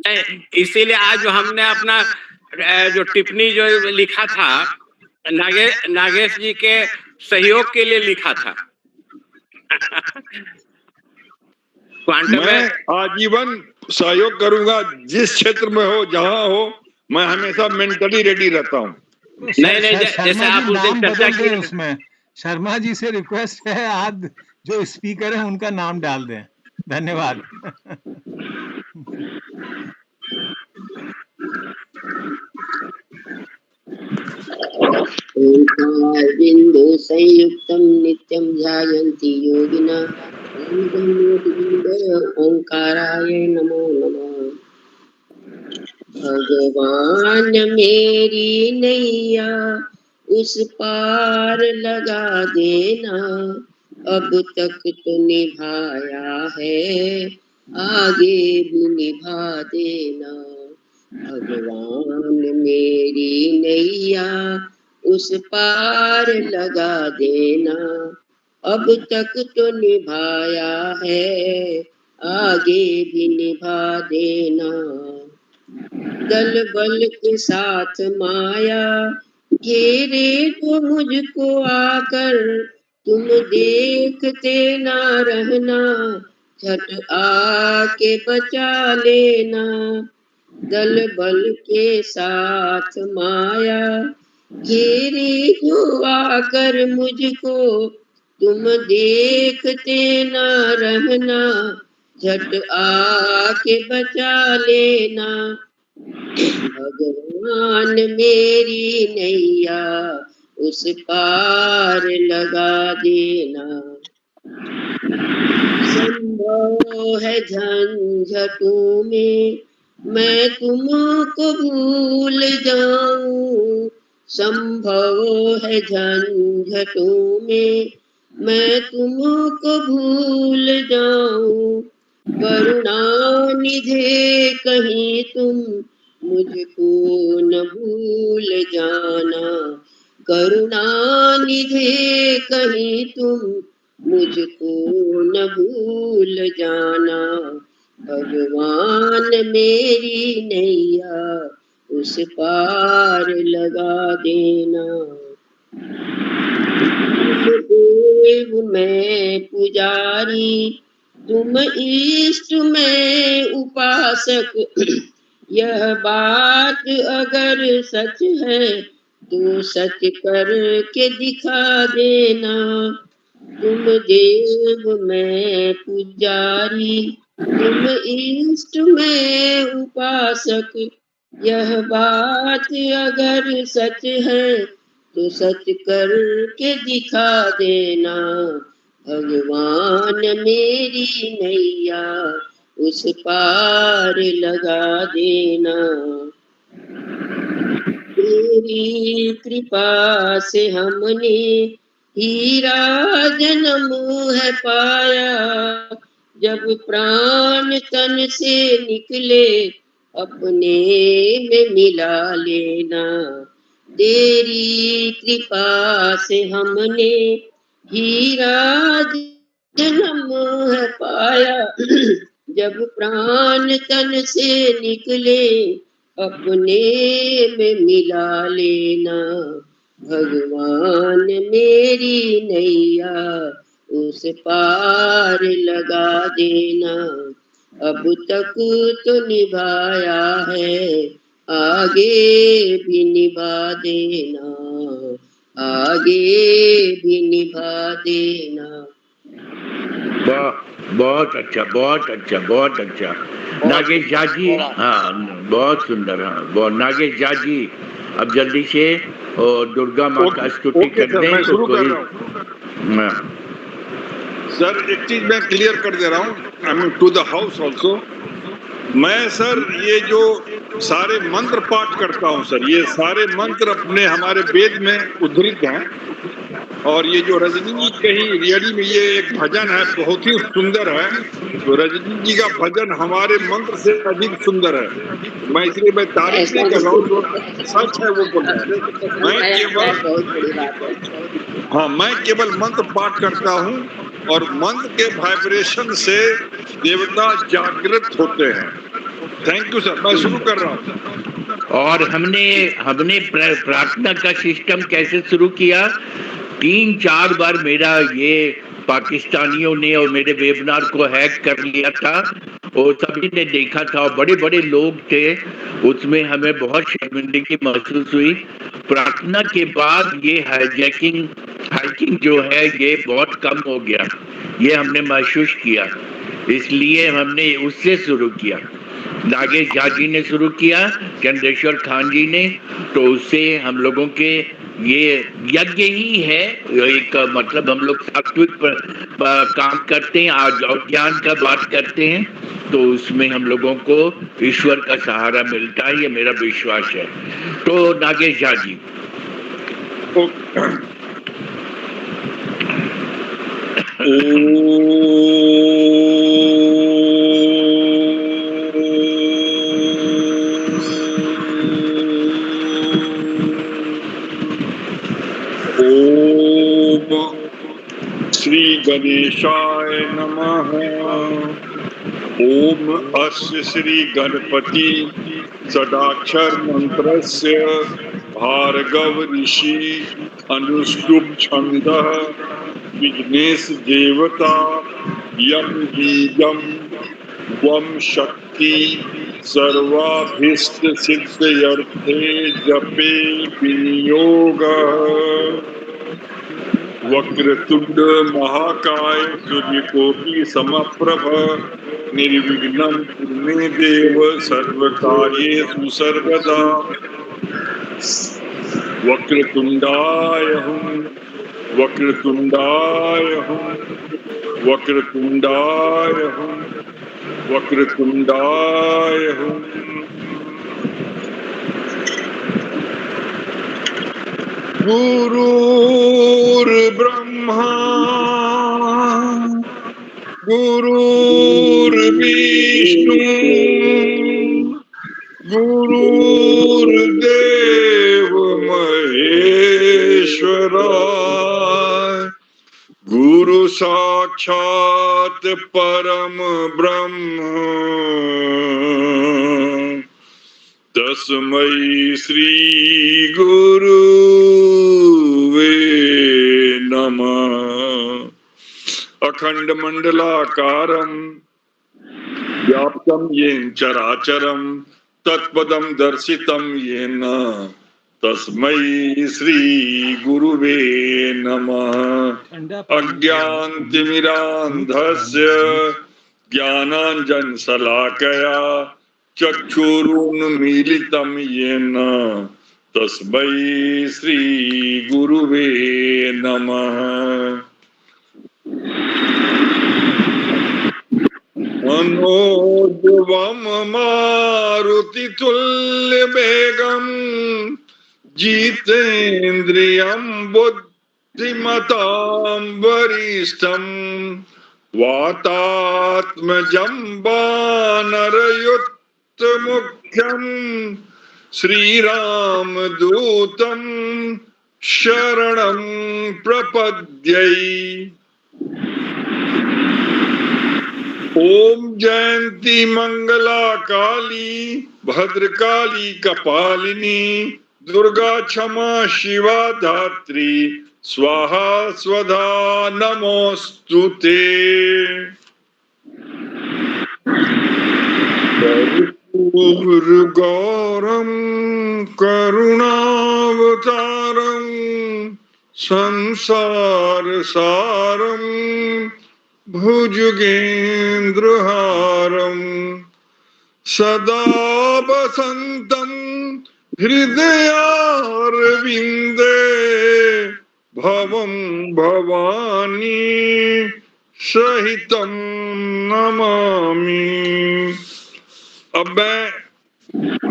इसीलिए आज जो हमने अपना जो टिप्पणी जो लिखा था नागेश जी के सहयोग के लिए लिखा था। मैं आजीवन सहयोग करूंगा, जिस क्षेत्र में हो, जहां हो, मैं हमेशा मेंटली रेडी रहता हूँ। नहीं जैसे आप उस दिन चर्चा किए उसमें शर्मा जी से रिक्वेस्ट है, आज जो स्पीकर है उनका नाम डाल दें। धन्यवाद। ओंकार बिंदु संयुक्तम नित्यम ध्यायन्ति योगिना ओंकाराय नमो नमः। भगवान मेरी नैया उस पार लगा देना, अब तक तो निभाया है, आगे भी निभा देना। भगवान मेरी नैया उस पार लगा देना, अब तक तो निभाया है, आगे भी निभा देना। दल बल के साथ माया घेरे तो मुझको आकर, तुम देखते ना रहना, झट आके बचा लेना। दल बल के साथ माया घेरे जो आकर मुझको, तुम देखते ना रहना, झट आके बचा लेना। भगवान मेरी नैया उस पार लगा देना। संभव है झंझटों में मैं तुमको भूल जाऊं, संभव है झंझटों में मैं तुमको भूल जाऊं। करुणा निधे कहीं तुम मुझको न भूल जाना, करुणा निधे कहीं तुम मुझको न भूल जाना। भगवान मेरी नैया उस पार लगा देना। देव मैं पुजारी, तुम इष्ट में उपासक, यह बात अगर सच है तो सच करके दिखा देना। तुम देव मैं पुजारी, तुम इष्ट में उपासक, यह बात अगर सच है तो सच करके दिखा देना। भगवान मेरी नैया उस पार लगा देना। तेरी कृपा से हमने हीरा जन्म है पाया, जब प्राण तन से निकले अपने में मिला लेना। तेरी कृपा से हमने हीरा जन्म है पाया, जब प्राण तन से निकले अपने में मिला लेना। भगवान मेरी नैया उस पार लगा देना। अब तक तो निभाया है, आगे भी निभा देना, आगे भी निभा देना। बहुत अच्छा, बहुत अच्छा, बहुत अच्छा। नागेश झा जी, हाँ बहुत सुंदर, हाँ बहुत। नागेश झा जी अब जल्दी से और दुर्गा माँ का स्तुति कर दें तो कोई। सर एक चीज मैं क्लियर कर दे रहा हूँ, I mean to the house also. मैं सर ये जो सारे मंत्र पाठ करता हूँ सर, ये सारे मंत्र अपने हमारे वेद में उद्धृत हैं। और ये जो रजनी जी कही रियली में ये एक भजन है, बहुत ही सुंदर है। तो रजनी जी का भजन हमारे मंत्र से अधिक सुंदर है। मैं इसलिए मैं तारीफ नहीं कर रहा हूँ, जो सच है वो बोल रहा हूँ। मैं केवल मंत्र पाठ करता हूँ और मंत्र के वाइब्रेशन से देवता जागृत होते हैं। थैंक यू सर, मैं शुरू कर रहा हूँ। और हमने प्रार्थना का सिस्टम कैसे शुरू किया, 3-4 बार मेरा ये पाकिस्तानियों ने और मेरे वेबिनार को हैक कर लिया था, और सभी ने देखा था, और बड़े बड़े लोग थे उसमें। हमें बहुत शर्मिंदगी महसूस हुई। प्रार्थना के बाद ये हाइकिंग जो है ये बहुत कम हो गया, ये हमने महसूस किया, इसलिए हमने उससे शुरू किया। नागेश झा जी ने शुरू किया, चंद्रेश्वर खान जी ने, तो उससे हम लोगों के ये यज्ञ ही है एक, मतलब हम लोग सात्विक काम करते हैं, आज ज्ञान का बात करते हैं, तो उसमें हम लोगों को ईश्वर का सहारा मिलता है, ये मेरा विश्वास है। तो नागेश झा जी। श्री गणेशाय नमः। ओम अस्य श्री गणपति षडाक्षर मंत्रस्य भार्गव ऋषि अनुष्टुप छंदः विघ्नेश देवता यम बीजम वम शक्ति सर्वाभीष्ट सिद्धयर्थे जपे विनियोगः। वक्रतुंड महाकाय सूर्यकोटि समप्रभ निर्विघ्नं कुरु मे देव सर्वकार्येषु सर्वदा। वक्रतुंडाय हुं वक्रतुंडाय हुं वक्रतुंडाय हुं वक्रतुंडाय हुं। गुरुर्ब्रह्मा गुरुर्विष्णु गुरुर्देव महेश्वरा गुरु साक्षात परम ब्रह्म तस्मै श्री गुरुवे नमः। अखंड मंडलाकारं व्याप्तं येन चराचरं तत्पदं दर्शितं येन तस्मै श्री गुरुवे नमः। अज्ञानतिमिरान्धस्य ज्ञानाञ्जनशलाकया चक्षुरुन्मीलितं येन तस्मै श्री गुरुवे नमः। मनोजवं मारुतितुल्यवेगं जितेन्द्रियं बुद्धिमतां वरिष्ठं वातात्मजं वानरयुक्तमुख्यं श्रीरामदूतं शरणं प्रपद्ये। ओम जयंती मंगला काली भद्रकाली कपालिनी दुर्गा क्षमा शिवा धात्री स्वाहा स्वधा नमोस्तुते। गौरम करुणावतारम संसार सारम भुजगेन्द्रहारं सदा वसन्तं हृदयारविन्दे भवं भवानी सहितं नमामि। अब मैं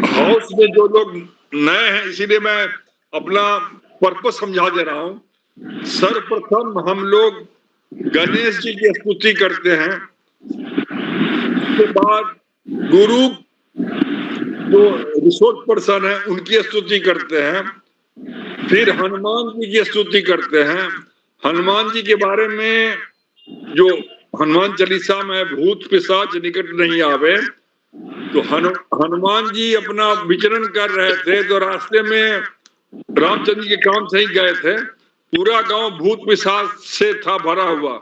हाउस में जो लोग नए हैं इसीलिए मैं अपना पर्पस समझा दे रहा हूँ। सर्वप्रथम हम लोग गणेश जी की स्तुति करते हैं, उसके बाद गुरु जो रिसोर्स पर्सन है उनकी स्तुति करते हैं, फिर हनुमान जी की स्तुति करते हैं। हनुमान जी के बारे में जो हनुमान चालीसा में भूत पिशाच निकट नहीं आवे, तो हनुमान जी अपना विचरण कर रहे थे, तो रास्ते में रामचंद्र जी के काम से ही गए थे। पूरा गांव भूत पिशाच से था भरा हुआ।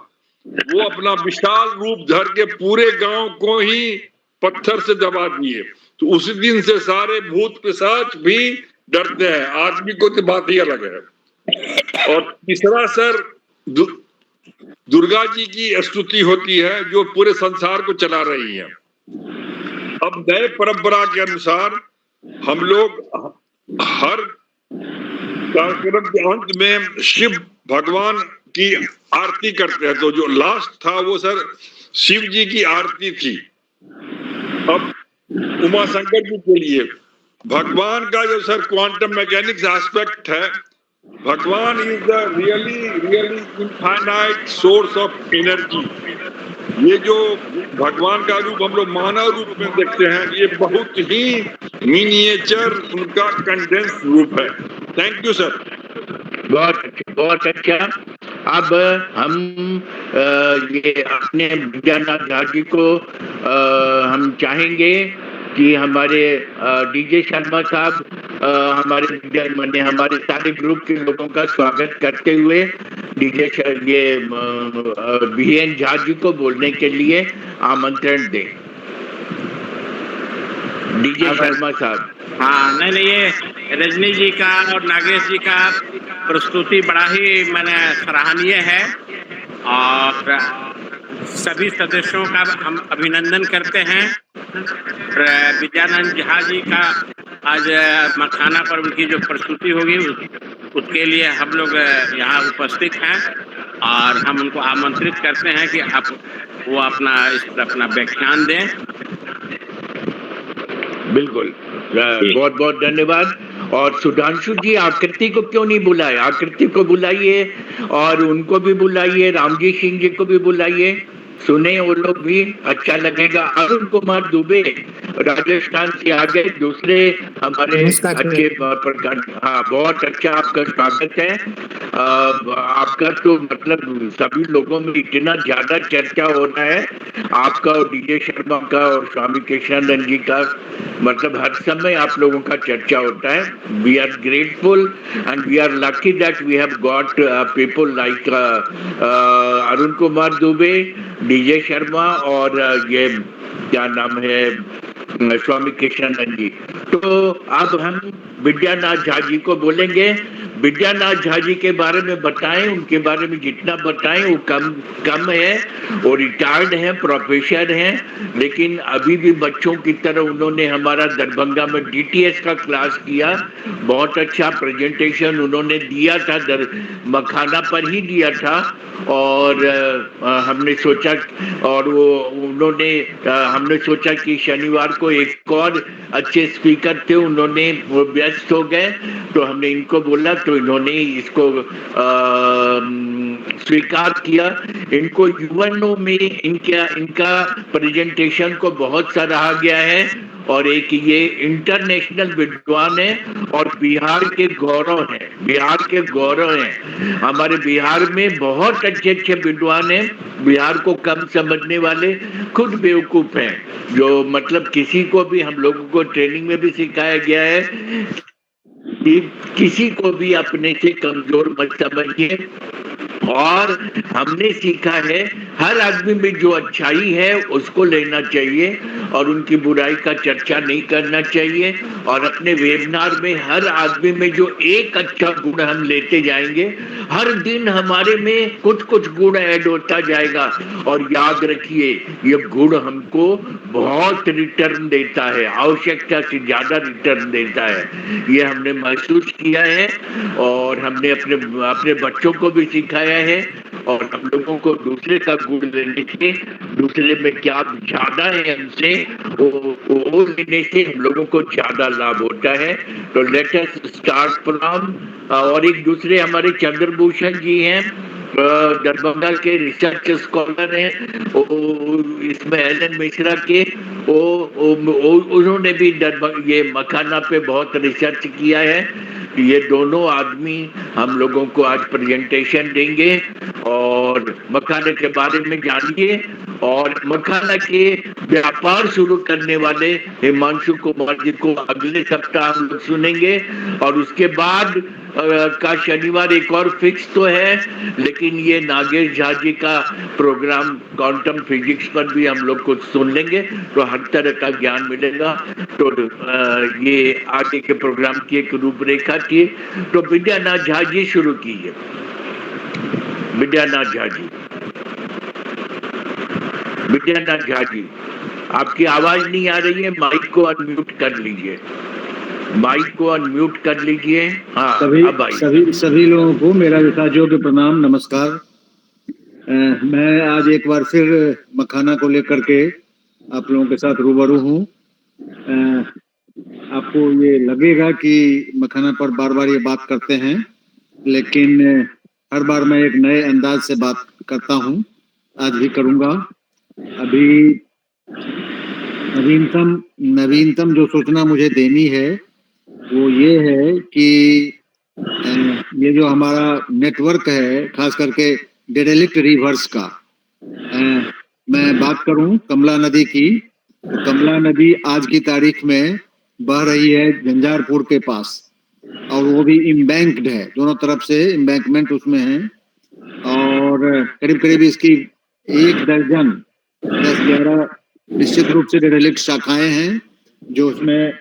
वो अपना विशाल रूप धर के पूरे गांव को ही पत्थर से दबा दिए। तो उसी दिन से सारे भूत पिशाच भी डरते हैं। आदमी को तो बात ही अलग है। और तीसरा सर दुर्गा जी की स्तुति होती है, जो पूरे संसार को चला रही है। अब नए परंपरा के अनुसार हम लोग हर कार्यक्रम के अंत में शिव भगवान की आरती करते हैं। तो जो लास्ट था वो सर शिव जी की आरती थी। अब उमा शंकर जी के लिए भगवान का जो सर क्वांटम मैकेनिक्स एस्पेक्ट है, भगवान is the really infinite source of energy. ये जो भगवान का रूप हम लोग मानव रूप में देखते हैं, ये बहुत ही मिनिएचर उनका कंडेंस रूप है। Thank you sir. बहुत अच्छा, बहुत अच्छा। अब हम ये अपने विद्यानाथ झा जी को हम चाहेंगे कि हमारे डीजे शर्मा साहब हमारे सारे ग्रुप के लोगों का स्वागत करते हुए डीजे ये बीएन झा जी को बोलने के लिए आमंत्रण दें। डीजे शर्मा साहब। हाँ, नहीं, ये रजनी जी का और नागेश जी का प्रस्तुति बड़ा ही मैंने सराहनीय है और सभी सदस्यों का हम अभिनंदन करते हैं। विद्यानंद झा जी का आज मखाना पर उनकी जो प्रस्तुति होगी उसके लिए हम लोग यहाँ उपस्थित हैं और हम उनको आमंत्रित करते हैं कि वो अपना व्याख्यान दें। बिल्कुल, बहुत बहुत धन्यवाद। और सुधांशु जी, आकृति को क्यों नहीं बुलाए? आकृति को बुलाइए और उनको भी बुलाइए, रामजी सिंह जी को भी बुलाइए, सुने वो लोग भी, अच्छा लगेगा। अरुण कुमार दुबे राजस्थान से आ गए, दूसरे हमारे अच्छे प्रकार। हाँ, बहुत अच्छा, आपका स्वागत है। आपका तो मतलब सभी लोगों में इतना ज्यादा चर्चा हो रहा है, आपका और डीजे शर्मा का और स्वामी कृष्णानंद जी का, मतलब हर समय आप लोगों का चर्चा होता है। We are grateful and we are lucky that we have got people like Arun Kumar Dubey, DJ Sharma और ये क्या नाम है, स्वामी कृष्णानंद जी। तो अब हम विद्यानाथ झा जी को बोलेंगे। विद्यानाथ झा जी के बारे में बताएं, उनके बारे में जितना बताएं वो कम है। वो रिटायर्ड हैं, प्रोफेसर हैं, लेकिन अभी भी बच्चों की तरह उन्होंने हमारा दरभंगा में डीटीएस का क्लास किया। बहुत अच्छा प्रेजेंटेशन उन्होंने दिया था, मखाना पर ही दिया था। और हमने सोचा कि शनिवार को एक और अच्छे स्पीकर थे, उन्होंने वो व्यस्त हो गए, तो हमने इनको बोला, तो इन्होंने इसको स्वीकार किया। इनको युवाओं में इनका प्रेजेंटेशन को बहुत सराहा गया है और एक ये इंटरनेशनल विद्वान है और बिहार के गौरव हैं। बिहार के गौरव हैं। हमारे बिहार में बहुत अच्छे अच्छे विद्वान हैं। बिहार को कम समझने वाले खुद बेवकूफ हैं, जो मतलब किसी को भी, हम लोगों को ट्रेनिंग में भी सिखाया गया है कि किसी को भी अपने से कमजोर मत समझिए। और हमने सीखा है हर आदमी में जो अच्छाई है उसको लेना चाहिए और उनकी बुराई का चर्चा नहीं करना चाहिए। और अपने वेबिनार में हर आदमी में जो एक अच्छा गुण हम लेते जाएंगे, हर दिन हमारे में कुछ कुछ गुण ऐड होता जाएगा। और याद रखिए, ये गुण हमको बहुत रिटर्न देता है, आवश्यकता से ज्यादा रिटर्न देता है। ये हमने महसूस किया है और हमने अपने बच्चों को भी सिखाया है। और हम लोगों को दूसरे का गुण लेने से, दूसरे में क्या ज्यादा है हमसे, वो लेने से हम लोगों को ज्यादा लाभ होता है। तो लेट अस स्टार्ट फ्रॉम। और एक दूसरे हमारे चंद्रभूषण जी हैं, दरभंगा के रिसर्च स्कॉलर हैं, इसमें एलन मिश्रा के, उन्होंने भी ये मखाना पे बहुत रिसर्च किया है। ये दोनों आदमी हम लोगों को आज प्रेजेंटेशन देंगे और मखाने के बारे में जानिए और मखाना के व्यापार शुरू करने वाले हिमांशु कुमार जी को अगले सप्ताह हम लोग सुनेंगे। और उसके बाद का शनिवार एक और फिक्स तो है, लेकिन ये नागेश झा जी का प्रोग्राम क्वांटम फिजिक्स पर भी हम लोग कुछ सुन लेंगे, तो हर तरह का ज्ञान मिलेगा। तो ये आगे के प्रोग्राम की एक रूपरेखा थी। तो विद्यानाथ झा जी शुरू कीजिए। विद्यानाथ झा जी, विद्यानाथ झा जी, आपकी आवाज नहीं आ रही है, माइक को अनम्यूट कर लीजिए। माइक को अनम्यूट कर लीजिए। हाँ, सभी लोगों को मेरा विशाजों के प्रणाम, नमस्कार। मैं आज एक बार फिर मखाना को लेकर के आप लोगों के साथ रूबरू हूँ। आपको ये लगेगा कि मखाना पर बार बार ये बात करते हैं, लेकिन हर बार मैं एक नए अंदाज से बात करता हूँ, आज भी करूँगा। अभी नवीनतम जो सूचना मुझे देनी है वो ये है कि ये जो हमारा नेटवर्क है, खास करके डेरेलिक्ट रिवर्स का, मैं बात करूं कमला नदी की, तो कमला नदी आज की तारीख में बह रही है झंझारपुर के पास, और वो भी इम्बैंक्ड है, दोनों तरफ से इम्बैंकमेंट उसमें है। और करीब करीब इसकी 1 दर्जन 10-11 निश्चित रूप से डेरेलिक्ट शाखाएं हैं जो उसमें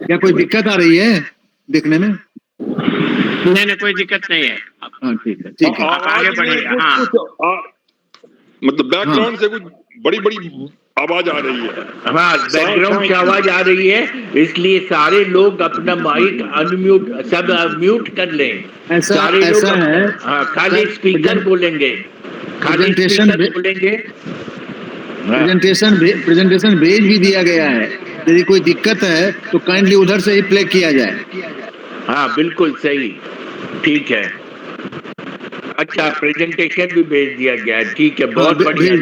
क्या कोई दिक्कत आ रही है देखने में? नहीं, कोई दिक्कत नहीं है। हाँ, ठीक है, ठीक है। आगे बढ़िए। हाँ, मतलब बैकग्राउंड से कुछ बड़ी बड़ी आवाज आ रही है। हाँ, बैकग्राउंड से आवाज आ रही है, इसलिए सारे लोग अपना माइक अनम्यूट, सब म्यूट कर लें। सारे लोग है। हाँ, खाली स्पीकर बोलेंगे, खाली स्पीकर बोलेंगे। प्रेजेंटेशन भेज भी दिया गया है, यदि कोई दिक्कत है तो काइंडली उधर से ही प्ले किया जाए। हाँ, बिल्कुल सही, ठीक है। अच्छा, प्रेजेंटेशन भी भेज दिया गया है, ठीक है, बहुत बढ़िया,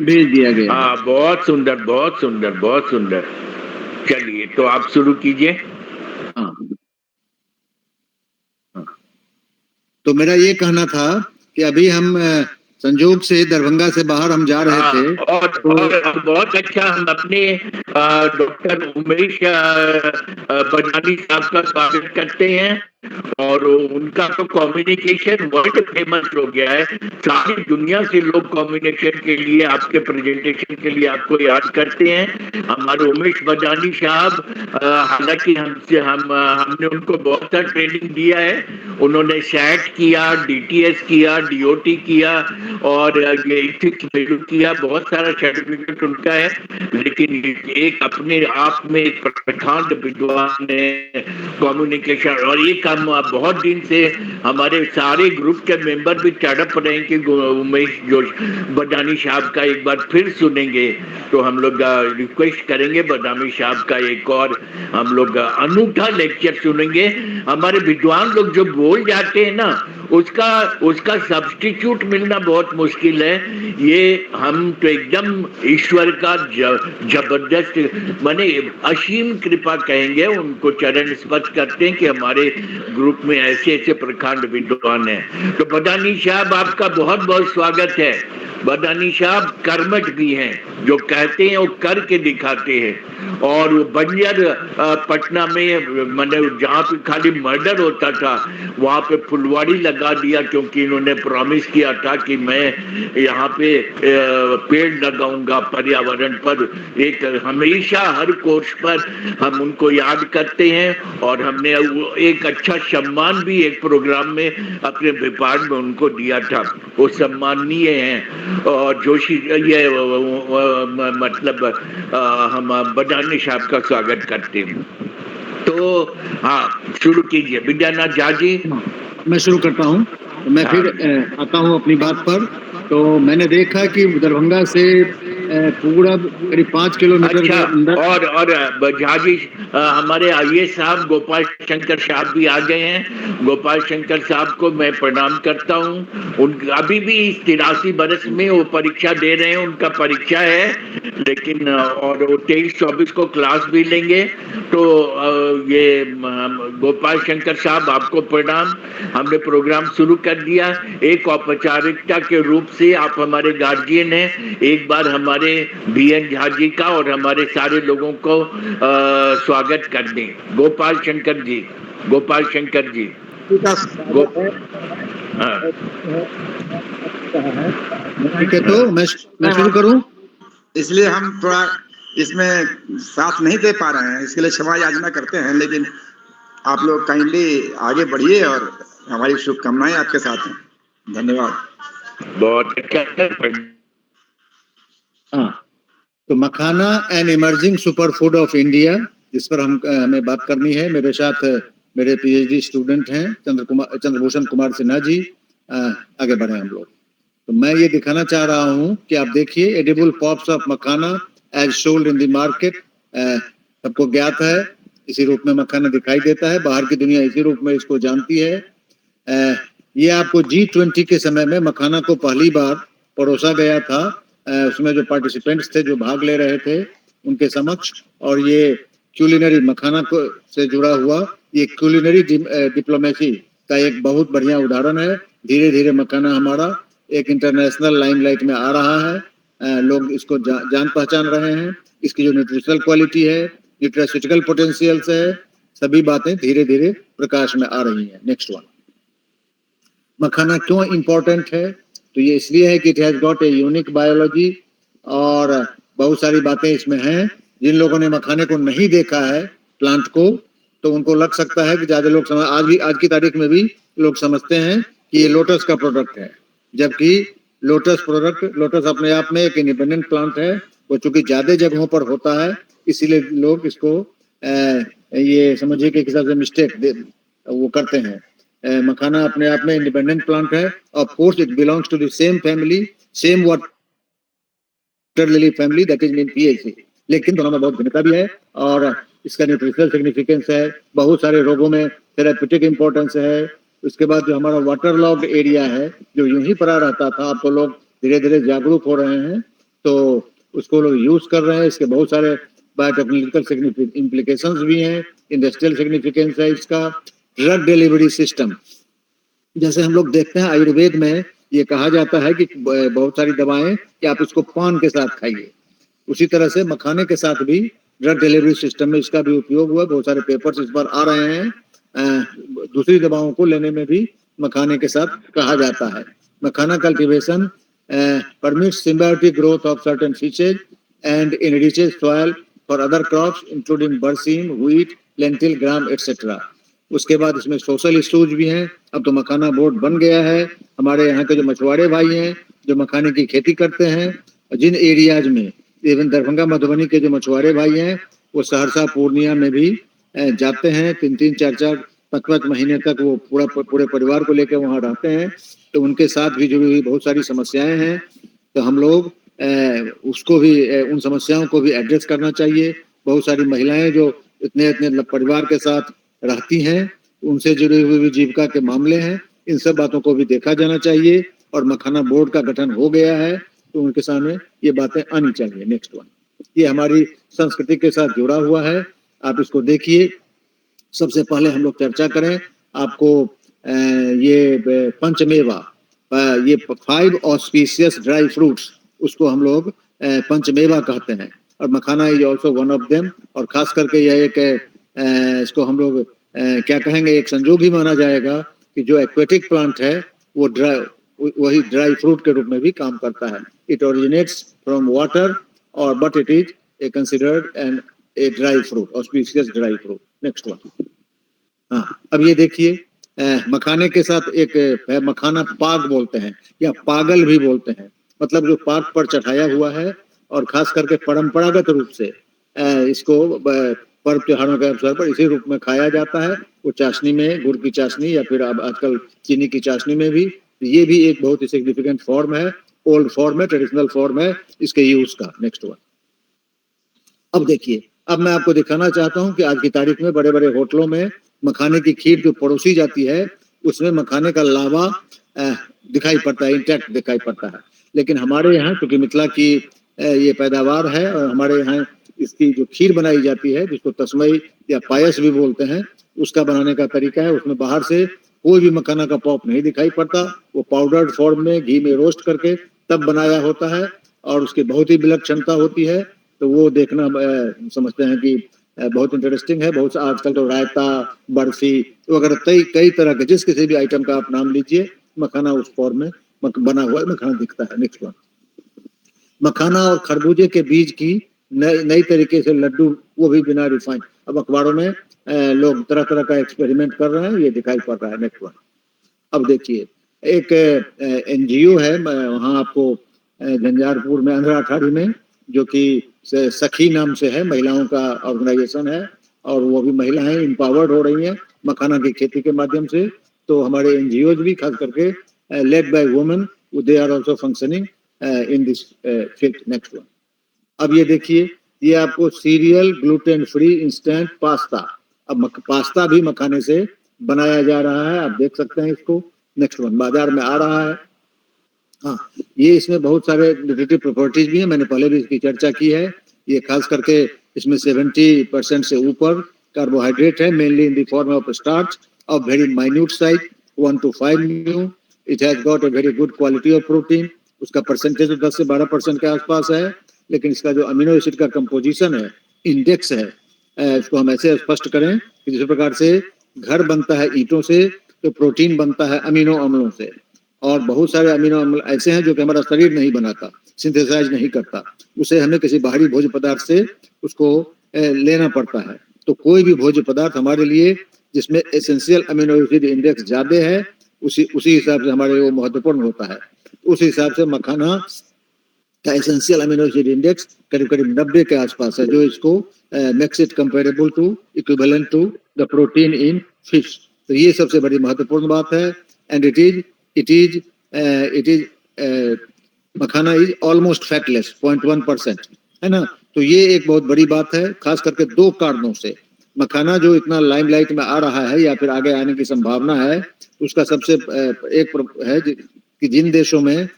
भेज दिया गया। हाँ, बहुत सुंदर, बहुत सुंदर, बहुत सुंदर। चलिए, तो आप शुरू कीजिए। हाँ, तो मेरा ये कहना था कि अभी हम संजोग से दरभंगा से बाहर हम जा रहे थे, और बहुत अच्छा, हम अपने डॉक्टर उमेश बजानी साहब का स्वागत करते हैं। और उनका तो कम्युनिकेशन वर्ल्ड फेमस हो गया है, सारी दुनिया से लोग कम्युनिकेशन के लिए, आपके प्रेजेंटेशन के लिए आपको याद करते हैं। हमारे उमेश बजानी साहब, हालांकि हमने उनको बहुत सा ट्रेनिंग दिया है, उन्होंने सैट किया, डीटीएस किया, डीओटी किया और एथिक्स वैल्यू किया, बहुत सारा सर्टिफिकेट उनका है। लेकिन एक अपने आप में एक प्रखंड विद्वान है कम्युनिकेशन, और ये काम बहुत दिन से हमारे सारे ग्रुप के मेंबर भी तड़प रहे हैं कि उमेश बदानी साहब का एक बार फिर सुनेंगे। तो हम लोग रिक्वेस्ट करेंगे बदानी साहब का एक और हम लोग अनूठा लेक्चर सुनेंगे। हमारे विद्वान लोग जो बोल जाते हैं ना, उसका सब्स्टिट्यूट मिलना बहुत मुश्किल है। ये हम तो एकदम ईश्वर का जबरदस्त माने असीम कृपा कहेंगे, उनको चरण स्पर्श करते हैं कि हमारे ग्रुप में ऐसे ऐसे प्रखंड विद्वान हैं। तो बदानी साहब, आपका बहुत बहुत स्वागत है। बदानी साहब कर्मठ भी हैं, जो कहते हैं वो करके दिखाते हैं। और बंजर पटना में मैंने जहाँ पे खाली मर्डर होता था वहाँ पे फुलवाड़ी लगा दिया, क्योंकि इन्होंने प्रॉमिस किया था कि मैं यहाँ पे पेड़ लगाऊंगा पर्यावरण पर। एक हमेशा हर कोर्स पर हम उनको याद करते हैं, और हमने एक अच्छा सम्मान भी एक प्रोग्राम में अपने विभाग में उनको दिया था, वो सम्मानीय हैं। और जोशी ये मतलब हम बदानी साहब का स्वागत करते हैं। तो हाँ, शुरू कीजिए विद्यानाथ झा जी। मैं शुरू करता हूँ, मैं फिर आता हूँ अपनी बात पर। तो मैंने देखा कि दरभंगा से पूरा करीब 5 किलोमीटर के अच्छा, अंदर। और झाजी हमारे आईए साहब गोपाल शंकर साहब भी आ गए हैं। गोपाल शंकर साहब को मैं प्रणाम करता हूँ। उन अभी भी 83 बरस में वो परीक्षा दे रहे हैं, उनका परीक्षा है, लेकिन और वो 23-24 को क्लास भी लेंगे। तो ये गोपाल शंकर साहब आपको प्रणाम। हमने प्रोग्राम शुरू कर दिया। एक औपचारिकता के रूप से आप हमारे गार्जियन हैं, एक बार हमारे बीएन झा जी का और हमारे सारे लोगों को स्वागत कर दें। गोपाल शंकर जी, गोपाल शंकर जी हाँ। ठीक है, तो मैं शुरू करूं? इसलिए हम थोड़ा इसमें साथ नहीं दे पा रहे हैं, इसके लिए क्षमा याचना करते हैं, लेकिन आप लोग काइंडली आगे बढ़िए और हमारी शुभकामनाएं आपके साथ हैं। धन्यवाद। बहुत अच्छा। हाँ, तो makhana an emerging super food of India, जिस पर हमें बात करनी है। मेरे साथ मेरे पीएचडी स्टूडेंट हैं चंद्रभूषण कुमार सिन्हा जी। आगे बढ़े हम लोग। तो मैं ये दिखाना चाह रहा हूँ कि आप देखिए, edible pops of makhana as sold in the market. सबको ज्ञात है, इसी रूप में मखाना दिखाई देता है, बाहर की दुनिया इसी रूप में इसको जानती है। ये आपको G20 के समय में मखाना को पहली बार परोसा गया था, उसमें जो पार्टिसिपेंट्स थे, जो भाग ले रहे थे, उनके समक्ष। और ये क्यूलिनरी मखाना को से जुड़ा हुआ ये क्यूलिनरी डिप्लोमेसी का एक बहुत बढ़िया उदाहरण है। धीरे धीरे मखाना हमारा एक इंटरनेशनल लाइमलाइट में आ रहा है। लोग इसको जान पहचान रहे हैं। इसकी जो न्यूट्रिशनल क्वालिटी है, न्यूट्रास्यूटिकल पोटेंशियल्स है, सभी बातें धीरे धीरे प्रकाश में आ रही हैं। Next one. मखाना क्यों इम्पोर्टेंट है? तो ये इसलिए है कि it has got a unique biology, और बहुत सारी बातें इसमें हैं। जिन लोगों ने मखाने को नहीं देखा है, प्लांट को, तो उनको लग सकता है कि ज्यादा लोग आज की तारीख में भी लोग समझते हैं कि ये लोटस का प्रोडक्ट है, जबकि लोटस अपने आप में एक इंडिपेंडेंट प्लांट है। वो चूंकि ज्यादा जगहों पर होता है, इसीलिए लोग इसको ये समझिए कि किसी से मिस्टेक वो करते हैं। मखाना अपने आप में इंडिपेंडेंट प्लांट है। Of course it belongs to the same family, same water lily family, that is mean PAC, लेकिन दोनों में बहुत भिन्नता भी है। और इसका न्यूट्रिशनल सिग्निफिकेंस है, बहुत सारे रोगों में थेराप्यूटिक इंपॉर्टेंस है। उसके बाद जो हमारा वाटर लॉग्ड एरिया है, जो यूं ही पड़ा रहता था, अब तो लोग धीरे धीरे जागरूक हो रहे हैं, तो उसको लोग यूज कर रहे हैं। इसके बहुत सारे बायोटेक्निकल इम्प्लीकेशंस भी हैं, इंडस्ट्रियल सिग्निफिकेंस है इसका। ड्रग डिलीवरी सिस्टम, जैसे हम लोग देखते हैं आयुर्वेद में ये कहा जाता है कि बहुत सारी दवाएं कि आप इसको पान के साथ खाइए, उसी तरह से मखाने के साथ भी ड्रग डिलीवरी सिस्टम में इसका भी उपयोग हुआ। बहुत सारे पेपर्स इस पर आ रहे हैं। दूसरी दवाओं को लेने में भी मखाने के साथ कहा जाता है। मखाना cultivation permits symbiotic growth of certain fishes and enriches soil for other crops including बरसीम, wheat, lentil, gram etc. उसके बाद इसमें सोशल इश्यूज भी हैं। अब तो मखाना बोर्ड बन गया है। हमारे यहाँ के जो मछुआरे भाई हैं, जो मखाने की खेती करते हैं, जिन एरियाज में, इवन दरभंगा मधुबनी के जो मछुआरे भाई हैं, वो सहरसा पूर्णिया में भी जाते हैं। 3-3, 4-4, 5-5 महीने तक वो पूरे परिवार को लेकर वहाँ रहते हैं। तो उनके साथ भी जुड़ी हुई बहुत सारी समस्याएं हैं। तो हम लोग उसको भी, उन समस्याओं को भी एड्रेस करना चाहिए। बहुत सारी महिलाएं जो इतने परिवार के साथ रहती हैं, उनसे जुड़ी हुई भी जीविका के मामले हैं। इन सब बातों को भी देखा जाना चाहिए। और मखाना बोर्ड का गठन हो गया है, तो उनके सामने ये बातें आनी चाहिए। Next one. ये हमारी संस्कृति के साथ जुड़ा हुआ है, आप इसको देखिए। सबसे पहले हम लोग चर्चा करें, आपको ये पंचमेवा, ये 5 ऑस्पिशियस ड्राई फ्रूट्स, उसको हम लोग पंचमेवा कहते हैं, और makhana is also one of them. और खास करके यह एक इसको हम लोग क्या कहेंगे, एक संजोग ही माना जाएगा कि जो एक्वेटिक प्लांट है वो वही ड्राई फ्रूट के रूप में भी काम करता है। इट ओरिजिनेट्स फ्रॉम वाटर, और but it is considered an a dry fruit, auspicious dry fruit. Next one. हाँ, अब ये देखिए, मखाने के साथ एक मखाना पाग बोलते हैं, या पागल भी बोलते हैं, मतलब जो पाग पर चढ़ाया हुआ है। और खास करके परंपरागत रूप से इसको पर्व त्योहारों के अवसर पर इसी रूप में खाया जाता है। वो चाशनी में, गुड़ की चाशनी, या फिर अब आजकल चीनी की चाशनी में भी। ये भी एक बहुत ही सिग्निफिकेंट फॉर्म है। ओल्ड फॉर्म है, ट्रेडिशनल फॉर्म है इसके यूज का। Next one. अब देखिए, अब मैं आपको दिखाना चाहता हूं कि आज की तारीख में बड़े बड़े होटलों में मखाने की खीर जो परोसी जाती है उसमें मखाने का लावा दिखाई पड़ता है, इंटैक्ट दिखाई पड़ता है। लेकिन हमारे यहाँ क्योंकि मिथिला की ये पैदावार है और हमारे यहाँ इसकी जो खीर बनाई जाती है जिसको तस्मई या पायस भी बोलते हैं, उसका बनाने का तरीका है, उसमें बाहर से कोई भी मखाना का पॉप नहीं दिखाई पड़ता। वो पाउडर्ड फॉर्म में घी में रोस्ट करके तब बनाया होता है और उसकी बहुत ही विलक्षणता होती है। तो वो देखना समझते हैं कि बहुत इंटरेस्टिंग है। बहुत आजकल तो रायता, बर्फी वगैरह कई तरह के जिस किसी भी आइटम का आप नाम लीजिए, मखाना उस फॉर्म में बना हुआ मखाना दिखता है। Next one. मखाना और खरबूजे के बीज की नई तरीके से लड्डू, वो भी बिना रिफाइन। अब अखबारों में लोग तरह तरह का एक्सपेरिमेंट कर रहे हैं, ये दिखाई पड़ रहा है। Next one. अब देखिए, एक एनजीओ है वहाँ आपको झंझारपुर में, अंधरा अठारी में, जो कि सखी नाम से है, महिलाओं का ऑर्गेनाइजेशन है और वो भी महिलाएं एम्पावर्ड हो रही हैं मखाना की खेती के माध्यम से। तो हमारे एनजीओ भी खास करके led by women, they are also functioning in this field. Next one. अब ये देखिए, ये आपको serial gluten free instant pasta, अब पास्ता भी मखाने से बनाया जा रहा है, आप देख सकते हैं इसको। Next one. बाजार में आ रहा है। हाँ, ये इसमें बहुत सारे न्यूट्रिटिव प्रॉपर्टीज भी हैं, मैंने पहले भी इसकी चर्चा की है। ये खास करके इसमें 70% से ऊपर कार्बोहाइड्रेट है, mainly in the form of starch of very minute size 1 to 5 μ। It has got a very good quality of protein. उसका परसेंटेज तो 10 से 12% के आसपास है, लेकिन इसका जो अमीनो एसिड का कंपोजिशन है, इंडेक्स है, इसको हम ऐसे स्पष्ट करें कि जिस प्रकार से घर बनता है ईंटों से, तो प्रोटीन बनता है अमीनो अम्लों से। और बहुत सारे अमीनो अम्ल ऐसे हैं जो कि हमारा शरीर नहीं बनाता, सिंथेसाइज नहीं करता, उसे हमें किसी बाहरी भोज्य पदार्थ से उसको लेना पड़ता है। तो कोई भी भोज्य पदार्थ हमारे लिए जिसमें एसेंशियल अमीनो एसिड इंडेक्स ज्यादा है, उसी हिसाब से हमारे लिए वो महत्वपूर्ण होता है। उस हिसाब से मखाना का एसेंशियल अमीनो एसिड इंडेक्स करीब करीब 90 के आसपास है, जो इसको makes it comparable to, equivalent to the protein in fish. तो ये सबसे बड़ी महत्वपूर्ण बात है। And it is makhana is almost fatless 0.1%, है ना। तो ये एक बहुत बड़ी बात है, खास करके 2 कारणों से। मखाना जो इतना लाइमलाइट में आ रहा है या फिर आगे आने की संभावना है, उसका सबसे एक है कि जिन देशों में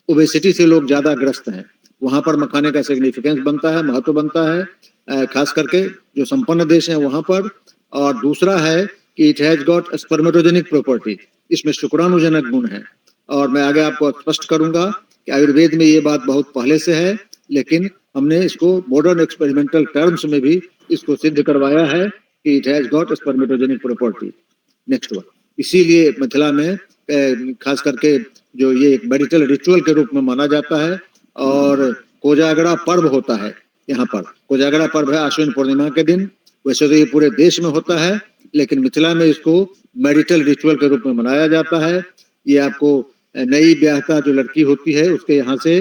ओबेसिटी से लोग ज्यादा ग्रस्त हैं, वहां पर मखाने का सिग्निफिकेंस बनता है, महत्व बनता है, खास करके जो संपन्न देश हैं वहां पर। और दूसरा है कि it has got spermatogenic property, इसमें शुक्राणुजनक गुण है। और मैं आगे आपको स्पष्ट करूंगा कि आयुर्वेद में ये बात बहुत पहले से है, लेकिन हमने इसको मॉडर्न एक्सपेरिमेंटल टर्म्स में भी इसको सिद्ध करवाया है कि it has got spermatogenic property. Next one. इसीलिए मिथिला में खास करके जो ये एक मैरिटल रिचुअल के रूप में माना जाता है। और कोजागरा पर्व होता है यहाँ पर, कोजागरा पर्व है आश्विन पूर्णिमा के दिन। वैसे तो ये पूरे देश में होता है, लेकिन मिथिला में इसको मैरिटल रिचुअल के रूप में मनाया जाता है। ये आपको नई ब्याहता जो लड़की होती है उसके यहाँ से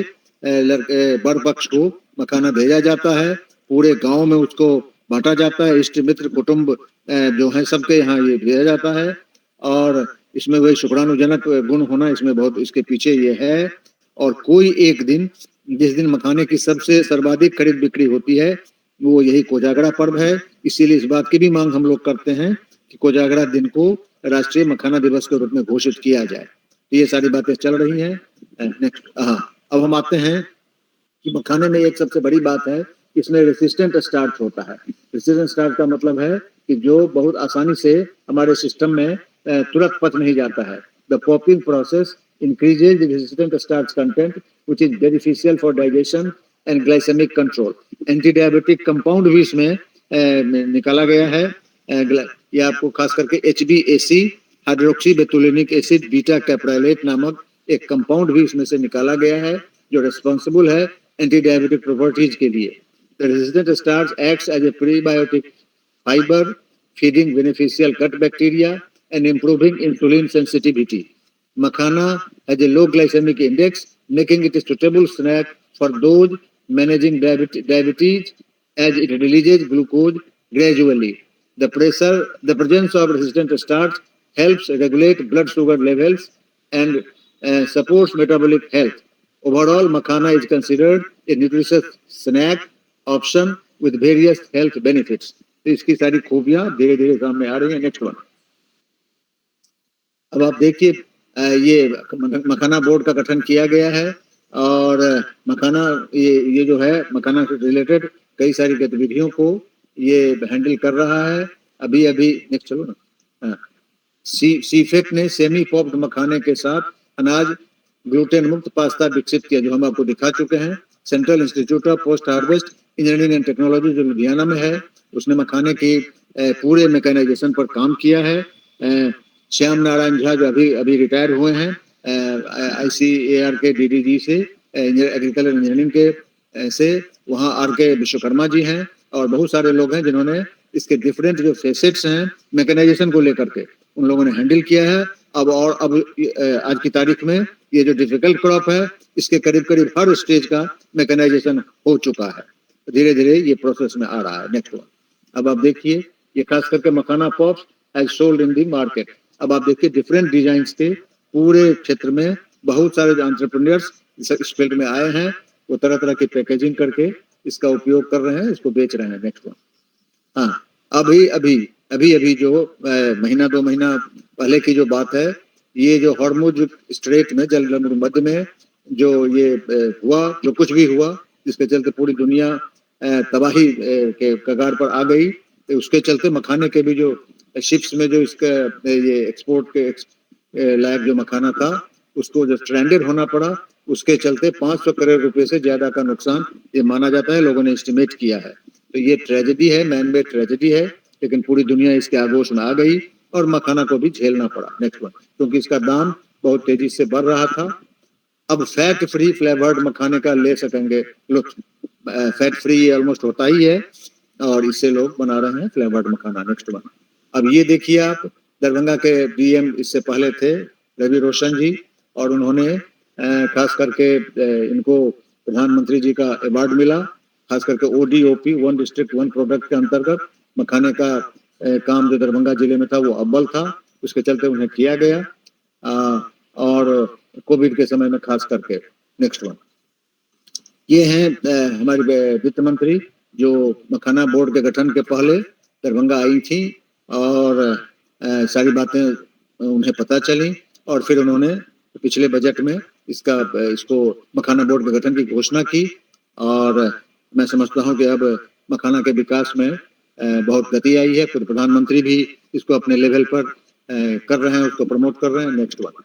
वर पक्ष को मखाना भेजा जाता है, पूरे गांव में उसको बांटा जाता है, इष्ट मित्र कुटुंब जो है सबके यहाँ ये भेजा जाता है। और इसमें वही शुक्राणुजनक गुण होना इसमें बहुत इसके पीछे ये है। और कोई एक दिन जिस दिन मखाने की सबसे सर्वाधिक खरीद बिक्री होती है वो यही कोजागरा पर्व है। इसीलिए इस बात की भी मांग हम लोग करते हैं कि कोजागरा दिन को राष्ट्रीय मखाना दिवस के रूप में घोषित किया जाए। तो ये सारी बातें चल रही हैं। नेक्स्ट। अब हम आते हैं कि मखाने में एक सबसे बड़ी बात है, इसमें रेसिस्टेंट स्टार्च होता है। रेसिस्टेंट स्टार्च का मतलब है कि जो बहुत आसानी से हमारे सिस्टम में तुरंत पच नहीं जाता है। The popping process increases the resistant starch content, which is beneficial for digestion and glycemic control. Anti diabetic compound भी इसमें निकाला गया है। ये आपको खास करके HbAc हाइड्रोक्सी बेतुलिनिक एसिड बीटा कैप्राइलेट नामक एक कंपाउंड भी इसमें से निकाला गया है, जो रिस्पॉन्सिबल है एंटी डायबिटिक प्रॉपर्टीज के लिए। The resistant starch acts as a prebiotic fibre, feeding beneficial gut bacteria and improving insulin sensitivity. Makhana has a low glycemic index, making it a suitable snack for those managing diabetes as it releases glucose gradually. The presence of resistant starch helps regulate blood sugar levels and supports metabolic health. Overall, makhana is considered a nutritious snack option with various health benefits. तो इसकी सारी खूबियां धीरे धीरे सामने आ रही हैं. Next one. अब आप देखिए, ये मखाना बोर्ड का गठन किया गया है और मखाना ये जो है मखाना से रिलेटेड कई सारी गतिविधियों को ये हैंडल कर रहा है. अभी नेक्स्ट चलो ना. सीफेक ने सेमी पॉप्ड मखाने के साथ अनाज ग्लूटेन मुक्त पास्ता विकसित किया, जो हम आपको दिखा चुके हैं. Central institute of post harvest engineering and technology जो लुधियाना में है, उसने मखाने की पूरे मैकेनाइजेशन पर काम किया है. श्याम नारायण झा जो अभी रिटायर हुए हैं ICAR के DDG से, एग्रीकल्चर इंजीनियरिंग के से, वहाँ RK विश्वकर्मा जी हैं और बहुत सारे लोग हैं जिन्होंने इसके डिफरेंट जो फेसेट्स हैं मैकेनाइजेशन को लेकर के उन लोगों ने हैंडल किया है. अब आज की तारीख में ये जो डिफिकल्ट क्रॉप है इसके करीब करीब हर स्टेज का मैकेनाइजेशन हो चुका है. धीरे धीरे ये प्रोसेस में आ रहा है. Next one. अब आप देखिए, ये खास करके makhana pops as sold in the market. अब आप देखिए डिफरेंट डिजाइन के पूरे क्षेत्र में बहुत सारे जो एंटरप्रेन्योर्स इस फील्ड में आए हैं, वो तरह तरह की पैकेजिंग करके इसका उपयोग कर रहे हैं, इसको बेच रहे हैं. Next one. हाँ, अभी जो महीना 2 महीना पहले की जो बात है, ये जो हॉर्मुज स्ट्रेट में जल मध्य में जो ये हुआ, जो कुछ भी हुआ जिसके चलते पूरी दुनिया तबाही के कगार पर आ गई, तो उसके चलते मखाने के भी जो शिप्स में जो इसका ये एक्सपोर्ट के लायक जो मखाना था उसको जो स्ट्रैंडेड होना पड़ा, उसके चलते 500 करोड़ रुपए से ज्यादा का नुकसान ये माना जाता है, लोगों ने एस्टिमेट किया है. तो ये ट्रेजेडी है, मैन मेड ट्रेजेडी है, लेकिन पूरी दुनिया इसके आगोश में आ गई और मखाना को भी झेलना पड़ा. Next one. क्योंकि इसका दाम बहुत तेजी से बढ़ रहा था. अब फैट फ्री फ्लेवर्ड मखाने का ले सकेंगे लुत्फ. फैट फ्री ऑलमोस्ट होता ही है और इससे लोग बना रहे हैं फ्लेवर्ड मखाना. Next one. अब ये देखिए आप, दरभंगा के DM इससे पहले थे रवि रोशन जी, और उन्होंने खास करके इनको प्रधानमंत्री जी का अवार्ड मिला, खास करके ODOP, one district one product के अंतर्गत मखाने का काम जो दरभंगा जिले में था वो अव्वल था, उसके चलते उन्हें किया गया और कोविड के समय में खास करके. Next one. ये हैं हमारे वित्त मंत्री जो मखाना बोर्ड के गठन के पहले दरभंगा आई थी और सारी बातें उन्हें पता चली और फिर उन्होंने पिछले बजट में इसको मखाना बोर्ड के गठन की घोषणा की. और मैं समझता हूं कि अब मखाना के विकास में बहुत गति आई है. फिर प्रधानमंत्री भी इसको अपने लेवल पर कर रहे हैं, उसको प्रमोट कर रहे हैं. Next one.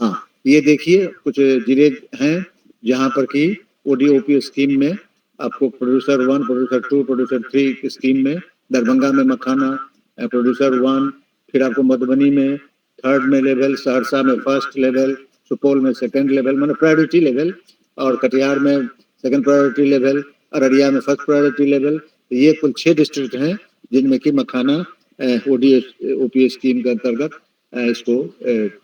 हाँ, ये देखिए कुछ जिले हैं जहां पर कि ODOP स्कीम में आपको प्रोड्यूसर 1, प्रोड्यूसर 2, प्रोड्यूसर 3 की स्कीम में दरभंगा में मखाना प्रोड्यूसर 1, फिर आपको मधुबनी में 3rd में लेवल, सहरसा में 1st लेवल, सुपौल में 2nd लेवल मैंने प्रायोरिटी लेवल, और कटिहार में 2nd प्रायोरिटी लेवल, अररिया में 1st प्रायोरिटी लेवल. ये कुल 6 डिस्ट्रिक्ट हैं जिनमें कि मखाना ODOP स्कीम के अंतर्गत इसको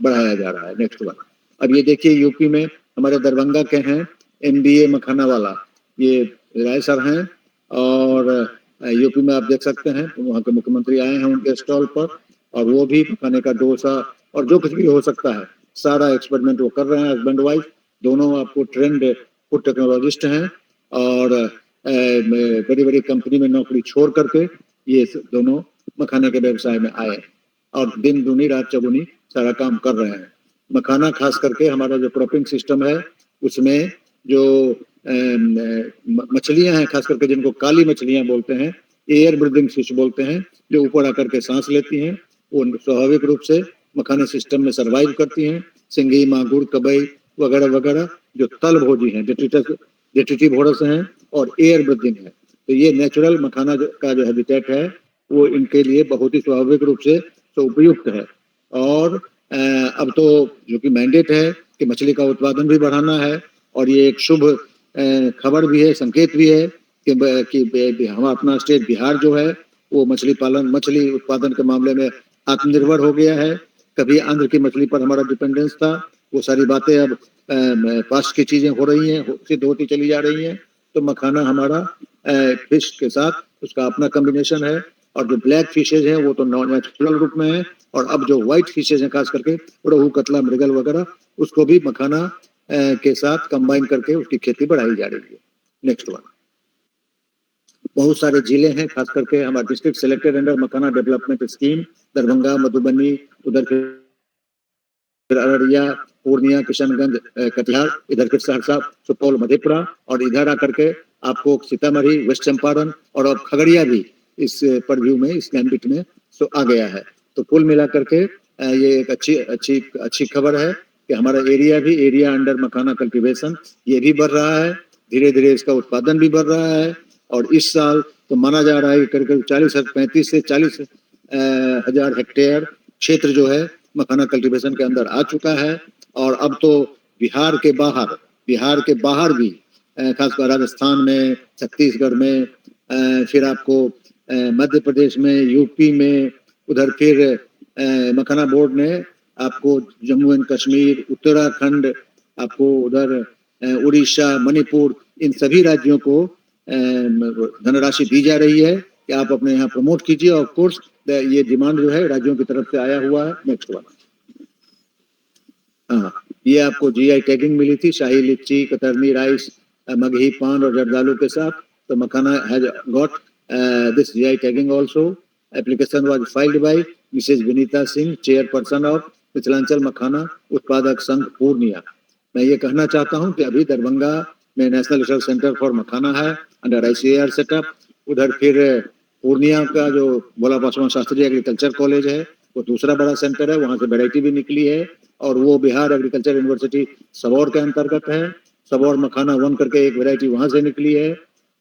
बढ़ाया जा रहा है. Next one. अब ये देखिए यूपी में हमारे दरभंगा के हैं MBA मखाना वाला, ये राय सर हैं, और यूपी में आप देख सकते हैं वहाँ के मुख्यमंत्री आए हैं उनके स्टॉल पर, और वो भी मखाने का डोसा और जो कुछ भी हो सकता है सारा एक्सपेरिमेंट वो कर रहे हैं. हस्बैंड वाइफ दोनों आपको ट्रेंड फूड टेक्नोलॉजिस्ट हैं और बड़ी बड़ी कंपनी में नौकरी छोड़ करके ये दोनं मखाने के व्यवसाय में आए और दिन दूनी रात चौगुनी सारा काम कर रहे हैं. मखाना खास करके हमारा जो क्रॉपिंग सिस्टम है उसमें जो मछलियां हैं, खास करके जिनको काली मछलियां बोलते हैं, एयर ब्रीदिंग फिश बोलते हैं, जो ऊपर आकर के सांस लेती हैं, वो स्वाभाविक रूप से मखाने सिस्टम में सर्वाइव करती हैं. सिंगी, मांगुर, कबई वगैरह वगैरह जो तल भोजी हैं, डेट्रिटिवोरस हैं और एयर ब्रीदिंग है. तो ये नेचुरल मखाना का जो हैबिटेट है वो इनके लिए बहुत ही स्वाभाविक रूप से उपयुक्त है. और अब तो जो कि मैंडेट है कि मछली का उत्पादन भी बढ़ाना है, और ये एक शुभ खबर भी है, संकेत भी है कि हम अपना स्टेट बिहार जो है वो मछली उत्पादन के मामले में आत्मनिर्भर हो गया है. कभी आंध्र की मछली पर हमारा डिपेंडेंस था, वो सारी बातें अब पास की चीजें हो रही हैं, सिद्ध होती चली जा रही हैं. तो मखाना हमारा फिश के साथ उसका अपना कॉम्बिनेशन है, और जो ब्लैक फिशेज हैं वो तो नेचुरल रूप में है, और अब जो व्हाइट फिशेज हैं खास करके रोहू, कतला, मृगल वगैरह, उसको भी मखाना के साथ कंबाइन करके उसकी खेती बढ़ाई जा रही है। Next one. बहुत सारे जिले हैं, खास करके हमारे डिस्ट्रिक्ट सिलेक्टेड अंडर मखाना डेवलपमेंट स्कीम, दरभंगा, मधुबनी, उधर फिर अररिया, पूर्णिया, किशनगंज, कटिहार, इधर फिर सहरसा, सुपौल, मधेपुरा, और इधर आकर के आपको सीतामढ़ी, वेस्ट चंपारण और अब खगड़िया भी इस परव्यू में, इस गैम्बिट में आ गया है। तो कुल मिलाकर के ये एक अच्छी खबर है कि हमारा एरिया अंडर मखाना कल्टीवेशन ये भी बढ़ रहा है, धीरे धीरे इसका उत्पादन भी बढ़ रहा है। और इस साल तो माना जा रहा है कि करीब 35 से 40 हजार हेक्टेयर क्षेत्र जो है मखाना कल्टीवेशन के अंदर आ चुका है। और अब तो बिहार के बाहर भी, खासकर राजस्थान में, छत्तीसगढ़ में, फिर आपको मध्य प्रदेश में, यूपी में, उधर फिर मखाना बोर्ड ने आपको जम्मू एंड कश्मीर, उत्तराखंड, आपको उधर उड़ीसा, मणिपुर, इन सभी राज्यों को धनराशि दी जा रही है कि आप अपने यहाँ प्रमोट कीजिए। ऑफ कोर्स ये डिमांड जो है राज्यों की तरफ से आया हुआ है। Next one. हाँ, ये आपको जीआई टैगिंग मिली थी, शाही लीची, कतरनी राइस, मगही पान और जर्दालू के साथ। तो makhana has got this GI tagging also. Application was filed by Mrs Vinita Singh, chairperson of Mithilanchal Makhana Utpadak Sangh Purnia. मैं ये कहना चाहता हूँ कि अभी दरभंगा में नेशनल रिसर्च सेंटर फॉर मखाना है अंडर ICAR सेटअप। उधर फिर पूर्णिया का जो भोला पासवान शास्त्री एग्रीकल्चर कॉलेज है वो दूसरा बड़ा सेंटर है, वहाँ से वैरायटी भी निकली है। और वो बिहार एग्रीकल्चर यूनिवर्सिटी सबौर के अंतर्गत है। सबौर मखाना 1 करके एक वैरायटी वहाँ से निकली है।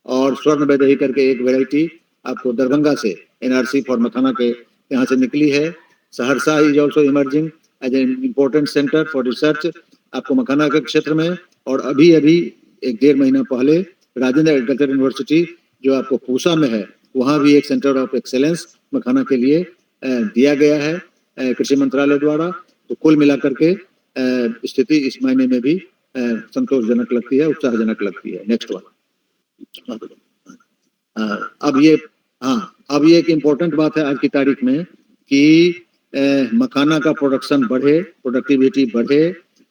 और स्वर्ण वैदेही करके एक वैरायटी आपको दरभंगा से NRC फॉर मखाना के यहाँ से निकली है। Saharsa is also emerging as an important centre for research आपको मखाना के क्षेत्र में। और अभी 1-1.5 महीना पहले राजेंद्र एग्रीकल्चर यूनिवर्सिटी जो आपको पूसा में है, वहाँ भी एक सेंटर ऑफ एक्सेलेंस मखाना के लिए दिया गया है कृषि मंत्रालय द्वारा। तो कुल मिलाकर के स्थिति इस महीने में भी संतोषजनक लगती है, उत्साहजनक लगती है। Next one. अब ये एक इम्पोर्टेंट बात है आज की तारीख में कि मखाना का प्रोडक्शन बढ़े, प्रोडक्टिविटी बढ़े,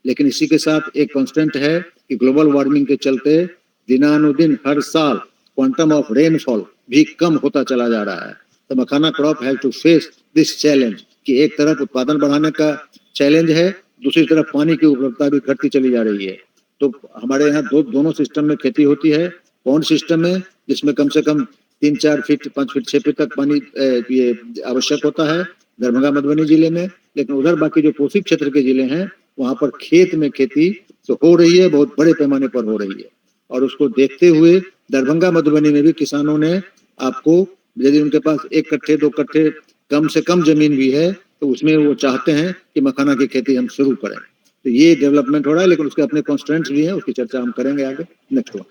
लेकिन इसी के साथ एक कांस्टेंट है कि ग्लोबल वार्मिंग के चलते दिनानुदिन हर साल क्वांटम ऑफ रेनफॉल भी कम होता चला जा रहा है। तो makhana crop has to face this challenge कि एक तरफ उत्पादन बढ़ाने का चैलेंज है, दूसरी तरफ पानी की उपलब्धता भी घटती चली जा रही है। तो हमारे यहाँ दोनों सिस्टम में खेती होती है। पॉन्ड सिस्टम में जिसमें कम से कम 3-4 फीट, 5 फीट, 6 फीट तक पानी ये आवश्यक होता है दरभंगा मधुबनी जिले में। लेकिन उधर बाकी जो कोसी क्षेत्र के जिले हैं वहाँ पर खेत में खेती तो हो रही है, बहुत बड़े पैमाने पर हो रही है। और उसको देखते हुए दरभंगा मधुबनी में भी किसानों ने आपको, यदि उनके पास 1 कट्ठे 2 कट्ठे कम से कम जमीन भी है तो उसमें वो चाहते हैं कि मखाना की खेती हम शुरू करें। तो ये डेवलपमेंट हो रहा है, लेकिन उसके अपने कॉन्स्टेंट्स भी हैं, उसकी चर्चा हम करेंगे आगे। Next one.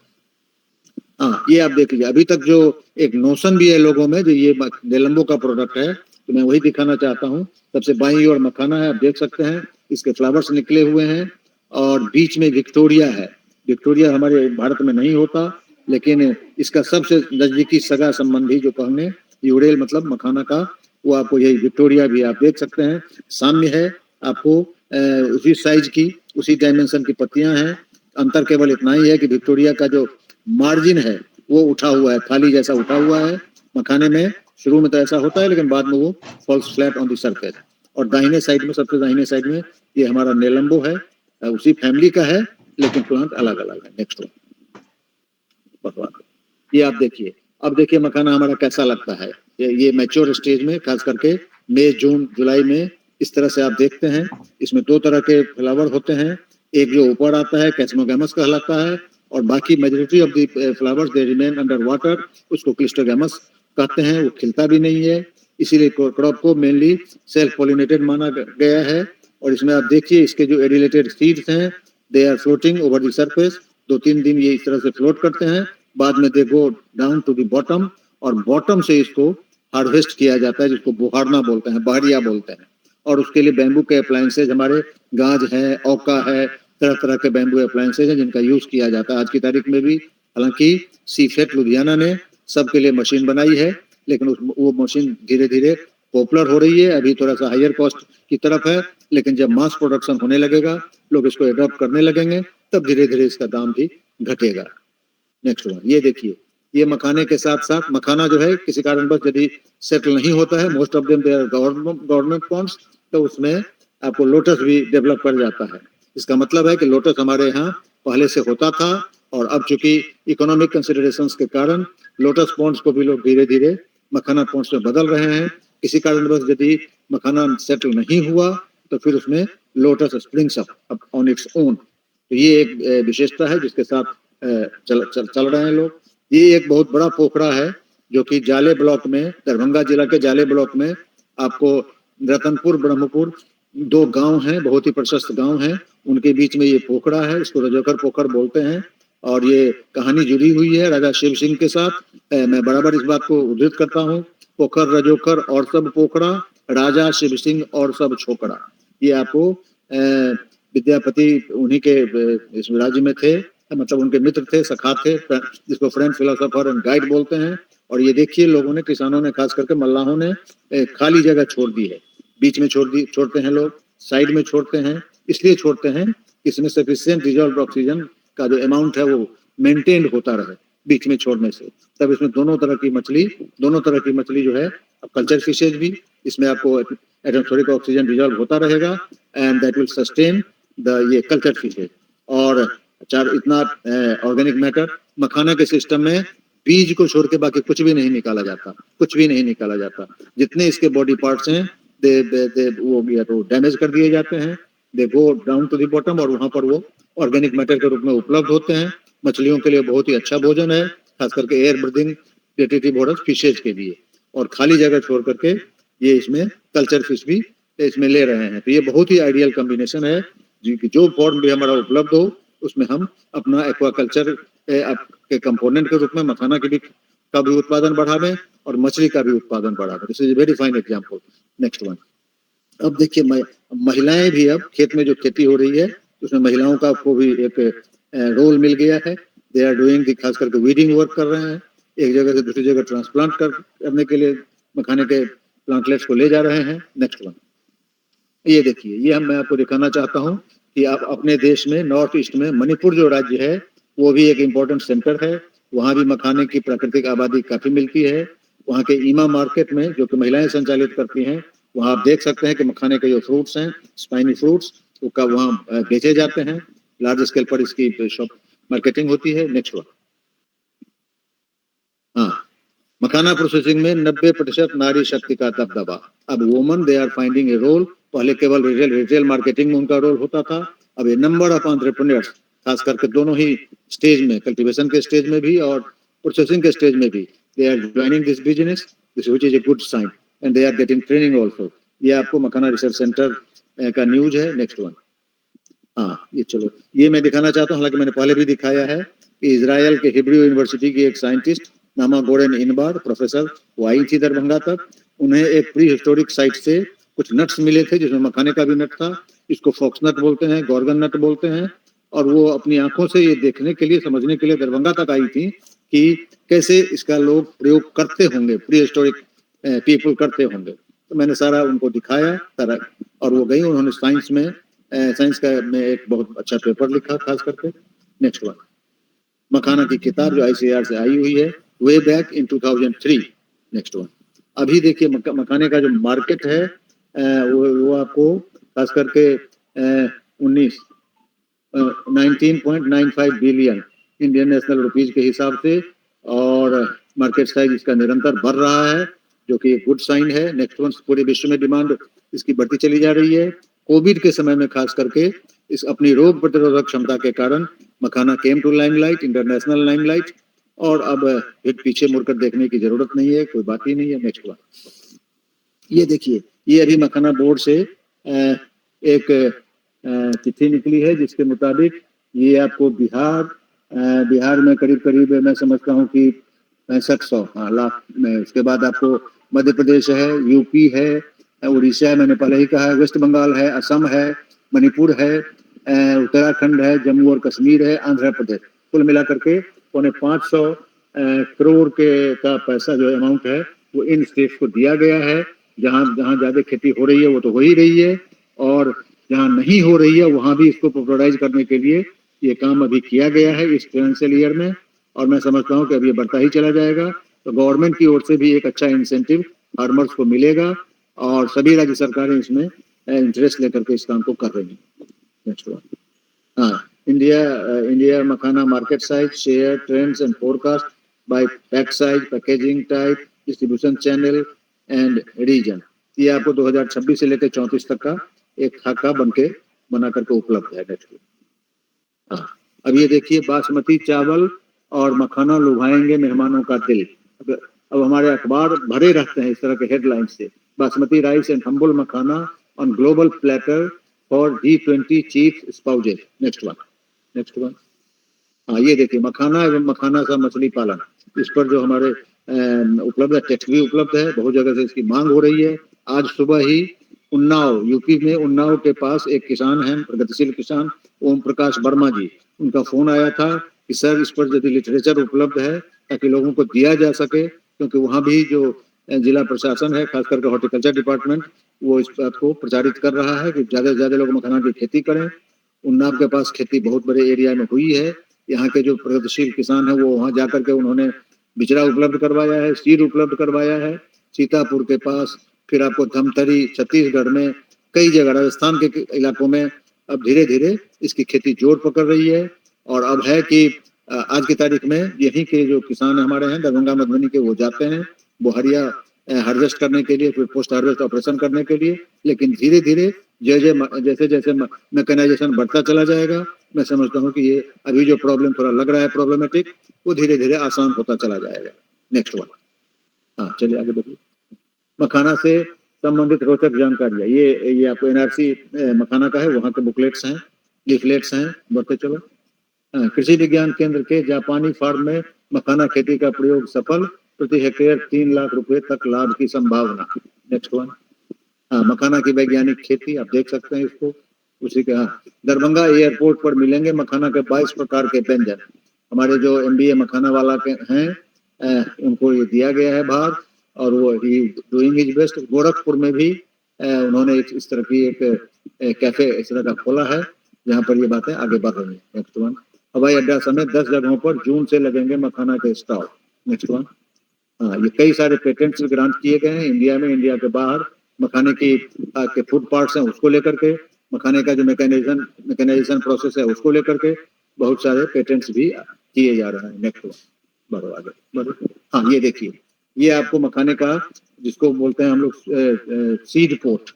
हाँ, ये आप देख लीजिए। अभी तक जो एक नोशन भी है लोगों में जो ये नेलंबो का प्रोडक्ट है, तो मैं वही दिखाना चाहता हूँ। सबसे बाईं ओर मखाना है, आप देख सकते हैं इसके फ्लावर्स निकले हुए हैं और बीच में विक्टोरिया है। विक्टोरिया हमारे भारत में नहीं होता, लेकिन इसका सबसे नजदीकी सगा संबंधी जो कहने यूरेल मतलब मखाना का, वो आपको यही विक्टोरिया भी आप देख सकते हैं सामने है। आपको उसी साइज की, उसी डायमेंशन की पत्तियां हैं। अंतर केवल इतना ही है कि विक्टोरिया का जो मार्जिन है वो उठा हुआ है, थाली जैसा उठा हुआ है। मखाने में शुरू में तो ऐसा होता है, लेकिन बाद में वो falls flat on the surface. और दाहिने साइड में, सबसे दाहिने साइड में ये हमारा नेलंबो है, उसी फैमिली का है, लेकिन प्लांट अलग अलग है। Next one. ये आप देखिए। अब देखिए मखाना हमारा कैसा लगता है। ये मैच्योर स्टेज में, खास करके मई, जून, जुलाई में इस तरह से आप देखते हैं। इसमें 2 तरह के फ्लावर होते हैं। एक जो ऊपर आता है कैस्मोगैमस कहलाता है, और बाकी majority of the flowers they remain under water, उसको क्लिस्टोगैमस कहते हैं। वो खिलता भी नहीं है, इसीलिए क्रॉप को मेनली सेल्फ पॉलिनेटेड माना गया है। और इसमें आप देखिए इसके जो एडिलेटेड सीड्स हैं, they are floating over the surface. 2-3 दिन ये इस तरह से फ्लोट करते हैं, बाद में they go down to the bottom, और बॉटम से इसको हार्वेस्ट किया जाता है, जिसको बुहारना बोलते हैं, बहरिया बोलते हैं। और उसके लिए बैम्बू के अप्लायंसेज, हमारे गाज है, औका है, तरह तरह के बैम्बू अप्लायंसेज हैं जिनका यूज किया जाता है आज की तारीख में भी। हालांकि सीफेट लुधियाना ने सबके लिए मशीन बनाई है, लेकिन वो मशीन धीरे धीरे पॉपुलर हो रही है। अभी थोड़ा सा हायर कॉस्ट की तरफ है, लेकिन जब मास प्रोडक्शन होने लगेगा, लोग इसको एडॉप्ट करने लगेंगे, तब धीरे धीरे इसका दाम भी घटेगा। नेक्स्ट वन, ये देखिए, ये मखाने के साथ साथ मखाना जो है किसी कारणवश यदि सेटल नहीं होता है, most of them they are government bonds, तो उसमें आपको लोटस भी डेवलप कर जाता है। इसका मतलब है कि लोटस हमारे यहाँ पहले से होता था और अब चूंकि इकोनॉमिक कंसिडरेशंस के कारण लोटस बॉन्ड्स को भी लोग धीरे धीरे मखाना बॉन्ड्स में बदल रहे हैं। किसी कारणवश यदि मखाना सेटल नहीं हुआ तो फिर उसमें lotus springs up on its own. तो ये एक विशेषता है जिसके साथ चल रहे हैं लोग। ये एक बहुत बड़ा पोखरा है जो कि जाले ब्लॉक में, दरभंगा जिला के जाले ब्लॉक में आपको रतनपुर ब्रह्मपुर दो गांव हैं, बहुत ही प्रशस्त गांव हैं, उनके बीच में ये पोखरा है। इसको रजोकर पोखर बोलते हैं और ये कहानी जुड़ी हुई है राजा शिव सिंह के साथ। मैं बराबर इस बात को उद्धृत करता हूँ, पोखर रजोकर और सब पोखरा, राजा शिव सिंह और सब छोकरा। ये आपको विद्यापति उन्हीं के इस राज्य में थे, मतलब उनके मित्र थे, सखा थे, जिसको फ्रेंड फिलोसोफर एंड गाइड बोलते हैं। और ये देखिए लोगों ने, किसानों ने, खास करके मल्लाहों ने खाली जगह छोड़ दी है, बीच में छोड़ते हैं लोग, साइड में छोड़ते हैं, इसलिए छोड़ते हैं कि इसमें सफिशिएंट डिजॉल्व ऑक्सीजन का जो अमाउंट है वो मेंटेन होता रहे बीच में छोड़ने से। तब इसमें दोनों तरह की मछली जो है, अब कल्चर फिशेज भी, इसमें आपको एटमॉस्फेरिक ऑक्सीजन डिजॉल्व होता रहेगा and that will sustain the ये कल्चर फिशेज। और इतना ऑर्गेनिक मैटर मखाना के सिस्टम में बीज को छोड़ के बाकी कुछ भी नहीं निकाला जाता। जितने इसके बॉडी पार्ट्स हैं वो तो डैमेज कर दिए जाते हैं, they go down to the bottom और वहां पर वो ऑर्गेनिक मैटर के रूप में उपलब्ध होते हैं। मछलियों के लिए बहुत ही अच्छा भोजन है, खास करके एयर ब्रीथिंग प्रेडेटरी फिशेज के लिए। और खाली जगह छोड़ करके ये इसमें कल्चर फिश भी इसमें ले रहे हैं। तो ये बहुत ही आइडियल कॉम्बिनेशन है, जो फॉर्म भी हमारा उपलब्ध हो उसमें हम अपना एक्वाकल्चर के कंपोनेंट के रूप में मखाना का भी उत्पादन बढ़ावें और मछली का भी उत्पादन बढ़ावें। This is very fine example. Next one, अब देखिए महिलाएं भी, अब खेत में जो खेती हो रही है उसमें महिलाओं का को भी एक रोल मिल गया है। दे आर डूइंग, खास करके वीडिंग वर्क कर रहे हैं, एक जगह से दूसरी जगह ट्रांसप्लांट करने के लिए मखाने के प्लांटलेट्स को ले जा रहे हैं। नेक्स्ट वन, ये देखिए, ये मैं आपको दिखाना चाहता हूँ कि आप अपने देश में नॉर्थ ईस्ट में मणिपुर जो राज्य है वो भी एक इम्पोर्टेंट सेंटर है। वहाँ भी मखाने की प्राकृतिक आबादी काफी मिलती है। वहाँ के ईमा मार्केट में, जो कि महिलाएं संचालित करती हैं, वहाँ आप देख सकते हैं कि मखाने के जो फ्रूट्स हैं, स्पाइनी फ्रूट्स, वो वहाँ बेचे जाते हैं। लार्ज स्केल पर इसकी शॉप मार्केटिंग होती है। नेक्स्ट वन, हाँ, मखाना प्रोसेसिंग में 90% नारी शक्ति का दबदबा। अब woman they are finding a role. पहले केवल रिटेल मार्केटिंग में उनका रोल होता था, अब ए नंबर ऑफ एंटरप्रेन्योर्स, खास करके दोनों ही स्टेज में, कल्टीवेशन के स्टेज में भी और प्रोसेसिंग के स्टेज में भी, they are joining this business, which is a good sign and they are getting training also. ये आपको मखाना रिसर्च सेंटर का न्यूज है। नेक्स्ट वन, हाँ, ये चलो, ये मैं दिखाना चाहता हूँ, हालांकि मैंने पहले भी दिखाया है कि इजराइल के हिब्रू यूनिवर्सिटी की एक साइंटिस्ट नामा गोरेन इनबार प्रोफेसर, वो आई थी दरभंगा तक। उन्हें एक प्री हिस्टोरिक साइट से कुछ नट्स मिले थे जिसमें मखाने का भी नट था। इसको फॉक्स नट बोलते हैं, गॉर्गन नट बोलते हैं। और वो अपनी आंखों से ये देखने के लिए, समझने के लिए दरभंगा तक आई थी कि कैसे इसका लोग प्रयोग करते होंगे, प्री हिस्टोरिक पीपल करते होंगे। तो मैंने सारा उनको दिखाया सारा, और वो गई, उन्होंने साइंस का में एक बहुत अच्छा पेपर लिखा खास करके। नेक्स्ट वन, मखाना की किताब जो ICAR से आई हुई है, way back in 2003। Next one, अभी देखिए मखाने का जो मार्केट है वो आपको खास करके 19.95 बिलियन इंडियन नेशनल रुपीज के हिसाब से, और मार्केट साइज इसका निरंतर बढ़ रहा है, जो कि एक गुड साइन है। नेक्स्ट वन, पूरे विश्व में डिमांड इसकी बढ़ती चली जा रही है। कोविड के समय में खास करके इस अपनी रोग प्रतिरोधक क्षमता के कारण makhana came to limelight, international limelight, और अब एक पीछे मुड़कर देखने की जरूरत नहीं है, कोई बात ही नहीं है। नेक्स्ट वन, ये देखिए, ये अभी मखाना बोर्ड से एक चिट्ठी निकली है जिसके मुताबिक ये आपको बिहार में करीब मैं समझता हूँ कि 6500 लाख में, उसके बाद आपको मध्य प्रदेश है, यूपी है, उड़ीसा है, मैंने पहले ही कहा है, वेस्ट बंगाल है, असम है, मणिपुर है, उत्तराखंड है, जम्मू और कश्मीर है, आंध्र प्रदेश, कुल मिलाकर के 550 करोड़ का पैसा जो अमाउंट है वो इन स्टेट्स को दिया गया है। जहाँ ज्यादा खेती हो रही है वो तो हो ही रही है, और जहाँ नहीं हो रही है वहाँ भी इसको पॉपुलराइज करने के लिए ये काम अभी किया गया है इस फाइनेंशियल ईयर में, और मैं समझता हूँ कि अब ये बढ़ता ही चला जाएगा। तो गवर्नमेंट की ओर से भी एक अच्छा इंसेंटिव फार्मर्स को मिलेगा, और सभी राज्य सरकारें इसमें इंटरेस्ट लेकर के इस काम को कर रही हैं। Next one. हाँ, India makhana market size, share, trends and forecast by pack size, packaging type, distribution channel and region. ये आपको 2026 से लेकर 34 तक का एक खाका बना करके उपलब्ध है। नेक्स्ट। हाँ, अब ये देखिए, बासमती चावल और मखाना लुभाएंगे मेहमानों का दिल। अब हमारे अखबार भरे रहते हैं इस तरह के हेडलाइन से। Basmati rice and humble makhana on global platter for G20 chief espouses. Next one. हाँ, ये देखिए, मखाना एवं मखाना सा मछली पालन, इस पर जो हमारे उपलब्ध है, टेक्स्ट भी उपलब्ध है, बहुत जगह से इसकी मांग हो रही है। आज सुबह ही उन्नाव, यूपी में उन्नाव के पास एक किसान है, प्रगतिशील किसान ओम प्रकाश वर्मा जी, उनका फोन आया था कि सर इस पर यदि लिटरेचर उपलब्ध है ताकि लोगों को दिया जा सके, क्योंकि वहाँ भी जो जिला प्रशासन है, खास करके हॉर्टिकल्चर डिपार्टमेंट, वो इस बात को प्रचारित कर रहा है कि ज्यादा से ज्यादा लोग मखाना की खेती करें। उन्नाव के पास खेती बहुत बड़े एरिया में हुई है। यहाँ के जो प्रगतिशील किसान है वो वहाँ जाकर के उन्होंने बिचड़ा उपलब्ध करवाया है, सीड उपलब्ध करवाया है। सीतापुर के पास, फिर आपको धमतरी, छत्तीसगढ़ में, कई जगह राजस्थान के इलाकों में अब धीरे धीरे इसकी खेती जोर पकड़ रही है। और अब है कि आज की तारीख में यहीं के जो किसान हमारे हैं दरभंगा मधुबनी के, वो जाते हैं बोहरिया हार्वेस्ट करने के लिए, फिर पोस्ट हार्वेस्ट ऑपरेशन करने के लिए। लेकिन धीरे धीरे जैसे जैसे मैकेनाइजेशन बढ़ता चला जाएगा, मैं समझता हूँ कि ये अभी जो प्रॉब्लम थोड़ा लग रहा है प्रॉब्लमेटिक, वो धीरे धीरे आसान होता चला जाएगा। Next one. हाँ, चलिए आगे बढ़िए। मखाना से संबंधित रोचक जानकारियाँ, ये आपको NRC मखाना का है, वहाँ के बुकलेट्स हैं, लीफलेट्स हैं, बढ़ते चलो। कृषि विज्ञान केंद्र के जापानी फार्म में मखाना खेती का प्रयोग सफल, प्रति हेक्टेयर 3 लाख रुपए तक लाभ की संभावना। Next one. हाँ, मखाना की वैज्ञानिक खेती, आप देख सकते हैं इसको, उसी के। हाँ, दरभंगा एयरपोर्ट पर मिलेंगे मखाना के 22 प्रकार के व्यंजन। हमारे जो MBA मखाना वाला के हैं, उनको ये दिया गया है भाग, और वो he doing his best. Gorakhpur में भी उन्होंने इस तरह की एक कैफे इस तरह का खोला है, जहाँ पर ये बातें आगे बढ़ रही है। Next one. हवाई अड्डा समेत 10 जगहों पर जून से लगेंगे मखाना के स्टॉल। Next one. हाँ, ये कई सारे पेटेंट्स ग्रांट किए गए हैं इंडिया में, इंडिया के बाहर। मखाने की के फूड पार्ट्स हैं उसको लेकर के, मखाने का जो मैकेनाइजेशन प्रोसेस है उसको लेकर के बहुत सारे पेटेंट्स भी किए जा रहे हैं। नेक्स्ट वन, बढ़ो आगे बढ़ो। हाँ, ये देखिए, ये आपको मखाने का, जिसको बोलते हैं हम लोग सीड पोर्ट,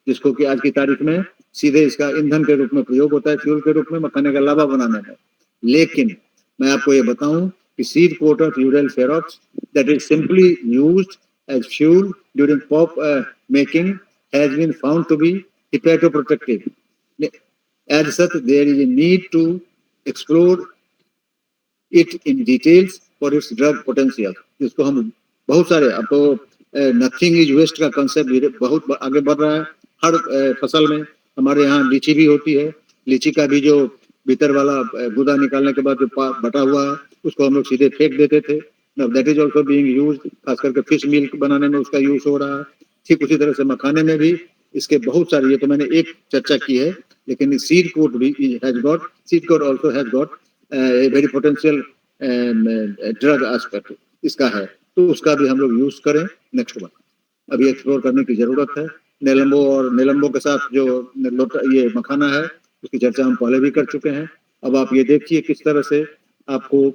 जिसको कि आज की तारीख में सीधे इसका ईंधन के रूप में प्रयोग होता है, फ्यूल के रूप में मखाने का लावा बनाने में। लेकिन मैं आपको ये बताऊं कि seed part of Euryale ferox that is simply used as fuel during pop making has been found to be hepatoprotective. As such, there is a need to explore it in details for its drug potential. जिसको हम बहुत सारे, अब तो nothing is waste का concept बहुत आगे बढ़ रहा है। हर फसल में हमारे यहाँ लीची भी होती है, लीची का भी जो भीतर वाला गुदा निकालने के बाद जो बटा हुआ है उसको हम लोग सीधे फेंक देते थे। That is also being used, खास करके फिश मिल्क बनाने में उसका यूज हो रहा है। ठीक उसी तरह से मखाने में भी इसके बहुत सारे, ये तो मैंने एक चर्चा की है, लेकिन सीड कोट भी seed coat also has got a very potential drug aspect इसका है, तो उसका भी हम लोग यूज करें। Next one. अभी एक्सप्लोर करने की जरूरत है। नेलम्बो के साथ जो ये मखाना है उसकी चर्चा हम पहले भी कर चुके हैं। अब आप ये देखिए किस तरह से आपको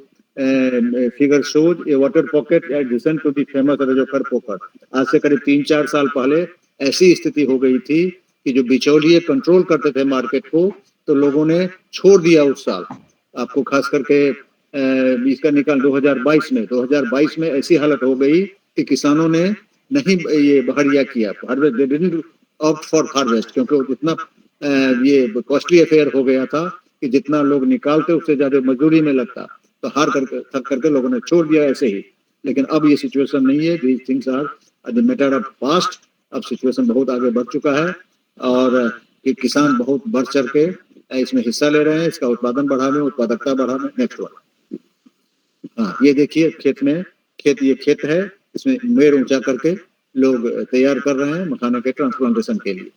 figure shows a water pocket adjacent to the famous Rajokhar Pokhar. आज से करीब 3-4 साल पहले ऐसी स्थिति हो गई थी कि जो बिचौलिए कंट्रोल करते थे मार्केट को, तो लोगों ने छोड़ दिया उस साल। आपको खास करके इसका निकाल 2022 में ऐसी हालत हो गई कि किसानों ने नहीं ये बहरिया किया, ऑप्ट फॉर हार्वेस्ट, क्योंकि जितना ये कॉस्टली अफेयर हो गया था कि जितना लोग निकालते उससे ज्यादा मजदूरी में लगता, तो थक करके लोगों ने छोड़ दिया ऐसे ही। लेकिन अब ये सिचुएशन नहीं है, these things are the matter of past. अब सिचुएशन बहुत आगे बढ़ चुका है और कि किसान बहुत बढ़ चढ़ के इसमें हिस्सा ले रहे हैं, इसका उत्पादन बढ़ाने, उत्पादकता बढ़ाने। Next one. हाँ, ये देखिए ये खेत है, इसमें मेड़ ऊंचा करके लोग तैयार कर रहे हैं मखाने के ट्रांसप्लांटेशन के लिए।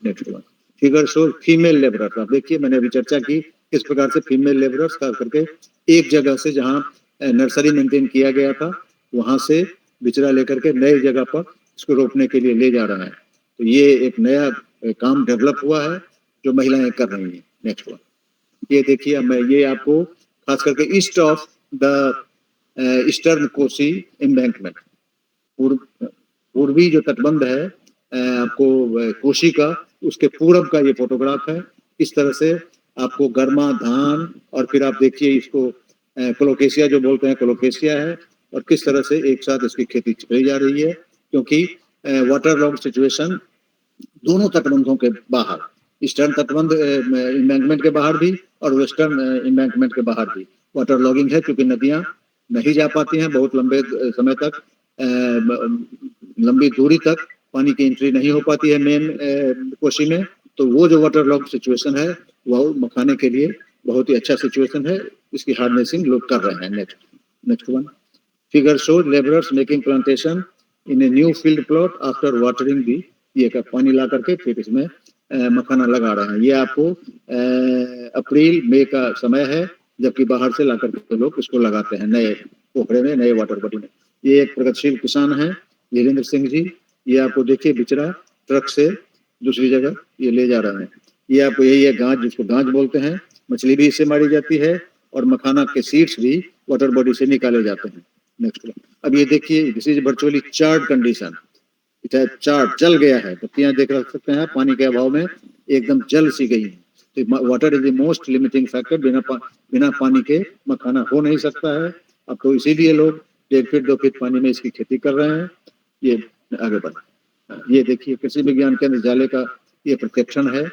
Next one. Figure show female labourer. आप देखिए, मैंने अभी चर्चा की किस प्रकार से फीमेल लेबरर्स खास करके एक जगह से जहाँ नर्सरी मेंटेन किया गया था वहां से बिचड़ा लेकर के नई जगह पर इसको रोपने के लिए ले जा रहा है। तो ये एक नया काम डेवलप हुआ है जो महिलाएं कर रही हैं। नेक्स्ट वन, ये देखिए, मैं ये आपको खास करके east of the eastern Kosi embankment, पूर्वी जो तटबंध है आपको कोशी का, उसके पूरब का ये फोटोग्राफ है। इस तरह से आपको गर्मा धान और फिर आप देखिए इसको कोलोकेशिया जो बोलते हैं, कोलोकेशिया है, और किस तरह से एक साथ इसकी खेती चली जा रही है, क्योंकि वाटर लॉग सिचुएशन दोनों तटबंधों के बाहर, ईस्टर्न तटबंध एम्बैंकमेंट के बाहर भी और वेस्टर्न एम्बैंकमेंट के बाहर भी वाटर लॉगिंग है, क्योंकि नदियां नहीं जा पाती हैं बहुत लंबे समय तक, लंबी दूरी तक पानी की एंट्री नहीं हो पाती है मेन कोशी में। तो वो जो वाटर लॉग सिचुएशन है वो मखाने के लिए बहुत ही अच्छा सिचुएशन है, इसकी हार्नेसिंग लोग कर रहे हैं। Next one, figure shows labourers making plantation in a new field plot after watering the, ये का पानी ला करके फिर इसमें मखाना लगा रहे हैं। ये आपको अप्रैल मई का समय है, जबकि बाहर से ला करके लोग इसको लगाते हैं नए पोखरे में, नए वाटर बॉडी में। ये एक प्रगतिशील किसान है धीरेन्द्र सिंह जी, ये आपको देखिए बिचड़ा ट्रक से दूसरी जगह ये ले जा रहे हैं। ये आपको यही है गांज, जिसको गांज बोलते हैं, मछली भी इससे मारी जाती है और मखाना के सीड्स भी वाटर बॉडी से निकाले जाते हैं। नेक्स्ट, अब ये देखिए, this is virtually charred condition, charred जल गया है, पत्तियां देख सकते हैं पानी के अभाव में एकदम जल सी गई है। तो water is the most limiting factor, बिना पानी के मखाना हो नहीं सकता है। अब तो इसीलिए लोग 1 फीट 2 फीट पानी में इसकी खेती कर रहे हैं। ये आगे बढ़, ये देखिए कृषि विज्ञान केंद्र जाले का ये प्रत्यक्षण है।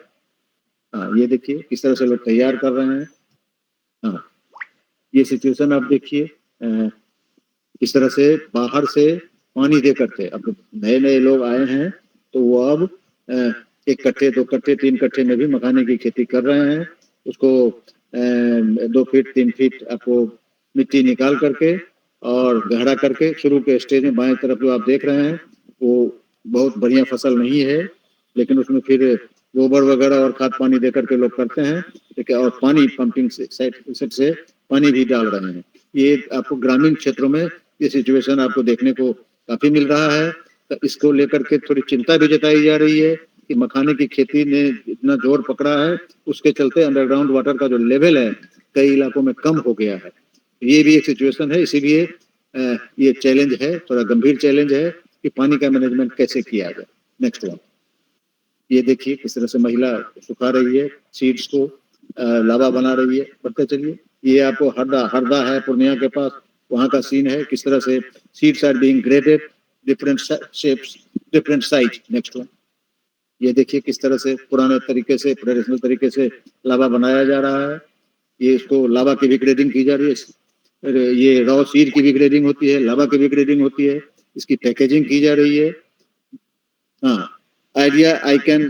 ये देखिए किस तरह से लोग तैयार कर रहे हैं। ये सिचुएशन आप देखिए, इस तरह से बाहर से पानी दे करके, अब नए नए लोग आए हैं तो वो अब 1 कट्टे 2 कट्टे 3 कट्टे में भी मखाने की खेती कर रहे हैं। उसको 2 फीट 3 फीट आपको मिट्टी निकाल करके और गहरा करके, शुरू के स्टेज में बाएं तरफ जो आप देख रहे हैं वो बहुत बढ़िया फसल नहीं है, लेकिन उसमें फिर गोबर वगैरह और खाद पानी दे करके लोग करते हैं, ठीक है, और पानी पंपिंग से पानी भी डाल रहे हैं। ये आपको ग्रामीण क्षेत्रों में ये सिचुएशन आपको देखने को काफी मिल रहा है। तो इसको लेकर के थोड़ी चिंता भी जताई जा रही है कि मखाने की खेती ने इतना जोर पकड़ा है, उसके चलते अंडरग्राउंड वाटर का जो लेवल है कई इलाकों में कम हो गया है। ये भी एक सिचुएशन है, इसीलिए ये चैलेंज है, थोड़ा गंभीर चैलेंज है कि पानी का मैनेजमेंट कैसे किया जाए। नेक्स्ट वन, ये देखिए किस तरह से महिला सुखा रही है सीड्स को, लावा बना रही है। बढ़ते चलिए, ये आपको हरदा है पूर्णिया के पास, वहाँ का सीन है किस तरह से seeds are being graded, different shapes, different size. Next one, ये देखिए किस तरह से पुराने तरीके से, ट्रेडिशनल तरीके से लावा बनाया जा रहा है। ये इसको लावा की भी ग्रेडिंग की जा रही है, ये रॉ सीड की भी ग्रेडिंग होती है, लावा की भी ग्रेडिंग होती है, इसकी पैकेजिंग की जा रही है। हाँ, आइडिया आई कैन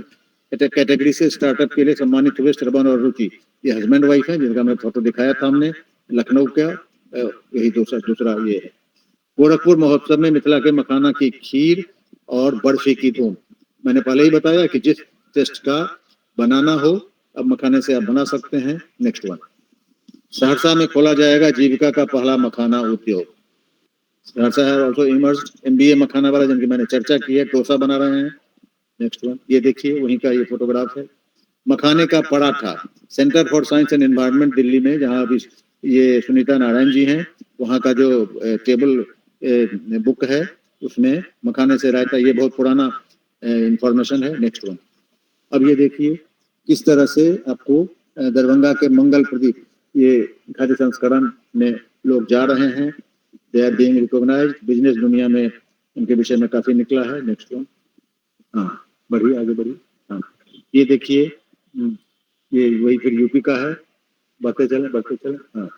कैटेगरी से स्टार्टअप के लिए सम्मानित हुए श्रवण और रुचि, ये हस्बैंड वाइफ है जिनका मैं फोटो दिखाया था हमने, लखनऊ का, यही दूसरा ये है। गोरखपुर महोत्सव में मिथिला के मखाना की खीर और बर्फी की धूम। मैंने पहले ही बताया कि जिस टेस्ट का बनाना हो अब मखाने से आप बना सकते हैं। नेक्स्ट वन, सहरसा में खोला जाएगा जीविका का पहला मखाना उद्योग। सहरसा है ऑल्सो इमर्स्ड MBA मखाना वाला, जिनकी मैंने चर्चा की है, डोसा बना रहे हैं। नेक्स्ट वन, ये देखिए वहीं का ये फोटोग्राफ है। मखाने का paratha, centre for science and environment Delhi में, जहाँ अभी ये सुनीता नारायण जी हैं, वहाँ का जो टेबल बुक है उसमें मखाने से रायता, ये बहुत पुराना इंफॉर्मेशन है। नेक्स्ट वन, अब ये देखिए किस तरह से आपको दरभंगा के मंगल प्रदीप, ये खाद्य संस्करण में लोग जा रहे हैं, they are being recognised, business दुनिया में उनके विषय में काफी निकला है। नेक्स्ट वन, हाँ बढ़िए, आगे बढ़िए। हाँ, ये देखिए ये वही फिर यूपी का है, बढ़ते चले। हाँ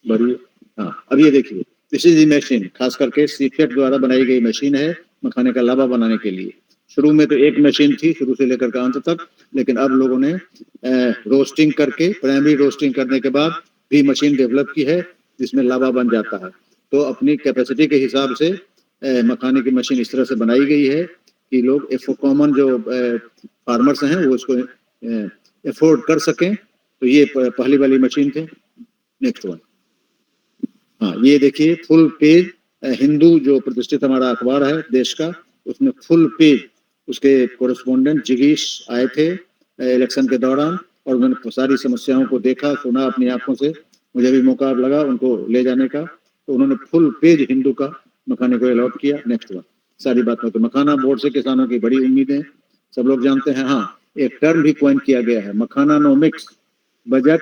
बढ़िए। हाँ, अब ये देखिए दिस इज द मशीन, खास करके सीफेट द्वारा बनाई गई मशीन है मखाने का लावा बनाने के लिए। शुरू में तो एक मशीन थी शुरू से लेकर के अंत तक, लेकिन अब लोगों ने रोस्टिंग करके, प्राइमरी रोस्टिंग करने के बाद भी मशीन डेवलप की है जिसमें लावा बन जाता है। तो अपनी कैपेसिटी के हिसाब से मखाने की मशीन इस तरह से बनाई गई है कि लोग कॉमन जो फार्मर्स हैं वो इसको एफोर्ड कर सकें। तो ये पहली वाली मशीन थे। नेक्स्ट वन, हाँ ये देखिए फुल पेज हिंदू जो प्रतिष्ठित हमारा अखबार है देश का, उसमें फुल पेज उसके कोरेस्पोंडेंट जिगीश आए थे इलेक्शन के दौरान, और उन्होंने सारी समस्याओं को देखा सुना अपनी आंखों से। मुझे भी मौका लगा उनको ले जाने का, तो उन्होंने फुल पेज हिंदू का मखाने को अलॉट किया। नेक्स्ट वन, सारी बात में तो मखाना बोर्ड से किसानों की बड़ी उम्मीदें सब लोग जानते हैं। हाँ एक टर्म भी कॉइन किया गया है, makhananomics, budget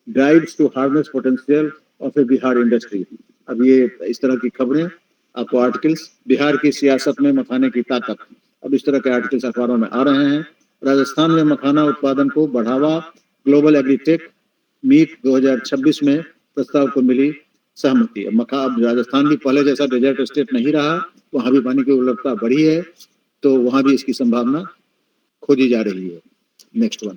guides to harvest potential of a Bihar industry. अब ये इस तरह की खबरें आपको आर्टिकल्स, बिहार की सियासत में मखाने की ताकत, अब इस तरह के आर्टिकल्स अखबारों में आ रहे हैं। राजस्थान में मखाना उत्पादन को बढ़ावा, ग्लोबल एग्रीटेक मीट 2026 में प्रस्ताव को मिली सहमति। अब राजस्थान भी पहले जैसा डेजर्ट स्टेट नहीं रहा, वहां भी पानी की उपलब्धता बढ़ी है, तो वहां भी इसकी संभावना खोजी जा रही है। नेक्स्ट वन,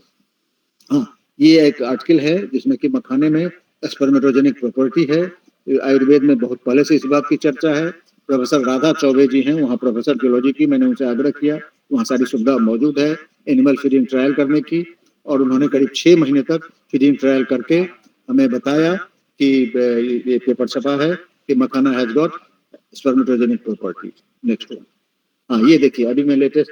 हाँ ये एक आर्टिकल है जिसमें कि मखाने में स्पर्मेटोजेनिक प्रॉपर्टी है। आयुर्वेद में बहुत पहले से इस बात की चर्चा है। प्रोफेसर राधा चौबे जी हैं वहाँ प्रोफेसर जियोलॉजी की, मैंने उनसे आग्रह किया, वहाँ सारी सुविधा मौजूद है एनिमल फीडिंग ट्रायल करने की, और उन्होंने करीब 6 महीने तक फीडिंग ट्रायल करके हमें बताया कि ये पेपर छपा है कि makhana has got spermatogenic property. Next one, हाँ ये देखिए अभी मैं लेटेस्ट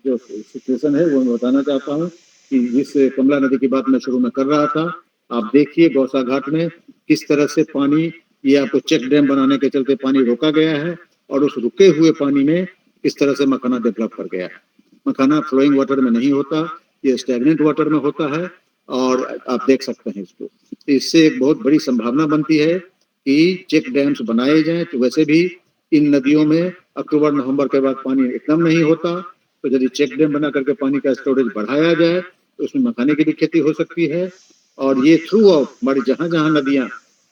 जो सिचुएशन है वो मैं बताना चाहता हूँ कि जिस कमला नदी की बात मैं शुरू में कर रहा था, आप देखिए गौसा घाट में किस तरह से पानी, ये आपको चेक डैम बनाने के चलते पानी रोका गया है, और उस रुके हुए पानी में किस तरह से मखाना डेवलप कर गया है। मखाना फ्लोइंग वाटर में नहीं होता, ये स्टैग्नेंट वाटर में होता है, और आप देख सकते हैं इसको। तो इससे एक बहुत बड़ी संभावना बनती है कि चेक डैम्स बनाए जाएं। तो वैसे भी इन नदियों में अक्टूबर नवंबर के बाद पानी एकदम नहीं होता, तो यदि चेक डैम बना करके पानी का स्टोरेज बढ़ाया जाए तो उसमें मखाने की भी खेती हो सकती है। और ये थ्रू आउट हमारी जहाँ जहाँ नदियाँ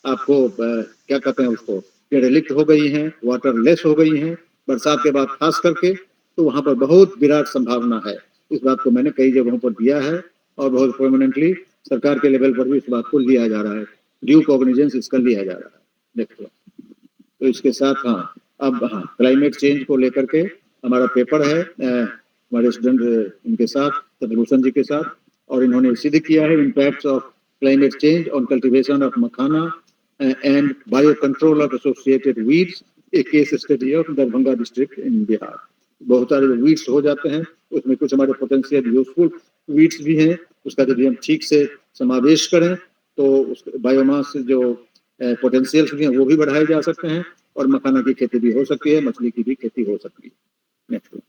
आपको क्या कहते हैं उसको डेरेलिक्ट हो गई हैं, वाटर लेस हो गई हैं बरसात के बाद खास करके, तो वहाँ पर बहुत विराट संभावना है। इस बात को मैंने कई जगहों पर दिया है और बहुत परमानेंटली सरकार के लेवल पर भी इस बात को लिया जा रहा है, ड्यू कॉग्निजेंस इसका लिया जा रहा है। देखो तो इसके साथ हाँ अब हाँ क्लाइमेट चेंज को लेकर के हमारा पेपर है हमारे स्टूडेंट इनके साथ चंद्रभूषण जी के साथ, और इन्होंने सिद्ध किया है impacts of climate change on cultivation of makhana and bio control of associated weeds, A case study of Darbhanga district in Bihar. बहुत सारे वीड्स हो जाते हैं, उसमें कुछ हमारे पोटेंशियल यूजफुल वीड्स भी हैं, उसका यदि हम ठीक से समावेश करें तो उस बायोमास जो पोटेंशियल्स भी हैं वो भी बढ़ाए जा सकते हैं, और मखाना की खेती भी हो सकती है, मछली की भी खेती हो सकती है। नेक्स्ट,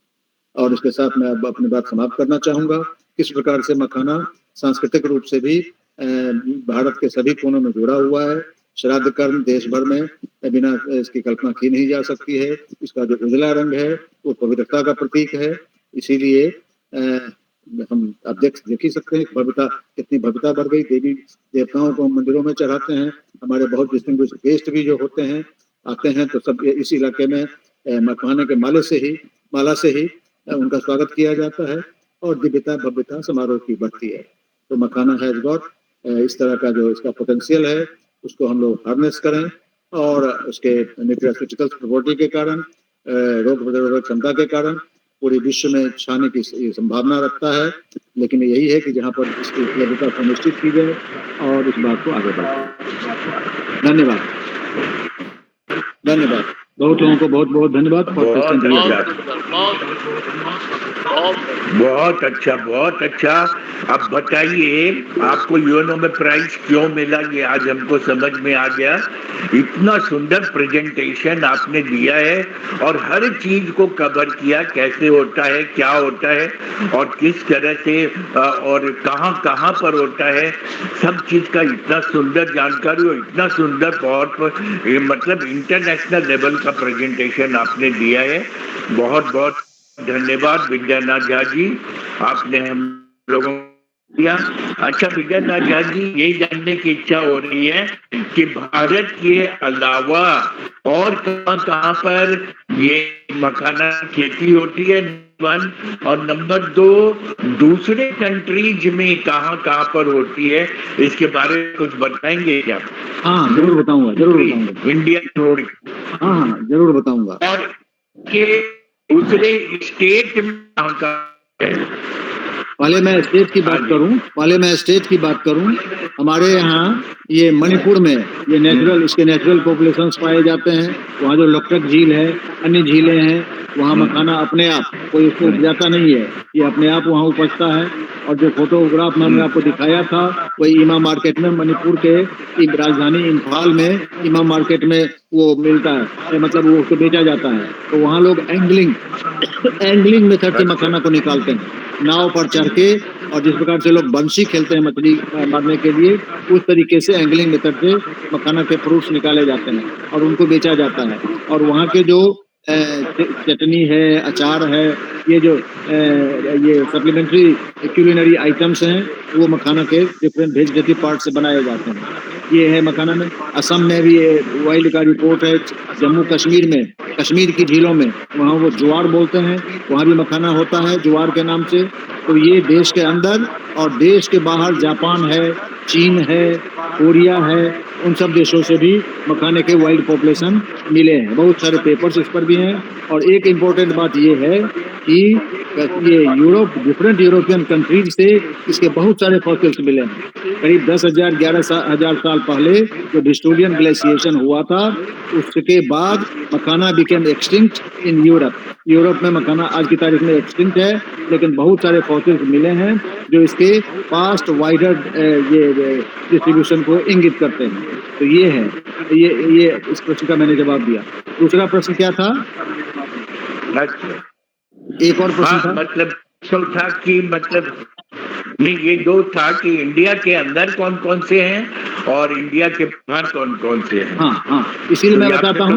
और इसके साथ मैं अब अपनी बात समाप्त करना चाहूँगा। किस प्रकार से मखाना सांस्कृतिक रूप से भी भारत के सभी कोनों में जुड़ा हुआ है। श्राद्ध कर्म देश भर में बिना इसकी कल्पना की नहीं जा सकती है। इसका जो उजला रंग है वो पवित्रता का प्रतीक है, इसीलिए हम अब देख ही सकते हैं भव्यता, कितनी भव्यता बढ़ गई। देवी देवताओं को मंदिरों में चढ़ाते हैं, हमारे बहुत डिस्टिंग्विश्ड गेस्ट भी जो होते हैं आते हैं, तो सब इस इलाके में मखाने के माला से ही उनका स्वागत किया जाता है, और दिव्यता भव्यता समारोह की बढ़ती है। तो मखाना हैज गॉट इस तरह का जो इसका पोटेंशियल है उसको हम लोग हार्नेस करें, और उसके न्यूट्रास्यूटिकल प्रॉपर्टी के कारण, रोग प्रतिरोधक क्षमता के कारण पूरे विश्व में छाने की संभावना रखता है। लेकिन यही है कि जहाँ पर इसकी उपलब्धता सुनिश्चित की जाए और इस बात को आगे बढ़ाए। धन्यवाद, धन्यवाद बहुत लोगों को बहुत बहुत धन्यवाद। बहुत अच्छा, बहुत अच्छा। अब बताइए आपको यूएनओ में प्राइज क्यों मिला, ये आज हमको समझ में आ गया। इतना सुंदर प्रेजेंटेशन आपने दिया है और हर चीज को कवर किया, कैसे होता है, क्या होता है और किस तरह से और कहां कहां पर होता है, सब चीज का इतना सुंदर जानकारी और इतना सुंदर बहुत मतलब इंटरनेशनल लेवल का प्रेजेंटेशन आपने दिया है। बहुत बहुत धन्यवाद विद्यानाथ झा जी, आपने हम लोगों दिया। अच्छा विद्यानाथ झा जी, यही जानने की इच्छा हो रही है कि भारत के अलावा और कहां पर ये मखाना खेती होती है, वन, और नंबर 2 दूसरे कंट्रीज में कहां पर होती है, इसके बारे में कुछ बताएंगे क्या? हाँ जरूर बताऊंगा, जरूर बताऊंगा। इंडिया छोड़, हाँ जरूर बताऊंगा। और के दूसरे स्टेट में कहां का है? पहले मैं स्टेट की बात करूं, हमारे यहाँ ये मणिपुर में ये इसके नेचुरल पॉपुलेशंस पाए जाते हैं। वहाँ जो लोकटक झील है, अन्य झीलें हैं, वहाँ मखाना अपने आप, कोई उसको उपजाता नहीं है, ये अपने आप वहाँ उपजता है। और जो फोटोग्राफ मैंने आपको दिखाया था, वही ईमा मार्केट में, मणिपुर के राजधानी इम्फाल में ईमा मार्केट में वो मिलता है, मतलब वो उसको बेचा जाता है। तो वहाँ लोग एंगलिंग मेथड से मखाना को निकालते हैं, नाव पर चढ़ के, और जिस प्रकार से लोग बंशी खेलते हैं मछली मारने के लिए, उस तरीके से एंगलिंग मेथड से मखाना के फ्रूट्स निकाले जाते हैं और उनको बेचा जाता है। और वहाँ के जो चटनी है, अचार है, ये सप्लीमेंट्री क्यूलिनरी आइटम्स हैं, वो मखाना के डिफरेंट वेजिटेटिव पार्ट से बनाए जाते हैं। ये है मखाना में। असम में भी ये वाइल्ड का रिपोर्ट है। जम्मू कश्मीर में, कश्मीर की झीलों में, वहाँ वो ज्वार बोलते हैं, वहाँ भी मखाना होता है ज्वार के नाम से। तो ये देश के अंदर और देश के बाहर जापान है, चीन है, कोरिया है, उन सब देशों से भी मखाने के वाइल्ड पॉपुलेशन मिले हैं। बहुत सारे पेपर्स इस पर भी हैं। और एक इम्पोर्टेंट बात ये है कि ये डिफरेंट यूरोपियन कंट्रीज से इसके बहुत सारे फॉसिल्स मिले हैं। करीब 10,000-11,000 साल पहले जो डिस्टोलियन ग्लेशिएशन हुआ था, उसके बाद मखाना बिकेम एक्सटिंक्ट इन यूरोप में मखाना आज की तारीख में एक्सटिंक्ट है, लेकिन बहुत सारे फॉसिल्स मिले हैं जो इसके पास्ट वाइडर ये डिस्ट्रीब्यूशन को इंगित करते हैं। तो ये है, ये इस प्रश्न का मैंने जवाब दिया। दूसरा प्रश्न क्या था? एक और प्रश्न था, मतलब था कि मतलब नहीं, ये दो था कि इंडिया के अंदर कौन कौन से हैं और इंडिया के बाहर कौन कौन से हैं। हाँ, इसीलिए मैं बताता हूँ।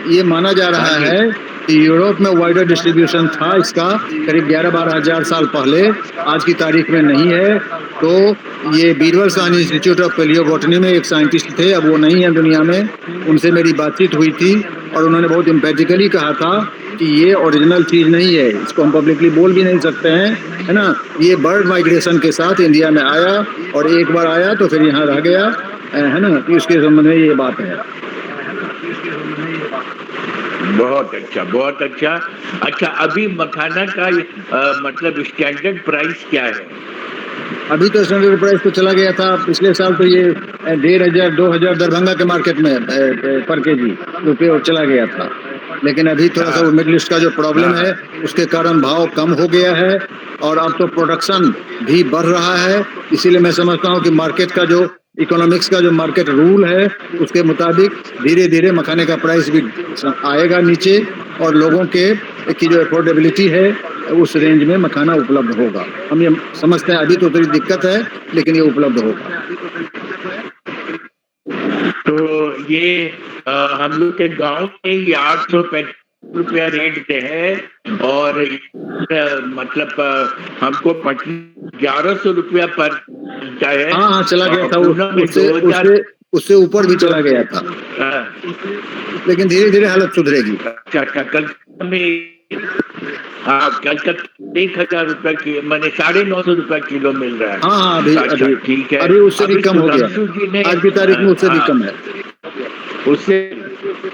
ये माना जा रहा है कि यूरोप में वाइडर डिस्ट्रीब्यूशन था इसका करीब 11-12 हजार साल पहले, आज की तारीख में नहीं है। तो ये Birbal Sahni institute of palaeobotany में एक साइंटिस्ट थे, अब वो नहीं है दुनिया में। उनसे मेरी बातचीत हुई थी और उन्होंने बहुत एम्पैथिकली कहा था कि ये ओरिजिनल चीज नहीं है, इसको हम पब्लिकली बोल भी नहीं सकते हैं, है ना। ये बर्ड माइग्रेशन के साथ इंडिया में आया और एक बार आया तो फिर यहाँ रह गया, है ना। इसके संबंध में ये बात है। बहुत अच्छा, बहुत अच्छा। अच्छा, अभी मखाना का मतलब स्टैंडर्ड प्राइस क्या है? अभी तो स्टैंडर्ड प्राइस तो चला गया था पिछले साल, तो ये 1,500-2,000 दरभंगा के मार्केट में पर केजी रुपये चला गया था। लेकिन अभी थोड़ा सा मिडिल ईस्ट का जो प्रॉब्लम है उसके कारण भाव कम हो गया है और अब तो प्रोडक्शन भी बढ़ रहा है। इसीलिए मैं समझता हूँ कि मार्केट का जो इकोनॉमिक्स का जो मार्केट रूल है उसके मुताबिक धीरे धीरे मखाने का प्राइस भी आएगा नीचे और लोगों के की जो अफोर्डेबिलिटी है उस रेंज में मखाना उपलब्ध होगा। हम ये समझते हैं। अभी तो थोड़ी दिक्कत है लेकिन ये उपलब्ध होगा। तो ये हम लोग के गांव में ये 800 रुपया रेट पे है और मतलब हमको 1100 रुपया पर है। हाँ, चला गया था, उससे ऊपर भी चला गया था, लेकिन धीरे धीरे हालत सुधरेगी। कलकत्ता में कलकत्ता 1,000 रुपया की मैंने 950 रुपया किलो मिल रहा है। हाँ, अभी ठीक है, अभी उससे भी कम हो गया। आज की तारीख में उससे भी कम है, उससे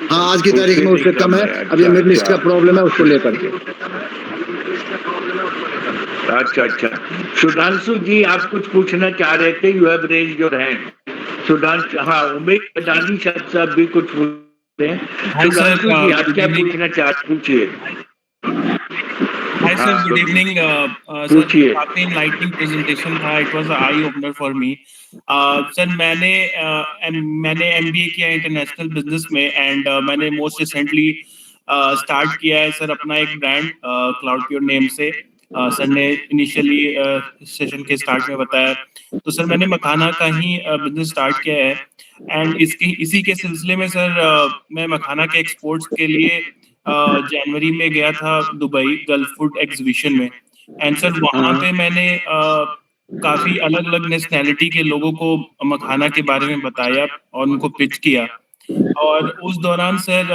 हाँ, आज की तारीख में उससे कम है। अभी मिडिल ईस्ट का प्रॉब्लम है, उसको लेकर के। अच्छा, सुधांशु जी आप कुछ पूछना चाह रहे थे? You have raised your hand. Sudhanshu, हाँ, उमेश अडानी साहब भी कुछ पूछते हैं। सुधांशु जी आप क्या पूछना चाहते, पूछिए। Hi sir, good evening. Sir, काफी enlightening presentation था. It was an eye opener for me. Sir, मैंने MBA किया इंटरनेशनल बिजनेस में एंड मैंने मोस्ट रिसेंटली स्टार्ट किया है सर अपना एक ब्रांड क्लाउड प्योर नेम से। सर ने इनिशियली सेशन के स्टार्ट में बताया, तो सर मैंने मखाना का ही बिजनेस स्टार्ट किया है एंड इसी के सिलसिले में सर मैं मखाना के एक्सपोर्ट्स के लिए जनवरी में गया था दुबई गल्फ फूड एग्जीबिशन में एंड सर वहाँ पे मैंने काफी अलग अलग नेशनैलिटी के लोगों को मखाना के बारे में बताया और उनको पिच किया। और उस दौरान सर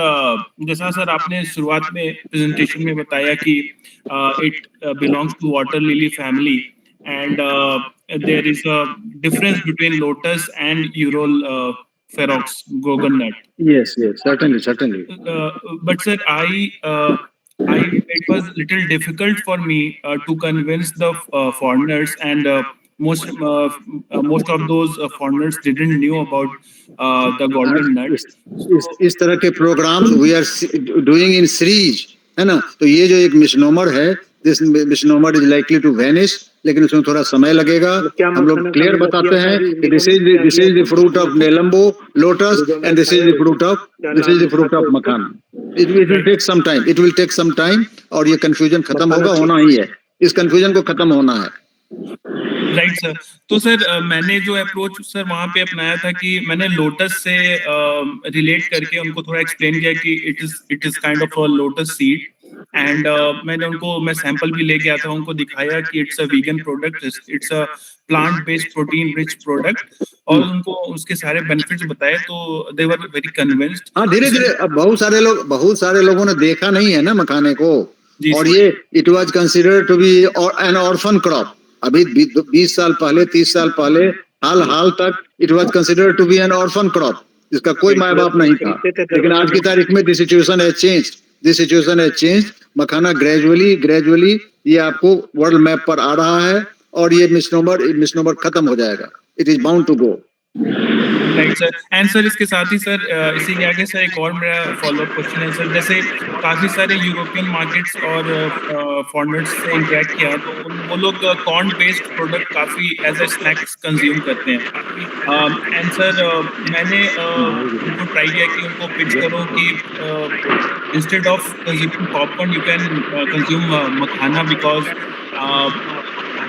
जैसा सर आपने शुरुआत में प्रेजेंटेशन में बताया कि it belongs to water lily family and there is a difference between lotus and Euryale Ferox coconut. Yes, certainly. But sir, it was little difficult for me to convince the foreigners, and most of those foreigners didn't knew about the golden nut. इस तरह के programmes we are doing in series, है ना? तो ये जो एक misnomer है, this misnomer is likely to vanish, लेकिन उसमें थोड़ा समय लगेगा। हम लोग क्लियर बताते हैं कि this is the fruit of Nelumbo lotus and this is the fruit of makhana. It will take some time और ये कंफ्यूजन खत्म होना ही है। इस कंफ्यूजन को खत्म होना है। Right sir. तो सर मैंने जो अप्रोच सर वहां पे अपनाया था कि मैंने लोटस से रिलेट करके उनको थोड़ा एक्सप्लेन किया कि it is kind of a lotus seed, and मैं सैंपल भी ले गया था, उनको दिखाया कि it's a vegan product, it's a plant based protein rich product, और उनको उसके सारे बेनिफिट्स बताए, तो दे वर वेरी कन्विंस्ड। हाँ, धीरे धीरे अब बहुत सारे लोगों ने देखा नहीं है ना मखाने को, और ये it was considered to be an orphan crop. अभी 20 साल पहले 30 साल पहले हाल तक it was considered to be an orphan crop, जिसका कोई माँ बाप नहीं था। लेकिन आज की तारीख में this situation has changed. Makhana gradually ये आपको वर्ल्ड मैप पर आ रहा है, और ये मिसनोमर खत्म हो जाएगा। It is bound to go. Right sir. And sir इसके साथ ही सर इसी के आगे सर एक और मेरा फॉलोअप क्वेश्चन है सर, जैसे काफी सारे यूरोपियन मार्केट्स और फॉरेनर्स से इंटरेक्ट किया, तो वो लोग कॉर्न बेस्ड प्रोडक्ट काफी एज ए स्नैक्स कंज्यूम करते हैं। एंड सर मैंने उनको ट्राई किया कि उनको पिच करो कि instead of consuming popcorn you can consume makhana because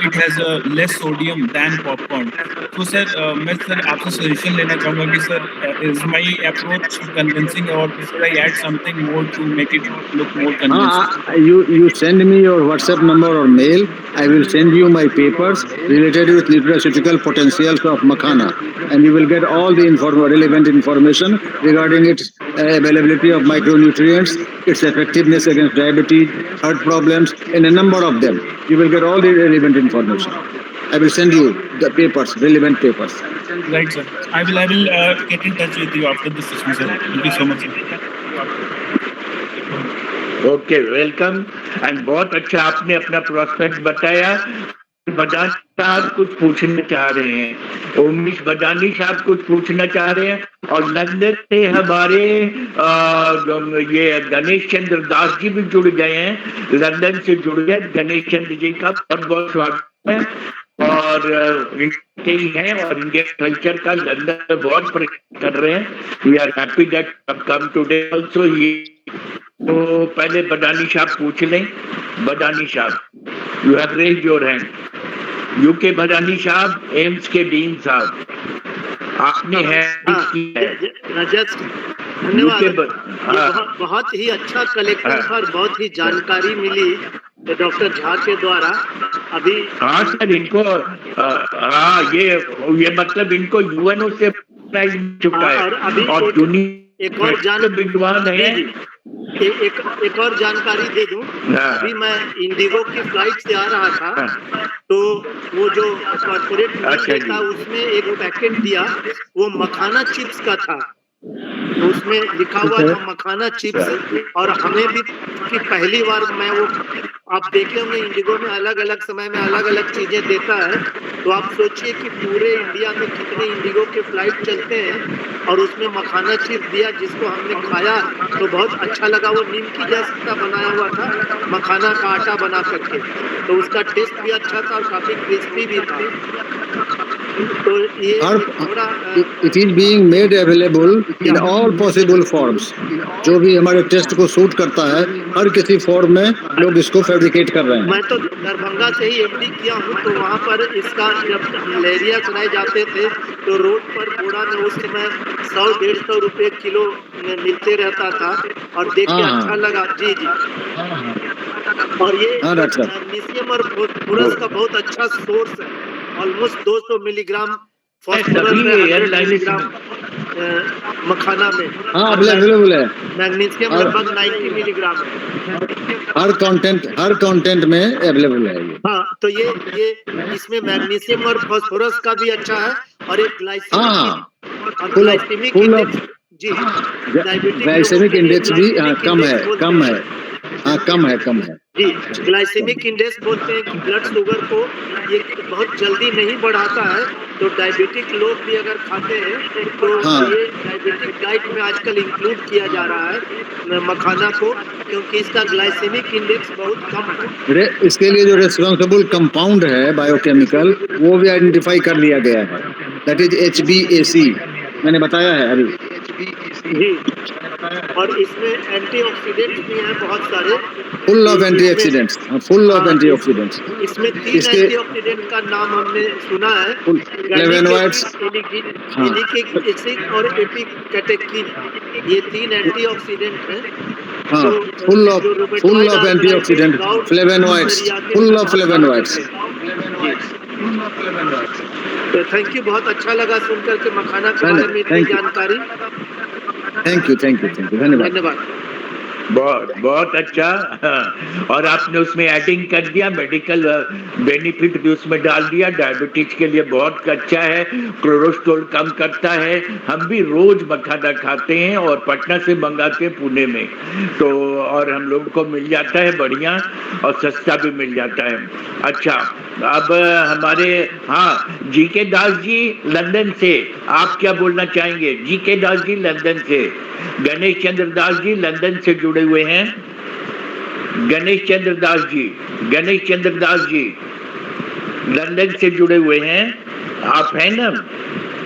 it has a less sodium than popcorn. So sir मैं सर आपसे सजेशन लेना चाहूँगा कि sir is my approach convincing, or should I add something more to make it look more convincing? You send me your WhatsApp number or mail. I will send you my papers related with nutraceutical potentials of makhana, and you will get all the relevant information regarding its availability of micronutrients, its effectiveness against diabetes, heart problems, and a number of them. You will get all the relevant information. I will send you the papers, relevant papers. Right, sir. I will get in touch with you after this session, sir. Thank you so much, sir. Okay, welcome. And बहुत अच्छा आपने अपना prospect बताया। बदानी साहब कुछ पूछना चाह रहे हैं, उमेश बदानी साहब कुछ पूछना चाह रहे हैं, और लंदन से हमारे ये गणेश चंद्र दास जी भी जुड़ गए हैं, लंदन से जुड़ गए। गणेश चंद्र जी का बहुत बहुत स्वागत है, और इंडिया ही हैं और इंडियन कल्चर का लंदन में बहुत प्रयास कर रहे हैं। We are happy that come today also. ये तो पहले बदानी साहब पूछ लें। बदानी साहब, you have raised your hand. UK Badani साहब, एम्स के डीन साहब, आपने रजत, धन्यवाद। बहुत ही अच्छा कलेक्शन था और बहुत ही जानकारी मिली डॉक्टर झा के द्वारा। अभी हाँ सर, इनको ये मतलब इनको यूएनओ से प्राइज चुका है, और दुनिया एक और विद्वान है। एक और जानकारी दे दूं। अभी मैं इंडिगो की फ्लाइट से आ रहा था, तो वो जो कॉर्पोरेट था उसमें एक पैकेट दिया, वो मखाना चिप्स का था। तो उसमें लिखा हुआ था मखाना चिप्स, और हमें भी कि पहली बार मैं वो, आप देखे होंगे इंडिगो में अलग अलग समय में अलग अलग चीजें देता है, तो आप सोचिए कि पूरे इंडिया में कितने इंडिगो के फ्लाइट चलते हैं, और उसमें मखाना चिप्स दिया जिसको हमने खाया तो बहुत अच्छा लगा। वो नीमकी जैसा बनाया हुआ था, मखाना का आटा बना करके, तो उसका टेस्ट भी अच्छा था और काफी क्रिस्पी भी था। तो ये it is being made available in all possible forms. जो भी हमारे टेस्ट को सूट करता है, हर किसी फॉर्म में लोग इसको फैब्रिकेट कर रहे हैं। मैं तो दरभंगा से ही एमडी किया हूँ, तो वहाँ पर इसका जब लेरिया चलाए जाते थे तो रोड पर बोड़ा में उस समय 100-150 रुपए किलो मिलते रहता था, और देख के अच्छा लगा। जी जी। और ये मैग्नीशियम और फास्फोरस का बहुत अच्छा सोर्स है। ऑलमोस्ट 200 मिलीग्राम फास्फोरस मखाना में अवेलेबल है। मैग्नीशियम लगभग 90 मिलीग्राम है। हर कंटेंट में अवेलेबल है ये। हाँ, तो ये इसमें मैग्नीशियम और फास्फोरस का भी अच्छा है, और एक और फुल ग्लाइसेमिक ऑफ इंडेक्स जी ग्लाइसेमिक इंडेक्स भी कम है कम है जी। ग्लाइसेमिक इंडेक्स बोलते हैं कि ब्लड शुगर को ये बहुत जल्दी नहीं बढ़ाता है, तो डायबिटिक लोग भी अगर खाते हैं तो ये डायबिटिक डाइट में आजकल इंक्लूड किया जा रहा है मखाना को, क्योंकि इसका ग्लाइसेमिक इंडेक्स बहुत कम है। इसके लिए जो रेस्पॉन्सिबल कंपाउंड है बायोकेमिकल, वो भी आइडेंटिफाई कर लिया गया है, दैट इज HbAc, मैंने बताया है अभी जी। और इसमें एंटीऑक्सीडेंट्स भी हैं बहुत सारे, full of antioxidants, full of antioxidants. इसमें 3 एंटीऑक्सीडेंट का नाम हमने सुना है, फ्लेवोनॉइड्स, एलिक एसिड और एपिकैटेकिन, ये 3 एंटीऑक्सीडेंट हैं। हाँ, full of antioxidant, flavonoids, full of flavonoids. तो थैंक यू, बहुत अच्छा लगा सुनकर के मखाना के बारे में इतनी जानकारी। थैंक यू, धन्यवाद। बहुत अच्छा। और आपने उसमें एडिंग कर दिया, मेडिकल बेनिफिट भी उसमें डाल दिया, डायबिटीज के लिए बहुत अच्छा है, कोलेस्ट्रॉल कम करता है। हम भी रोज मखाना खाते हैं और पटना से मंगाते हैं पुणे में, तो और हम लोग को मिल जाता है बढ़िया और सस्ता भी मिल जाता है। अच्छा, अब हमारे जीके दास जी लंदन से, आप क्या बोलना चाहेंगे? जीके दास जी लंदन से, गणेश चंद्र दास जी लंदन से जुड़े हुए हैं। गणेश चंद्र दास जी लंदन से जुड़े हुए हैं, आप हैं ना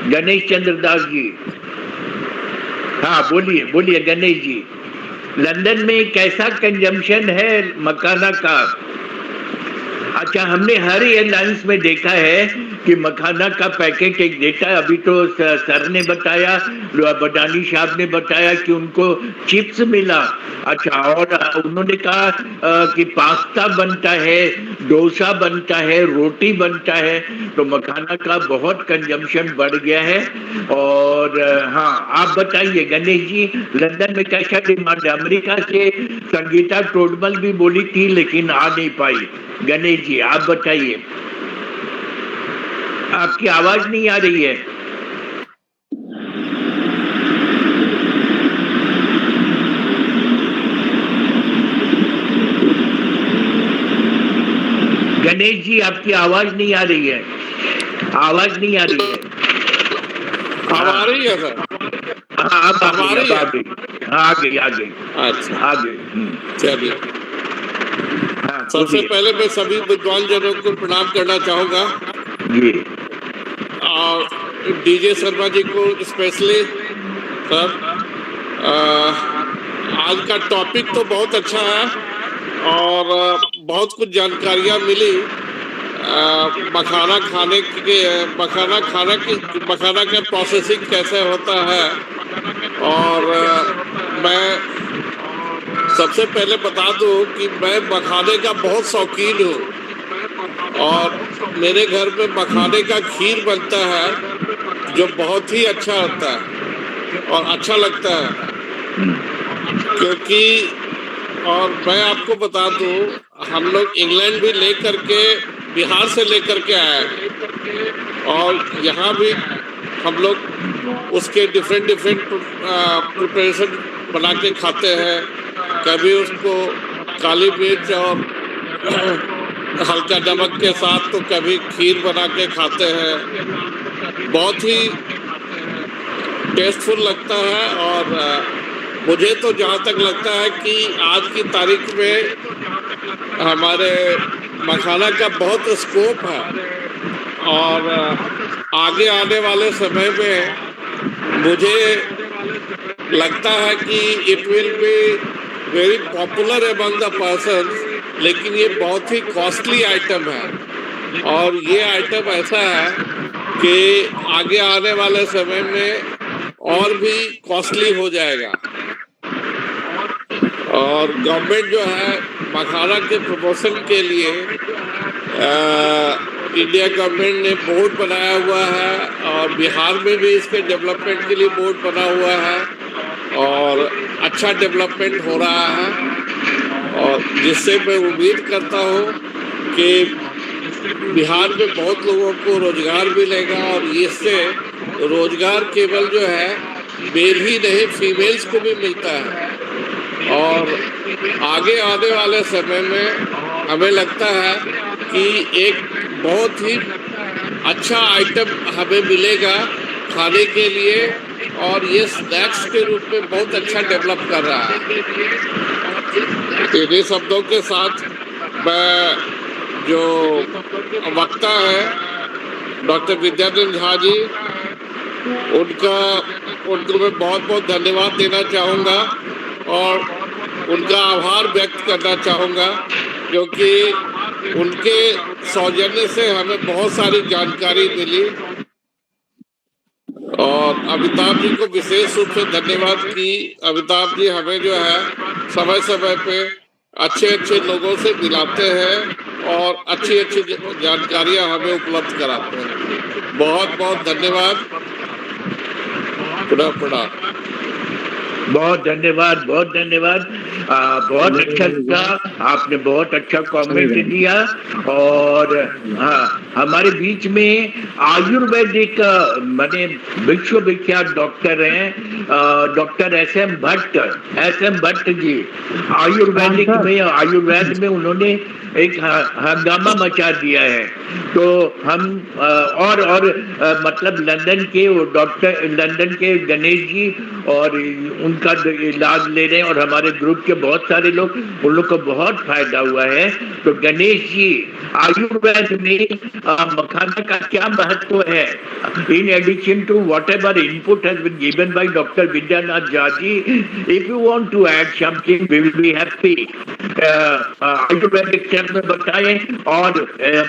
गणेश चंद्र दास जी? हाँ, बोलिए गणेश जी, लंदन में कैसा कंजम्पशन है मखाना का? अच्छा, हमने हर एयरलाइंस में देखा है कि मखाना का पैकेट एक देता है। अभी तो सर ने बताया, बडानी साहब ने बताया कि उनको चिप्स मिला। अच्छा, और उन्होंने कहा कि पास्ता बनता है, डोसा बनता है, रोटी बनता है, तो मखाना का बहुत कंजम्पशन बढ़ गया है। और आप बताइए गणेश जी, लंदन में कैसा डिमांड है? अमेरिका से संगीता टोडमल भी बोली थी लेकिन आ नहीं पाई। गणेश जी आप बताइए, आपकी आवाज नहीं आ रही है। गणेश जी आपकी आवाज नहीं आ रही है, आवाज नहीं आ रही है। अब आ रही है सर? हाँ, अब आ गई। आ गई। अच्छा, आ गई। चलिए। सबसे पहले मैं सभी विद्वान जनों को प्रणाम करना चाहूंगा जी, और डीजे शर्मा जी को स्पेशली। सर, आज का टॉपिक तो बहुत अच्छा है और बहुत कुछ जानकारियां मिली मखाना का प्रोसेसिंग कैसे होता है। और मैं सबसे पहले बता दूं कि मैं मखाने का बहुत शौकीन हूँ और मेरे घर में मखाने का खीर बनता है जो बहुत ही अच्छा होता है और अच्छा लगता है, क्योंकि और मैं आपको बता दूं, हम लोग इंग्लैंड भी लेकर के, बिहार से लेकर के आए और यहाँ भी हम लोग उसके डिफरेंट प्रिपरेशन बना के खाते हैं। कभी उसको काली मिर्च और हल्का नमक के साथ, तो कभी खीर बना के खाते हैं। बहुत ही टेस्टफुल लगता है और मुझे तो जहाँ तक लगता है कि आज की तारीख में हमारे मखाना का बहुत स्कोप है और आगे आने वाले समय में मुझे लगता है कि it will be very popular among the persons, लेकिन ये बहुत ही कॉस्टली आइटम है और ये आइटम ऐसा है कि आगे आने वाले समय में और भी कॉस्टली हो जाएगा। और गवर्नमेंट जो है मखाना के प्रमोशन के लिए इंडिया गवर्नमेंट ने बोर्ड बनाया हुआ है और बिहार में भी इसके डेवलपमेंट के लिए बोर्ड बना हुआ है और अच्छा डेवलपमेंट हो रहा है। और जिससे मैं उम्मीद करता हूँ कि बिहार में बहुत लोगों को रोजगार मिलेगा और इससे रोजगार केवल जो है मेल ही नहीं फीमेल्स को भी मिलता है। और आगे आने वाले समय में हमें लगता है कि एक बहुत ही अच्छा आइटम हमें मिलेगा खाने के लिए और ये स्नैक्स के रूप में बहुत अच्छा डेवलप कर रहा है। इन्हीं शब्दों के साथ मैं जो वक्ता है डॉक्टर विद्याधर झा जी उनको मैं बहुत बहुत धन्यवाद देना चाहूँगा और उनका आभार व्यक्त करना चाहूँगा क्योंकि उनके सौजन्य से हमें बहुत सारी जानकारी मिली। और अमिताभ जी को विशेष रूप से धन्यवाद कि अमिताभ जी हमें जो है समय समय पे अच्छे अच्छे लोगों से मिलाते हैं और अच्छी अच्छी जानकारियां हमें उपलब्ध कराते हैं। बहुत बहुत धन्यवाद। प्रणाम। बहुत धन्यवाद, बहुत धन्यवाद। बहुत अच्छा लगा, आपने बहुत अच्छा कमेंट दिया। और हाँ, हमारे बीच में आयुर्वेदिक माने विश्वविख्यात डॉक्टर हैं डॉक्टर एस.एम. भट्ट जी। आयुर्वेद में उन्होंने एक हंगामा मचा दिया है। तो हम और मतलब लंदन के गणेश जी और उनका इलाज ले रहे हैं और हमारे ग्रुप के बहुत सारे लोग, उन लोग को बहुत फायदा हुआ है। तो गणेश जी, आयुर्वेद में मखाना का क्या महत्व है? In addition to whatever input has been given by doctor Vidyanath Jha ji, if you want to add something we will be happy. Ayurvedic term में बताएं और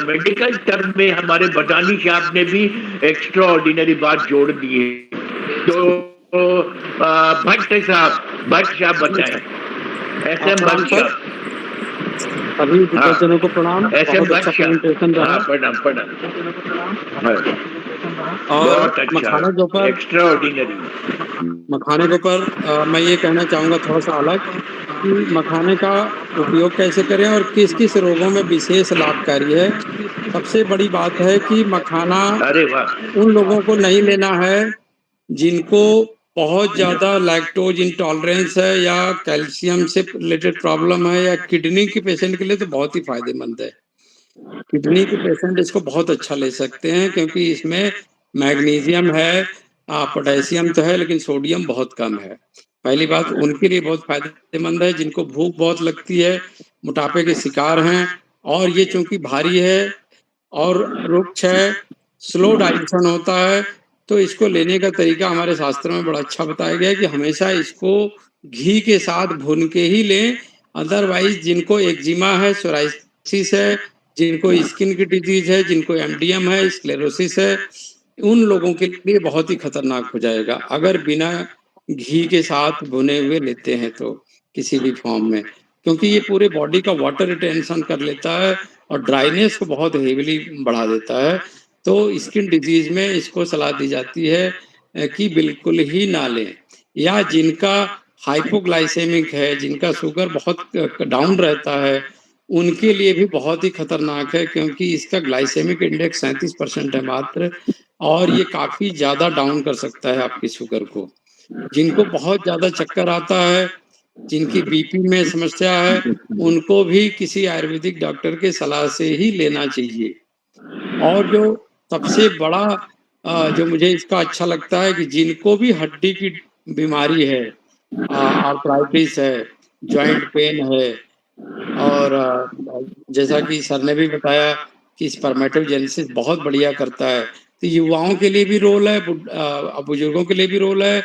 मेडिकल टर्म में हमारे बदानी साहब ने भी एक्स्ट्रा ऑर्डिनरी बात जोड़ दी है। तो भट्ट साहब बताएं। एस.एम. भट्ट साहब, सभी विद्यार्थियों को प्रणाम। एस.एम. बहुत अच्छा प्रेजेंटेशन रहा। प्रणाम। और मखाने के ऊपर एक्स्ट्रा ऑर्डिनरी मखाने के ऊपर मैं ये कहना चाहूँगा थोड़ा सा अलग कि मखाने का उपयोग कैसे करें और किस किस रोगों में विशेष लाभकारी है। सबसे बड़ी बात है कि मखाना उन लोगों को नहीं लेना है जिनको बहुत ज़्यादा लैक्टोज इंटॉलरेंस है या कैल्शियम से रिलेटेड प्रॉब्लम है या किडनी के पेशेंट के लिए तो बहुत ही फायदेमंद है। किडनी के पेशेंट इसको बहुत अच्छा ले सकते हैं क्योंकि इसमें मैग्नीशियम है, पोटेशियम तो है लेकिन सोडियम बहुत कम है। पहली बात उनके लिए बहुत फायदेमंद है जिनको भूख बहुत लगती है, मोटापे के शिकार हैं और ये चूंकि भारी है और रुक्ष है, स्लो डाइजेशन होता है, तो इसको लेने का तरीका हमारे शास्त्रों में बड़ा अच्छा बताया गया है कि हमेशा इसको घी के साथ भून के ही लें। अदरवाइज जिनको एक्जिमा है, सोराइसिस है, जिनको स्किन की डिजीज है, जिनको एमडीएम है, स्क्लेरोसिस है, उन लोगों के लिए बहुत ही खतरनाक हो जाएगा अगर बिना घी के साथ भुने हुए लेते हैं तो किसी भी फॉर्म में, क्योंकि ये पूरे बॉडी का वाटर रिटेंशन कर लेता है और ड्राइनेस को बहुत हेविली बढ़ा देता है। तो स्किन डिजीज में इसको सलाह दी जाती है कि बिल्कुल ही ना लें। या जिनका हाइपोग्लाइसेमिक है, जिनका शुगर बहुत डाउन रहता है, उनके लिए भी बहुत ही खतरनाक है क्योंकि इसका ग्लाइसेमिक इंडेक्स 37% है मात्र और ये काफ़ी ज़्यादा डाउन कर सकता है आपकी शुगर को। जिनको बहुत ज़्यादा चक्कर आता है, जिनकी बीपी में समस्या है, उनको भी किसी आयुर्वेदिक डॉक्टर के सलाह से ही लेना चाहिए। और जो सबसे बड़ा जो मुझे इसका अच्छा लगता है कि जिनको भी हड्डी की बीमारी है, आर्थराइटिस है, जॉइंट पेन है और जैसा कि सर ने भी बताया कि स्पर्मेटोजेनेसिस बहुत बढ़िया करता है, तो युवाओं के लिए भी रोल है, बुजुर्गों के लिए भी रोल है,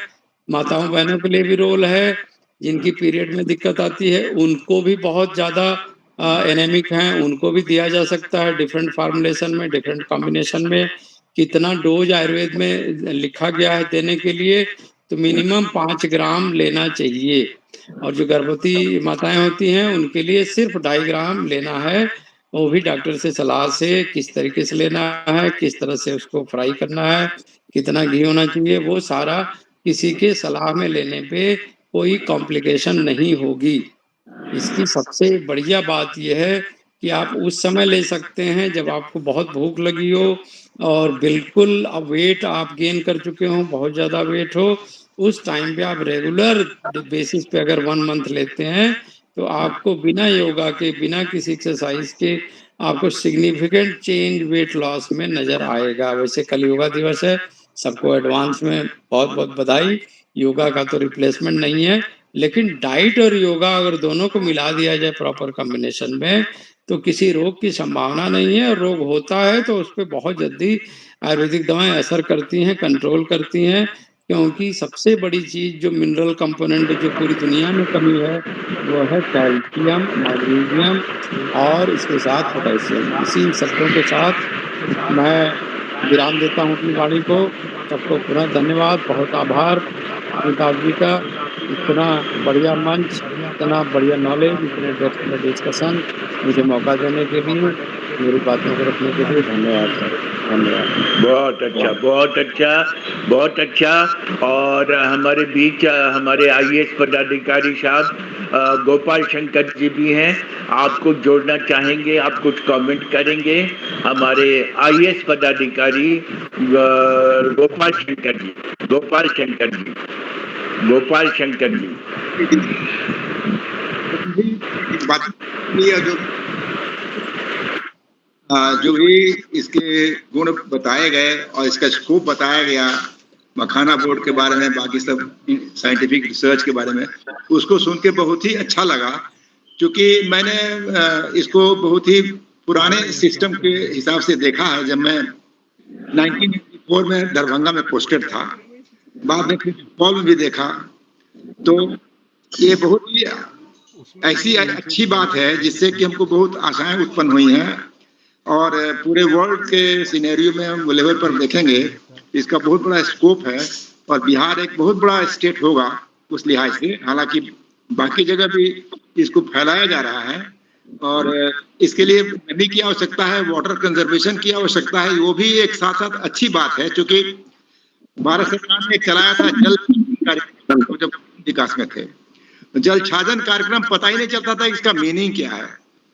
माताओं बहनों के लिए भी रोल है, जिनकी पीरियड में दिक्कत आती है उनको भी बहुत ज़्यादा एनेमिक हैं, उनको भी दिया जा सकता है डिफरेंट फार्मुलेशन में, डिफरेंट कॉम्बिनेशन में। कितना डोज आयुर्वेद में लिखा गया है देने के लिए, तो मिनिमम 5 ग्राम लेना चाहिए। और जो गर्भवती माताएं होती हैं उनके लिए सिर्फ 2.5 ग्राम लेना है, वो भी डॉक्टर से सलाह से किस तरीके से लेना है, किस तरह से उसको फ्राई करना है, कितना घी होना चाहिए, वो सारा किसी के सलाह में लेने पे कोई कॉम्प्लिकेशन नहीं होगी। इसकी सबसे बढ़िया बात यह है कि आप उस समय ले सकते हैं जब आपको बहुत भूख लगी हो और बिल्कुल अब वेट आप गेन कर चुके हो, बहुत ज़्यादा वेट हो, उस टाइम पे आप रेगुलर बेसिस पे अगर 1 मंथ लेते हैं तो आपको बिना योगा के, बिना किसी एक्सरसाइज के आपको सिग्निफिकेंट चेंज वेट लॉस में नजर आएगा। वैसे कल योगा दिवस है, सबको एडवांस में बहुत बहुत बधाई। योगा का तो रिप्लेसमेंट नहीं है, लेकिन डाइट और योगा अगर दोनों को मिला दिया जाए प्रॉपर कॉम्बिनेशन में तो किसी रोग की संभावना नहीं है, और रोग होता है तो उस पर बहुत जल्दी आयुर्वेदिक दवाएं असर करती हैं, कंट्रोल करती हैं, क्योंकि सबसे बड़ी चीज जो मिनरल कंपोनेंट जो पूरी दुनिया में कमी है वो है कैल्शियम, मैग्नीशियम और इसके साथ पोटेशियम। इसी शब्दों के साथ मैं विराम देता हूँ अपनी वाणी को। सबको पुनः धन्यवाद, बहुत आभार अमिताभ जी का, इतना बढ़िया मंच, इतना बढ़िया नॉलेज, इतने डेप्थ में डिस्कशन मुझे मौका देने के लिए, मेरी बातों को रखने के लिए धन्यवाद सर, धन्यवाद। बहुत अच्छा, बहुत अच्छा, बहुत अच्छा। और हमारे बीच हमारे IAS पदाधिकारी साहब गोपाल शंकर जी भी हैं, आपको जोड़ना चाहेंगे, आप कुछ कमेंट करेंगे? हमारे IAS पदाधिकारी गोपाल शंकर जी, गोपाल शंकर जी, गोपाल शंकर जी। बात जो भी इसके गुण बताए गए और इसका स्कोप बताया गया मखाना बोर्ड के बारे में, बाकी सब साइंटिफिक रिसर्च के बारे में, उसको सुन के बहुत ही अच्छा लगा, क्योंकि मैंने इसको बहुत ही पुराने सिस्टम के हिसाब से देखा है। जब मैं 1984 में दरभंगा में पोस्टेड था, बाद में फिर फॉल में भी देखा, तो ये बहुत ही ऐसी अच्छी बात है जिससे कि हमको बहुत आशाएं उत्पन्न हुई हैं, और पूरे वर्ल्ड के सिनेरियो में हम लेवल पर देखेंगे इसका बहुत बड़ा स्कोप है, और बिहार एक बहुत बड़ा स्टेट होगा उस लिहाज से। हालांकि बाकी जगह भी इसको फैलाया जा रहा है, और इसके लिए नदी की आवश्यकता है, वाटर कंजर्वेशन की आवश्यकता है, वो भी एक साथ साथ अच्छी बात है, क्योंकि भारत सरकार ने चलाया था जल कार्यक्रम जब विकास में थे, जल छाजन कार्यक्रम पता ही नहीं चलता था इसका मीनिंग क्या है।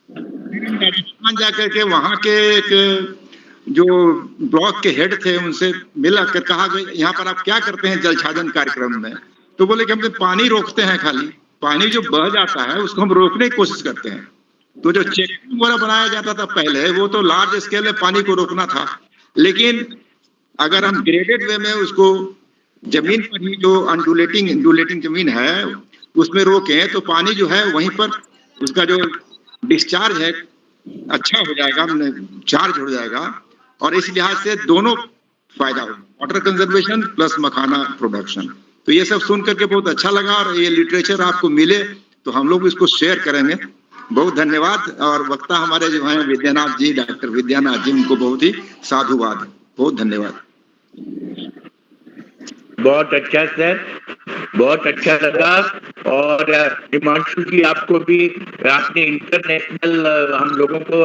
राजस्थान जाकर के वहां के एक जो ब्लॉक के हेड थे उनसे मिला कर कहा कि यहाँ पर आप क्या करते हैं जल छाजन कार्यक्रम में, तो बोले कि हम तो पानी रोकते हैं, खाली पानी जो बह जाता है उसको हम रोकने की कोशिश करते हैं। तो जो चेक वाला बनाया जाता था पहले, वो तो लार्ज स्केल में पानी को रोकना था, लेकिन अगर हम ग्रेडेड वे में उसको जमीन पर ही जो अंडुलेटिंग जमीन है उसमें रोकें तो पानी जो है वहीं पर उसका जो डिस्चार्ज है अच्छा हो जाएगा, चार्ज हो जाएगा, और इस लिहाज से दोनों फायदा होगा, वाटर कंजर्वेशन प्लस मखाना प्रोडक्शन। तो ये सब सुन करके बहुत अच्छा लगा, और ये लिटरेचर आपको मिले तो हम लोग इसको शेयर करेंगे। बहुत धन्यवाद। और वक्ता हमारे जो हैं विद्यानाथ जी, डॉक्टर विद्यानाथ जी, उनको बहुत ही साधुवाद, बहुत धन्यवाद। बहुत अच्छा सर, बहुत अच्छा लगा। और हिमांशु जी, आपको भी आपने इंटरनेशनल हम लोगों को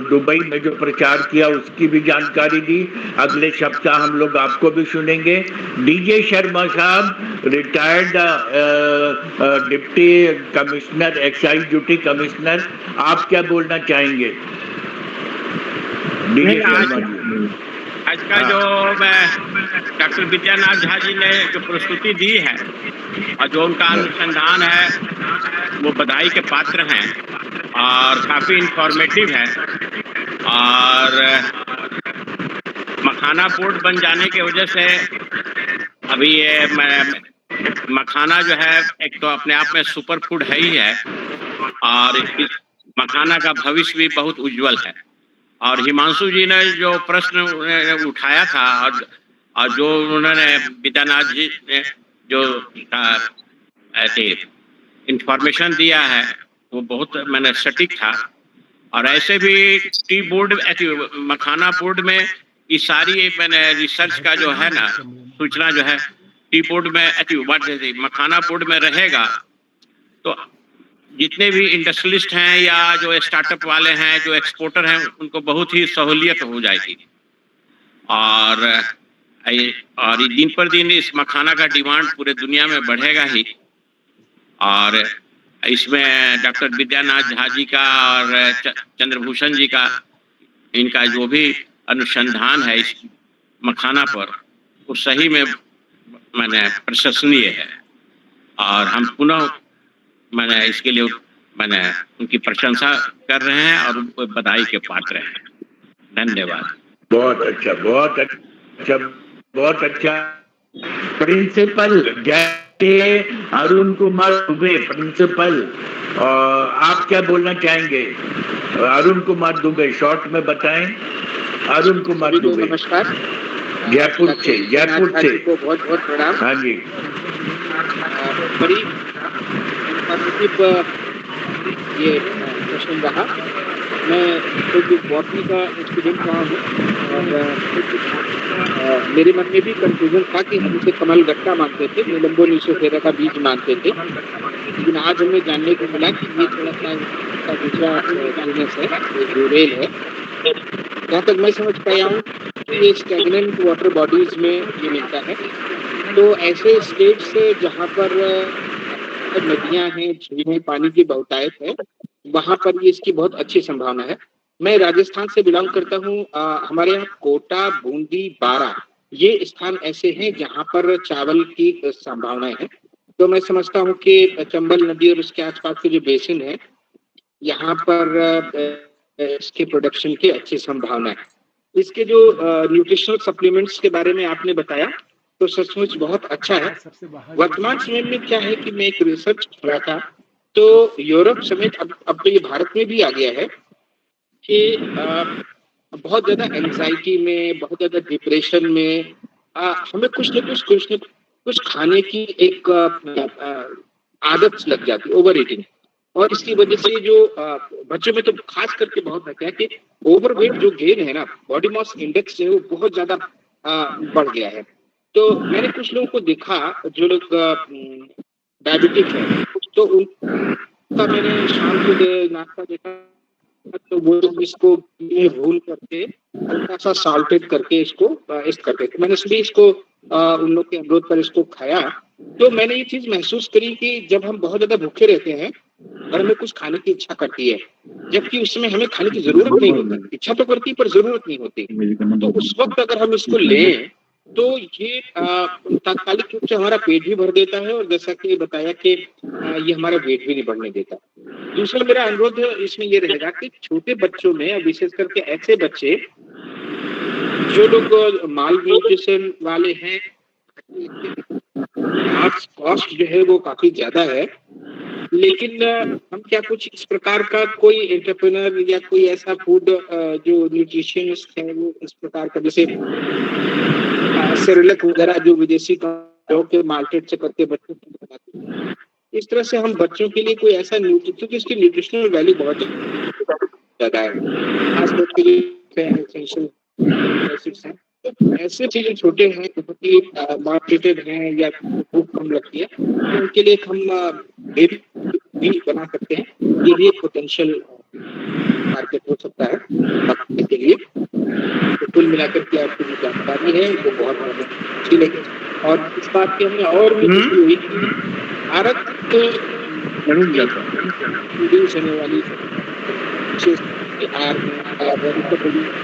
दुबई में जो प्रचार किया उसकी भी जानकारी दी। अगले सप्ताह हम लोग आपको भी सुनेंगे। DJ शर्मा साहब, retired deputy commissioner, excise duty commissioner, आप क्या बोलना चाहेंगे? DJ शर्मा जी। आज का जो डॉक्टर विद्यानाथ झा जी ने जो प्रस्तुति दी है और जो उनका अनुसंधान है वो बधाई के पात्र हैं, और काफी इंफॉर्मेटिव है। और मखाना बोर्ड बन जाने की वजह से अभी ये मखाना जो है एक तो अपने आप में सुपर फूड है ही है, और मखाना का भविष्य भी बहुत उज्जवल है। और हिमांशु जी ने जो प्रश्न उठाया था और जो उन्होंने विद्यानाथ जी ने जो इंफॉर्मेशन दिया है वो बहुत मैंने सटीक था। और ऐसे भी टी बोर्ड, मखाना बोर्ड में ये सारी मैंने रिसर्च का जो है ना सूचना जो है टी बोर्ड में, मखाना बोर्ड में रहेगा तो जितने भी इंडस्ट्रियलिस्ट हैं या जो स्टार्टअप वाले हैं, जो एक्सपोर्टर हैं, उनको बहुत ही सहूलियत हो जाएगी। और दिन पर दिन इस मखाना का डिमांड पूरे दुनिया में बढ़ेगा ही। और इसमें डॉक्टर विद्यानाथ झा जी का और चंद्रभूषण जी का इनका जो भी अनुसंधान है इस मखाना पर, वो सही में मैंने प्रशंसनीय है और हम पुनः मैंने इसके लिए मैंने उनकी प्रशंसा कर रहे हैं और उनको बधाई के पात्र हैं। धन्यवाद। बहुत अच्छा, बहुत अच्छा, बहुत अच्छा। प्रिंसिपल जय अरुण कुमार दुबे, प्रिंसिपल, आप क्या बोलना चाहेंगे? अरुण कुमार दुबे, शॉर्ट में बताएं। अरुण कुमार दुबे, नमस्कार। जयपुर से, जयपुर से। बहुत बहुत प्रणाम। हाँ जी। बड़ी ये प्रश्न रहा। मैं तो बॉटनी का स्टूडेंट रहा हूँ और मेरे मन में भी कंफ्यूजन था कि हम इसे कमल गट्टा मानते थे, निलंबो नीशोफेरा का बीज मानते थे, लेकिन आज हमें जानने को मिला कि ये थोड़ा सा दूसरा बिजनेस है, जो रेल है। जहाँ तक मैं समझ पाया हूँ कि ये स्टैग्नेंट वाटर बॉडीज में ये मिलता है। तो ऐसे स्टेट्स जहाँ पर नदियाँ हैं, झीलें, पानी की बहुतायत है, वहाँ पर ये इसकी बहुत अच्छी संभावना है। मैं राजस्थान से बिलोंग करता हूँ। हमारे यहाँ कोटा, बूंदी, बारा ये स्थान ऐसे हैं जहाँ पर चावल की संभावनाएं हैं। तो मैं समझता हूँ कि चंबल नदी और उसके आसपास के जो बेसिन है, यहाँ पर इसके प्रोडक्शन की अच्छी संभावना है। इसके जो न्यूट्रिशनल सप्लीमेंट्स के बारे में आपने बताया तो सचमुच बहुत अच्छा है। वर्तमान समय में क्या है कि मैं एक रिसर्च कर रहा था, तो यूरोप समेत अब तो ये भारत में भी आ गया है कि बहुत ज्यादा एंजाइटी में, बहुत ज्यादा डिप्रेशन में हमें कुछ न कुछ खाने की एक आदत लग जाती है, ओवर ईटिंग। और इसकी वजह से जो बच्चों में तो खास करके बहुत लगता है कि ओवरवेट जो गेन है ना, बॉडी मास इंडेक्स जो है वो बहुत ज्यादा बढ़ गया है। तो मैंने कुछ लोगों को देखा जो लोग डायबिटिक है, तो उनका मैंने शाम को नाश्ता देखा तो वो लोग इसको भून करके हल्का सा साल्टेड करके इसको इस करते थे। मैंने इसलिए इसको उन लोग के अनुरोध पर इसको खाया, तो मैंने ये चीज महसूस करी कि जब हम बहुत ज्यादा भूखे रहते हैं और हमें कुछ खाने की इच्छा करती है, जबकि उस समय हमें खाने की जरूरत नहीं होती, इच्छा तो करती पर जरूरत नहीं होती, तो उस वक्त अगर हम इसको लें तो ये तात्कालिक रूप से हमारा पेट भी भर देता है और जैसा कि बताया कि ये हमारा वेट भी नहीं बढ़ने देता। दूसरा मेरा अनुरोध इसमें ये रहेगा कि छोटे बच्चों में, विशेष करके ऐसे बच्चे जो लोग माल न्यूट्रिशन वाले हैं, कॉस्ट जो है वो काफी ज्यादा है, लेकिन हम क्या कुछ इस प्रकार का कोई एंटरप्रेन्योर या कोई ऐसा फूड जो न्यूट्रिशनिस्ट है वो इस प्रकार का, जैसे सेरेलक वगैरह जो विदेशी के मार्केट से करके बच्चों को बताते हैं, इस तरह से हम बच्चों के लिए कोई ऐसा क्योंकि इसकी न्यूट्रिशनल वैल्यू बहुत ज्यादा है, खासतौर पे ऐसे चीजें छोटे हैं बहुत ही मार्केटेड हैं या भूख कम लगती है, तो उनके लिए हम भी बना सकते हैं। ये भी एक पोटेंशियल मार्केट हो सकता है के लिए। तो कुल मिलाकर के आपकी जो जानकारी है वो बहुत अच्छी लगी और इस बात की हमने और भी खुशी हुई कि भारत होने वाली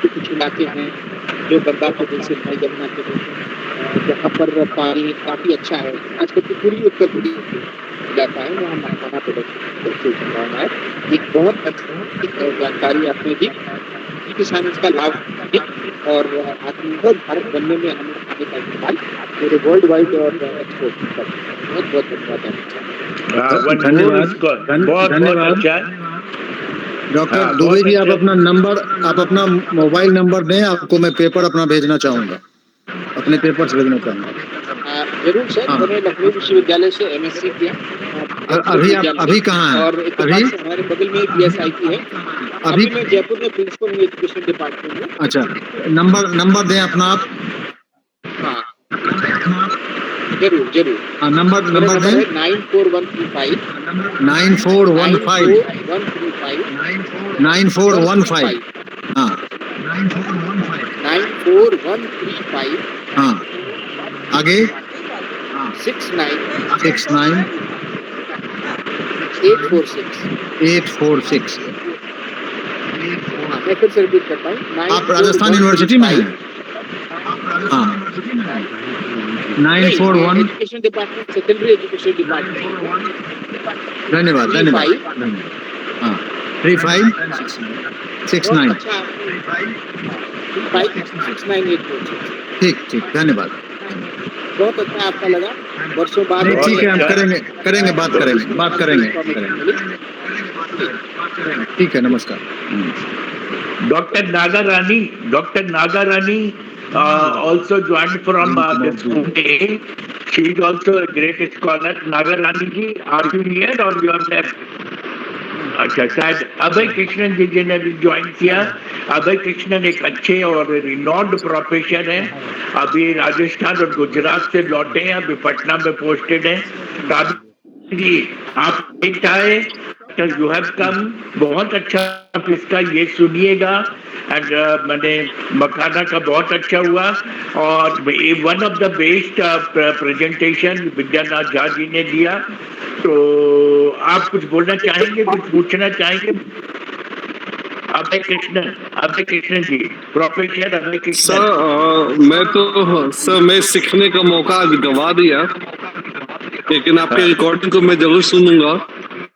कुछ इलाके हैं जो गंगा प्रदेश है, यमुना प्रदेश, जहाँ पर पानी काफी अच्छा है, आजकल की पूरी उत्तर प्रदेश जाता है, वहाँ मखाना प्रोडक्शन संभावना है। एक बहुत अच्छी जानकारी आपने दी, किसान इसका लाभ और आत्मनिर्भर भारत बनने में हमें खाने का इस्तेमाल पूरे वर्ल्ड वाइड और एक्सपोर्ट कर। बहुत बहुत धन्यवाद। डॉक्टर दुबे जी, आप अपना मोबाइल नंबर दें, आपको मैं पेपर अपना भेजना चाहूंगा, अपने पेपर्स भेजना चाहूंगा। जरूर सर, मैंने लखनऊ विश्वविद्यालय से MSc किया। अभी कहाँ हैं? अभी हमारे बगल में PSIT है। अभी मैं जयपुर में प्रिंसिपल हूँ एजुकेशन डिपार्टमेंट में। अच्छा, नंबर दें अपना आप। हाँ जरूर। नंबर दें। 94135 9415 हाँ 94135 हाँ आगे 69 69 846। मैं फिर से रिपीट करता हूँ। आप राजस्थान यूनिवर्सिटी में हैं? हाँ, 941। Education department, secondary education department. धन्यवाद धन्यवाद धन्यवाद। हाँ, 3569। ठीक ठीक, धन्यवाद। बहुत अच्छा आपका लगा, वर्षों बाद। ठीक है, हम करेंगे बात करेंगे। ठीक है, नमस्कार। Dr. Nagarani also joined from this Pune. She is also a great scholar. Nagarani ji, are you here or you are left? अच्छा, शायद अभय कृष्णन जी ने भी ज्वाइन किया। अभय कृष्णन एक अच्छे और रिनॉन्ड प्रोफेसर हैं, अभी राजस्थान और गुजरात से लौटे हैं, अभी पटना में पोस्टेड हैं। जी, आप एक आए, यू हैव कम, बहुत अच्छा इसका ये सुनिएगा। एंड मैंने मखाना का बहुत अच्छा हुआ और one of the best presentation Vidyanath Jha ji ने दिया। तो आप कुछ बोलना चाहेंगे, कुछ पूछना चाहेंगे? अभय कृष्णन जी, प्रोफेसर अभय कृष्णन। सर मैं सीखने का मौका आज गंवा दिया, लेकिन आपके रिकॉर्डिंग को मैं जरूर सुनूंगा।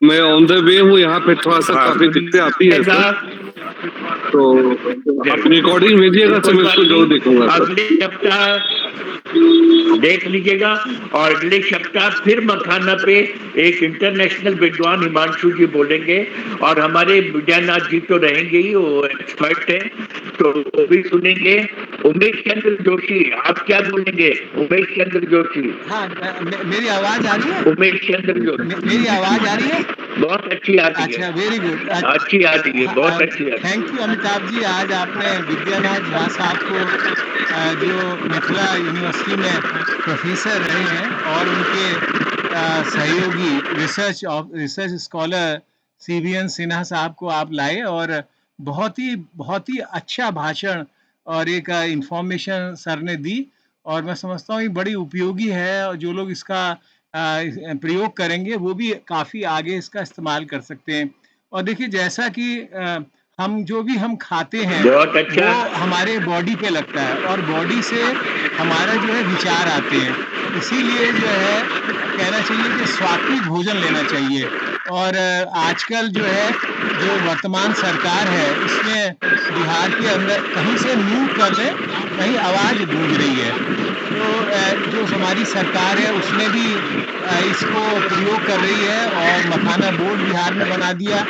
मैं ऑन द वे हूँ, यहाँ पे थोड़ा सा काफी दिक्कतें आती है सर, तो आप रिकॉर्डिंग भेजिएगा तो मैं उसको जरूर देखूंगा। अगले सप्ताह देख लीजिएगा और अगले सप्ताह फिर मखाना पे एक इंटरनेशनल विद्वान हिमांशु जी बोलेंगे और हमारे विद्यानाथ जी तो रहेंगे ही, वो एक्सपर्ट हैं, तो वो भी सुनेंगे। उमेश चंद्र जोशी, आप क्या बोलेंगे? उमेश चंद्र जोशी। हाँ, मेरी आवाज आ रही है? उमेश चंद्र जोशी, मेरी आवाज आ रही है? बहुत अच्छी आती है। अच्छा, वेरी गुड, अच्छी आती है, बहुत अच्छी आती है। Thank you Amitabh ji. आज आपने विद्यानाथ झा साहब को जो मिथिला यूनिवर्सिटी में प्रोफेसर रहे हैं और उनके सहयोगी रिसर्च स्कॉलर CVN सिन्हा साहब को आप लाए और बहुत ही अच्छा भाषण और एक इंफॉर्मेशन सर ने दी और मैं समझता हूँ ये बड़ी उपयोगी है और जो लोग इसका प्रयोग करेंगे वो भी काफ़ी आगे इसका इस्तेमाल कर सकते हैं। और देखिए, जैसा कि हम जो भी हम खाते हैं वो हमारे बॉडी पे लगता है और बॉडी से हमारा जो है विचार आते हैं, इसीलिए जो है कहना चाहिए कि सात्विक भोजन लेना चाहिए। और आजकल जो है जो वर्तमान सरकार है इसमें बिहार के अंदर कहीं से म्यूट कर ले, कहीं आवाज़ गूंज रही है, तो जो हमारी सरकार है उसने भी इसको प्रयोग कर रही है और मखाना बोर्ड बिहार में बना दिया।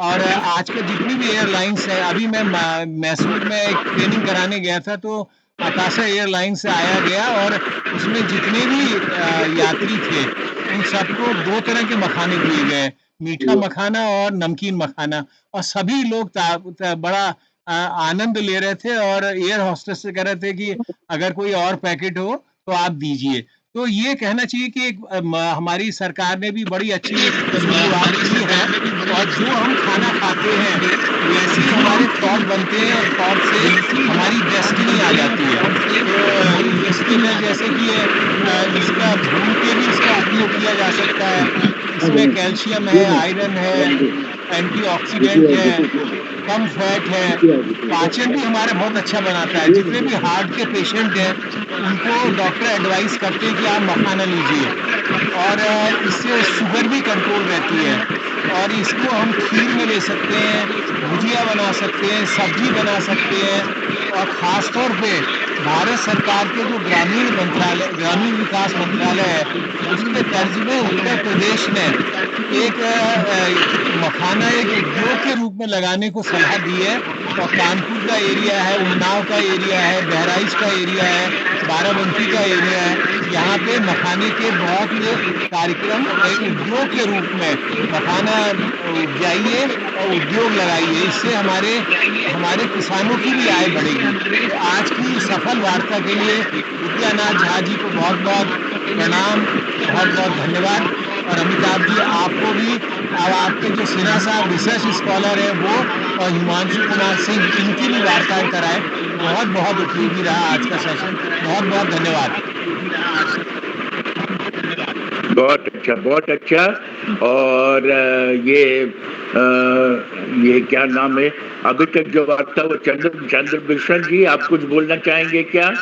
और आजकल जितनी भी एयरलाइंस है, अभी मैं मैसूर में एक ट्रेनिंग कराने गया था तो आकाशा एयरलाइन से आया गया और उसमें जितने भी यात्री थे उन सबको 2 तरह के मखाने दिए गए, मीठा मखाना और नमकीन मखाना, और सभी लोग बड़ा आनंद ले रहे थे और एयर होस्टेस से कह रहे थे कि अगर कोई और पैकेट हो तो आप दीजिए। तो ये कहना चाहिए कि हमारी सरकार ने भी बड़ी अच्छी शुरुआत की है और जो हम खाना खाते हैं वैसे ही हमारे थॉट बनते हैं और थॉट से हमारी डेस्टिनी आ जाती है। तो इसके लिए जैसे कि इसका भून के भी इसका उपयोग किया जा सकता है, इसमें कैल्शियम है, आयरन है, एंटीऑक्सीडेंट है, कम फैट है, पाचन भी हमारा बहुत अच्छा बनाता है। जितने भी हार्ट के पेशेंट हैं उनको डॉक्टर एडवाइस करते हैं कि आप मखाना लीजिए और इससे शुगर भी कंट्रोल रहती है और इसको हम खीर में ले सकते हैं, भुजिया बना सकते हैं, सब्जी बना सकते हैं। और ख़ास तौर पे भारत सरकार के जो ग्रामीण विकास मंत्रालय है उसके तर्ज में उत्तर प्रदेश ने एक मखाना एक उद्योग के रूप में लगाने को सलाह दी है और कानपुर का एरिया है, उन्नाव का एरिया है, बहराइच का एरिया है, बाराबंकी का एरिया है, यहाँ पे मखाने के बहुत कार्यक्रम एक उद्योग के रूप में मखाना उपजाइए और उद्योग लगाइए, इससे हमारे किसानों की भी आय बढ़ेगी। तो आज की सफल वार्ता के लिए विद्यानाथ झा जी को बहुत बहुत प्रणाम, बहुत बहुत धन्यवाद। और अमिताभ जी आपको भी, और आपके जो सिन्हा साहब रिसर्च स्कॉलर है वो और हिमांशु कुमार सिंह, इनकी भी वार्ताएं कराएं। बहुत बहुत उपयोगी रहा आज का सेशन, बहुत बहुत धन्यवाद। बहुत अच्छा और ये क्या नाम है अभी तक जो बात था वो चंद्रभूषण जी, आप कुछ बोलना चाहेंगे क्या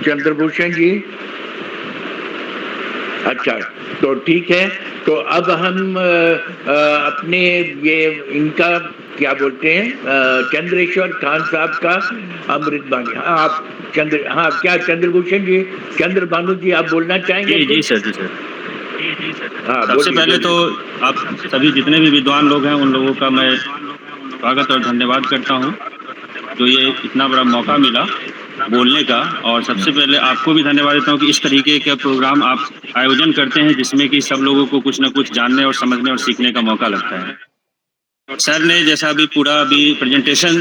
चंद्रभूषण जी? अच्छा, तो ठीक है, तो अब हम अपने ये इनका क्या बोलते हैं चंद्रेश्वर खान साहब का अमृतबानी। हाँ आप क्या चंद्रभूषण जी, चंद्रभानु जी आप बोलना चाहेंगे? जी सर, जी सर। हाँ, सबसे पहले तो आप सभी जितने भी विद्वान लोग हैं उन लोगों का मैं स्वागत और धन्यवाद करता हूं, जो ये इतना बड़ा मौका मिला बोलने का। और सबसे पहले आपको भी धन्यवाद देता हूं कि इस तरीके का प्रोग्राम आप आयोजन करते हैं जिसमें कि सब लोगों को कुछ ना कुछ जानने और समझने और सीखने का मौका लगता है। सर ने जैसा अभी प्रेजेंटेशन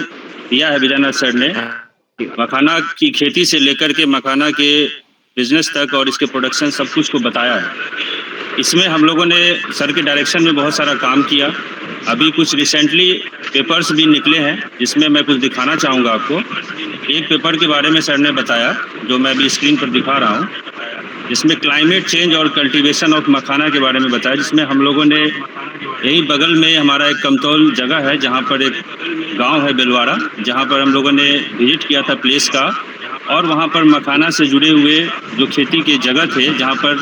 दिया है, विजयनाथ सर ने मखाना की खेती से लेकर के मखाना के बिजनेस तक और इसके प्रोडक्शन सब कुछ को बताया है। इसमें हम लोगों ने सर के डायरेक्शन में बहुत सारा काम किया। अभी कुछ रिसेंटली पेपर्स भी निकले हैं जिसमें मैं कुछ दिखाना चाहूँगा आपको। एक पेपर के बारे में सर ने बताया जो मैं अभी स्क्रीन पर दिखा रहा हूँ, जिसमें क्लाइमेट चेंज और कल्टीवेशन ऑफ मखाना के बारे में बताया, जिसमें हम लोगों ने यही बगल में हमारा एक कमतौल जगह है जहाँ पर एक गांव है बेलवाड़ा, जहाँ पर हम लोगों ने विजिट किया था प्लेस का। और वहाँ पर मखाना से जुड़े हुए जो खेती के जगह थे, जहाँ पर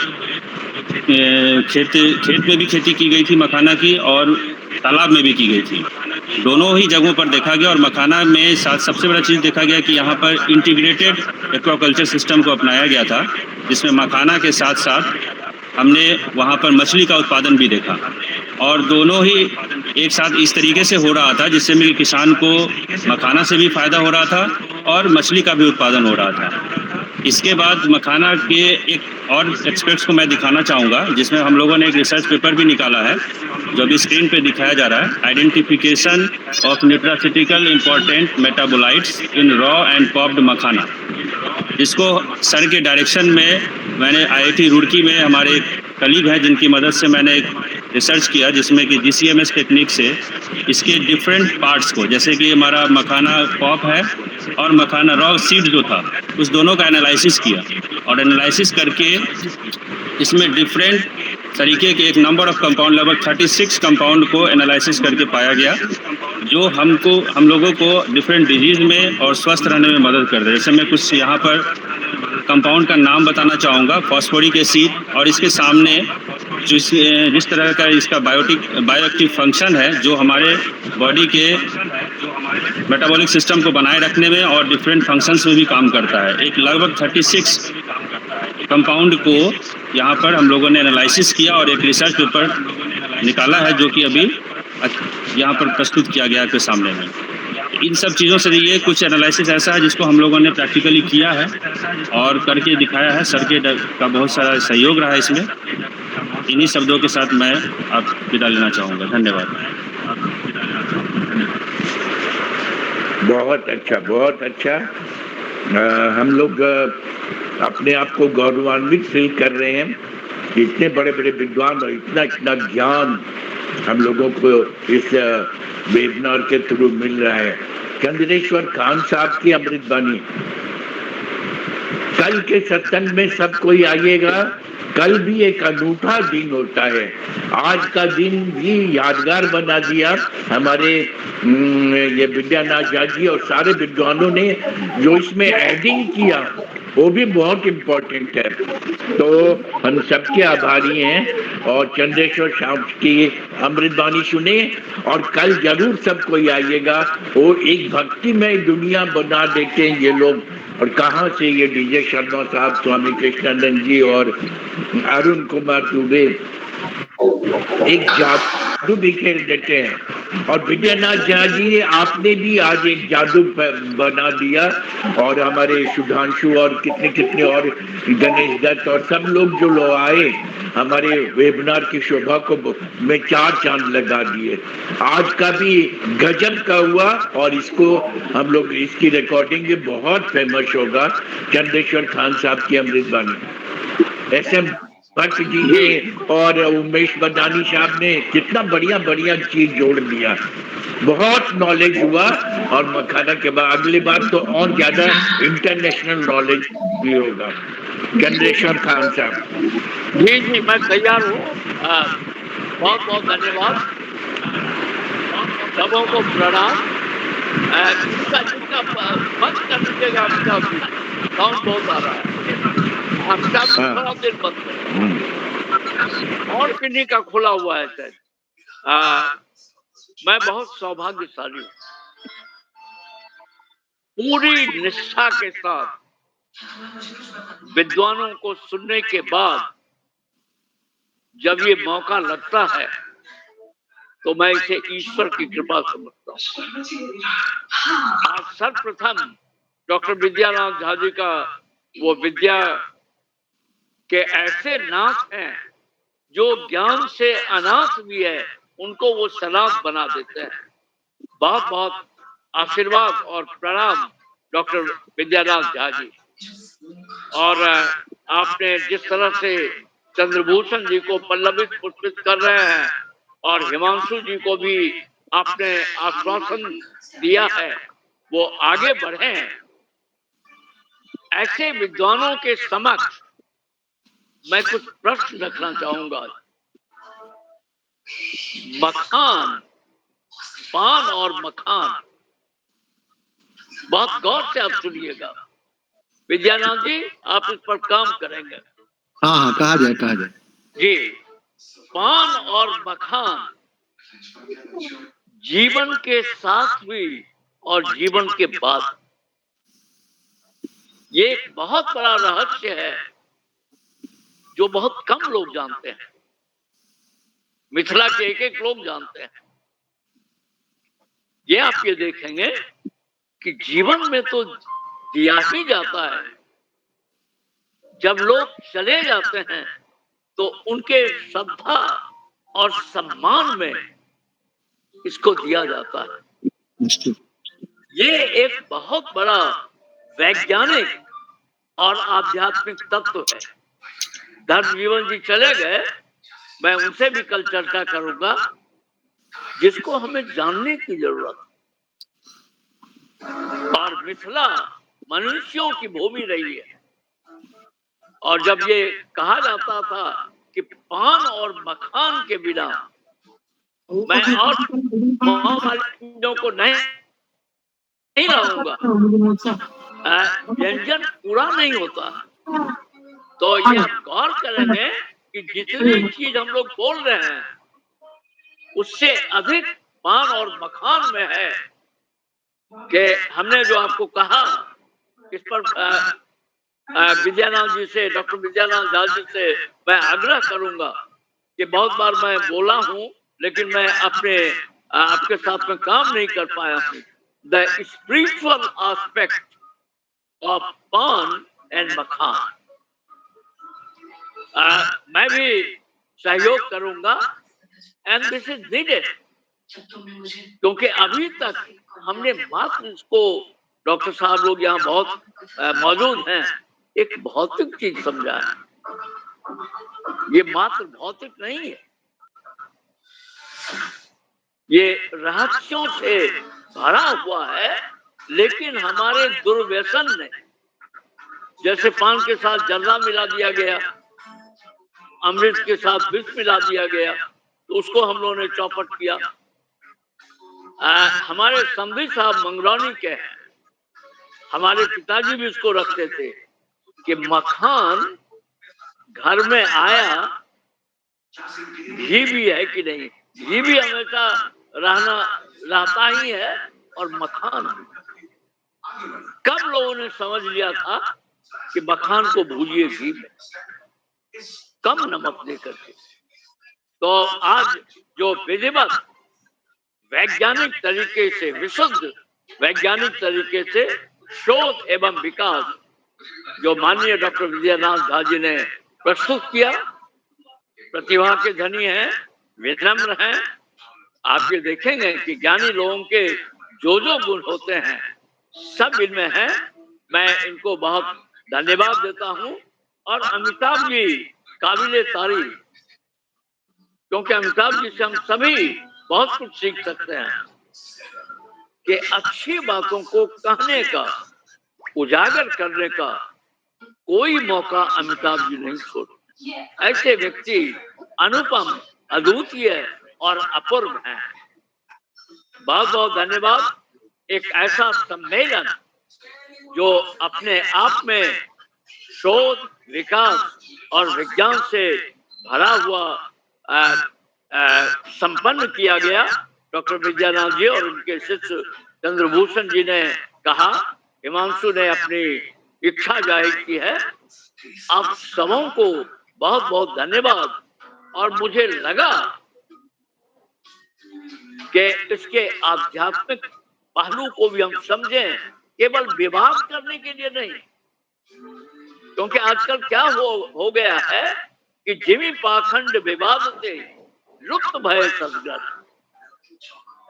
खेत में भी खेती की गई थी मखाना की और तालाब में भी की गई थी। दोनों ही जगहों पर देखा गया। और मखाना में सबसे बड़ा चीज़ देखा गया कि यहाँ पर इंटीग्रेटेड एक्वाकल्चर सिस्टम को अपनाया गया था, जिसमें मखाना के साथ साथ हमने वहाँ पर मछली का उत्पादन भी देखा। और दोनों ही एक साथ इस तरीके से हो रहा था जिससे मेरे किसान को मखाना से भी फायदा हो रहा था और मछली का भी उत्पादन हो रहा था। इसके बाद मखाना के एक और एक्सपेक्ट्स को मैं दिखाना चाहूँगा, जिसमें हम लोगों ने एक रिसर्च पेपर भी निकाला है जो अभी स्क्रीन पे दिखाया जा रहा है, identification of nutraceutical important metabolites in raw and popped makhana. इसको सर के डायरेक्शन में मैंने IIT रुड़की में हमारे एक कलीग हैं जिनकी मदद से मैंने एक रिसर्च किया, जिसमें कि GCMS टेक्निक से इसके डिफरेंट पार्ट्स को, जैसे कि हमारा मखाना पॉप है और मखाना रॉ सीड जो था, उस दोनों का एनालिसिस किया। और एनालिसिस करके इसमें डिफरेंट तरीके के एक नंबर ऑफ कंपाउंड, लगभग 36 कंपाउंड को एनालिसिस करके पाया गया, जो हम लोगों को डिफरेंट डिजीज़ में और स्वस्थ रहने में मदद कर रहे हैं। जैसे मैं कुछ यहाँ पर कंपाउंड का नाम बताना चाहूँगा, फॉस्फोरिक एसिड, और इसके सामने जिस तरह का इसका बायोएक्टिव फंक्शन है जो हमारे बॉडी के मेटाबॉलिक सिस्टम को बनाए रखने में और डिफरेंट फंक्शंस में भी काम करता है। एक लगभग 36 कंपाउंड को यहाँ पर हम लोगों ने एनालिसिस किया और एक रिसर्च पेपर निकाला है जो कि अभी यहाँ पर प्रस्तुत किया गया आपके सामने में। इन सब चीज़ों से ये कुछ एनालिसिस ऐसा है जिसको हम लोगों ने प्रैक्टिकली किया है और करके दिखाया है। सर के का बहुत सारा सहयोग रहा है इसमें। इन्हीं शब्दों के साथ मैं आप विदा लेना चाहूँगा। धन्यवाद। बहुत अच्छा, बहुत अच्छा। हम लोग अपने आप को गौरवान्वित फील कर रहे हैं कि इतने बड़े बड़े विद्वान और इतना ज्ञान हम लोगों को इस वेबिनार के थ्रू मिल रहा है। चंद्रेश्वर खान साहब की अमृतबानी। कल के सत्संग में सब कोई आइएगा। कल भी एक अनूठा दिन होता है। आज का दिन भी यादगार बना दिया हमारे ये विद्यानाथ झा जी और सारे विद्वानों ने जो इसमें एडिंग किया वो भी बहुत इम्पोर्टेंट है। तो हम सबके आभारी हैं और चंद्रेश्वर साहब की अमृतबानी सुने और कल जरूर सब कोई आइएगा। वो एक भक्तिमय दुनिया बना देते हैं ये लोग। और कहाँ से ये DJ शर्मा साहब, स्वामी कृष्णानंद जी और अरुण कुमार दुबे एक जादू बिखेर देते हैं। और विजयनाथ झा जी आपने भी आज एक जादू बना दिया और हमारे सुधांशु और कितने और गणेश दत्त और सब लोग जो लोग आए हमारे वेबिनार की शोभा को में 4 चांद लगा दिए। आज का भी गजब का हुआ और इसको हम लोग इसकी रिकॉर्डिंग भी बहुत फेमस होगा। चंद्रेश्वर खान साहब की अमृतबानी। SM भट्ट जी ने और उमेश बदानी साहब ने कितना बढ़िया चीज जोड़ दिया। बहुत नॉलेज हुआ और मखाना के बाद अगली बार तो और ज्यादा इंटरनेशनल नॉलेज भी होगा। चंद्रेश्वर खान साहब। जी मैं तैयार हूँ। बहुत बहुत धन्यवाद, सबों को प्रणाम। जिसका बंद कर दीजिएगा, आपका साउंड बहुत आ रहा है, आपका थोड़ा देर बंद करें। और किन्हीं का खुला हुआ है सर। मैं बहुत सौभाग्यशाली हूँ। पूरी निष्ठा के साथ विद्वानों को सुनने के बाद जब ये मौका लगता है तो मैं इसे ईश्वर की कृपा समझता हूँ। आज सर्वप्रथम डॉक्टर विद्यानाथ झा जी का वो विद्या के ऐसे नाथ हैं जो ज्ञान से अनाथ भी है, उनको वो सनाथ बना देते हैं। बहुत बहुत आशीर्वाद और प्रणाम डॉक्टर विद्यानाथ झा जी। और आपने जिस तरह से चंद्रभूषण जी को पल्लवित पुष्पित कर रहे हैं और हिमांशु जी को भी आपने आश्वासन दिया है वो आगे बढ़े। ऐसे विद्वानों के समक्ष मैं कुछ प्रश्न रखना चाहूंगा। मखान, पान और मखान, बहुत गौर से आप सुनिएगा। विद्यानाथ जी आप इस पर काम करेंगे। हाँ, कहा जाए जी। पान और मखान जीवन के साथ भी और जीवन के बाद, ये एक बहुत बड़ा रहस्य है जो बहुत कम लोग जानते हैं। मिथिला के एक एक लोग जानते हैं। ये आप ये देखेंगे कि जीवन में तो दिया ही जाता है, जब लोग चले जाते हैं तो उनके श्रद्धा और सम्मान में इसको दिया जाता है। ये एक बहुत बड़ा वैज्ञानिक और आध्यात्मिक तत्व है। धर्मजीवन जी चले गए, मैं उनसे भी कल चर्चा करूंगा, जिसको हमें जानने की जरूरत है। और मिथिला मनुष्यों की भूमि रही है। और जब ये कहा जाता था कि पान और मखान के बिना मैं और चीजों को नहीं रहूंगा, व्यंजन पूरा नहीं होता। तो ये हम गौर करेंगे कि जितनी चीज हम लोग बोल रहे हैं उससे अधिक पान और मखान में है। कि हमने जो आपको कहा, इस पर विद्यानाथ जी से, डॉक्टर विद्यानाथ झा जी से मैं आग्रह करूंगा कि बहुत बार मैं बोला हूं लेकिन मैं आपके साथ में काम नहीं कर पाया हूं। द स्पिरिचुअल एस्पेक्ट ऑफ पान एंड मखान, मैं भी सहयोग करूंगा एंड दिस इज नीडेड। क्योंकि अभी तक हमने मात्र इसको, डॉक्टर साहब लोग यहाँ बहुत मौजूद हैं, एक भौतिक चीज समझा है। ये मात्र भौतिक नहीं है, ये रहस्यों से भरा हुआ है। लेकिन हमारे दुर्व्यसन ने, जैसे पान के साथ जर्दा मिला दिया गया, अमृत के साथ विष मिला दिया गया, तो उसको हम लोगों ने चौपट किया। हमारे संधि साहब मंगरौनी के हैं, हमारे पिताजी भी इसको रखते थे कि मखान घर में आया, घी भी है कि नहीं, घी भी हमेशा रहता ही है और मखान भी। कब लोगों ने समझ लिया था कि मखान को भूजिए घी में, कम नमक देकर के। तो आज जो विधिवत वैज्ञानिक तरीके से, विशुद्ध वैज्ञानिक तरीके से शोध एवं विकास जो माननीय डॉक्टर विद्यानाथ झा जी ने प्रस्तुत किया, प्रतिभा के धनी हैं, विनम्र हैं। आप ये देखेंगे कि ज्ञानी लोगों के जो जो गुण होते हैं सब इनमें हैं। मैं इनको बहुत धन्यवाद देता हूं। और अमिताभ जी काबिले तारीफ, क्योंकि अमिताभ जी से हम सभी बहुत कुछ सीख सकते हैं कि अच्छी बातों को कहने का, उजागर करने का कोई मौका अमिताभ जी नहीं छोड़ते। ऐसे व्यक्ति अनुपम अद्वितीय और अपूर्व हैं। बहुत बहुत धन्यवाद। एक ऐसा सम्मेलन जो अपने आप में शोध, विकास और विज्ञान से भरा हुआ संपन्न किया गया। डॉक्टर विद्यानाथ जी और उनके शिष्य चंद्रभूषण जी ने कहा, हिमांशु ने अपनी इच्छा जाहिर की है। आप सबों को बहुत बहुत धन्यवाद। और मुझे लगा कि इसके आध्यात्मिक पहलू को भी हम समझें, केवल विवाद करने के लिए नहीं। क्योंकि आजकल क्या हो गया है कि जिमी पाखंड विवाद से लुप्त भय सदगत।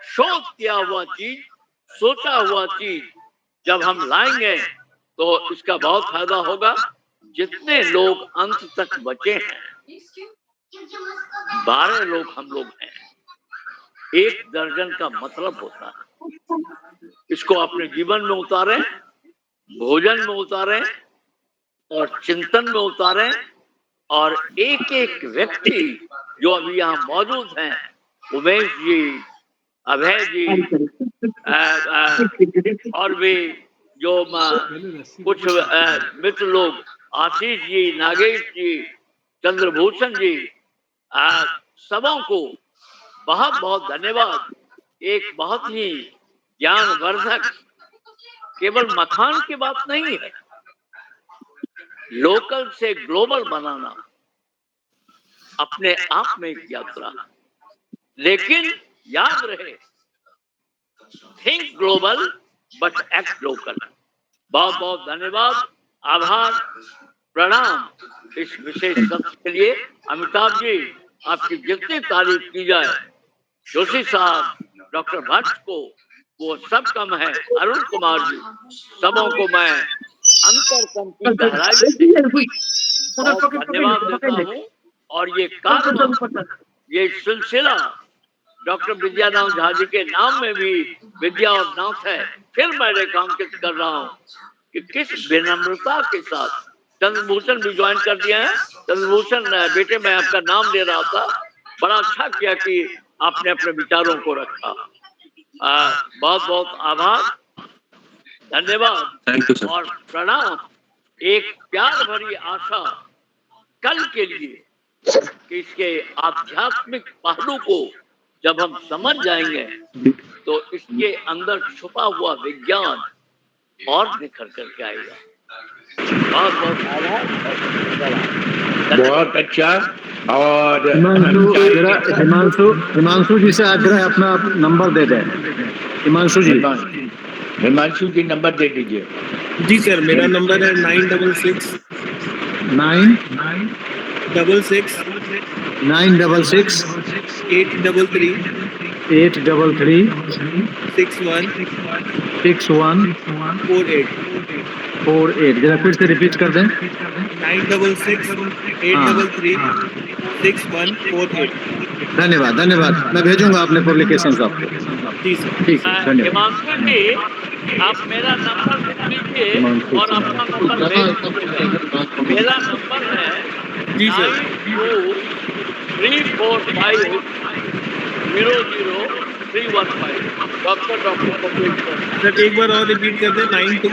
शोध किया हुआ चीज, सोचा हुआ चीज जब हम लाएंगे तो इसका बहुत फायदा होगा। जितने लोग अंत तक बचे हैं, 12 लोग हम लोग हैं। 1 दर्जन का मतलब होता है। इसको अपने जीवन में उतारें, भोजन में उतारें और चिंतन में उतारें। और एक एक व्यक्ति जो अभी यहाँ मौजूद हैं, उमेश जी, अभय जी, और भी जो कुछ मित्र लोग, आशीष जी, नागेश जी, चंद्रभूषण जी, सबों को बहुत बहुत धन्यवाद। एक बहुत ही ज्ञानवर्धक, केवल मखान की बात नहीं है, लोकल से ग्लोबल बनाना अपने आप में एक यात्रा। लेकिन याद रहे, think global but act local. बहुत बहुत धन्यवाद, आभार, प्रणाम इस विशेष सत्र के लिए। अमिताभ जी, आपकी जितनी तारीफ की जाए, जोशी साहब, डॉक्टर भट्ट को वो सब कम है। अरुण कुमार जी, सबों को मैं अंतरतम की गहराई से धन्यवाद देता हूँ। और ये कार्य, ये सिलसिला डॉक्टर विद्यानाथ झा जी के नाम में भी विद्या और नाथ है। फिर मैं रेखांकित कर रहा हूँ कि किस विनम्रता के साथ चंद्रभूषण भी ज्वाइन कर दिया है। चंद्रभूषण बेटे, मैं आपका नाम ले रहा था, बड़ा अच्छा किया कि आपने अपने विचारों को रखा। बहुत बहुत आभार, धन्यवाद और प्रणाम। एक प्यार भरी आशा कल के लिए कि इसके आध्यात्मिक पहलू को जब हम समझ जाएंगे तो इसके अंदर छुपा हुआ विज्ञान और निखर करके आएगा। बहुत बहुत आभार, बहुत अच्छा। और हिमांशु जी से आग्रह, अपना नंबर दे दें। हिमांशु जी नंबर दे दीजिए। जी सर, मेरा नंबर है 966 833 6148। जरा फिर से रिपीट कर दें। 966 833 6148। धन्यवाद, धन्यवाद। मैं भेजूंगा अपने पब्लिकेशन आपको। जी सर, ठीक है, धन्यवाद। हिमांशु जी, आप मेरा नंबर लिख लीजिए और अपना नंबर भेज दीजिएगा। मेरा नंबर है 9234500315। डॉक्टर सर एक बार और रिपीट कर दें। 92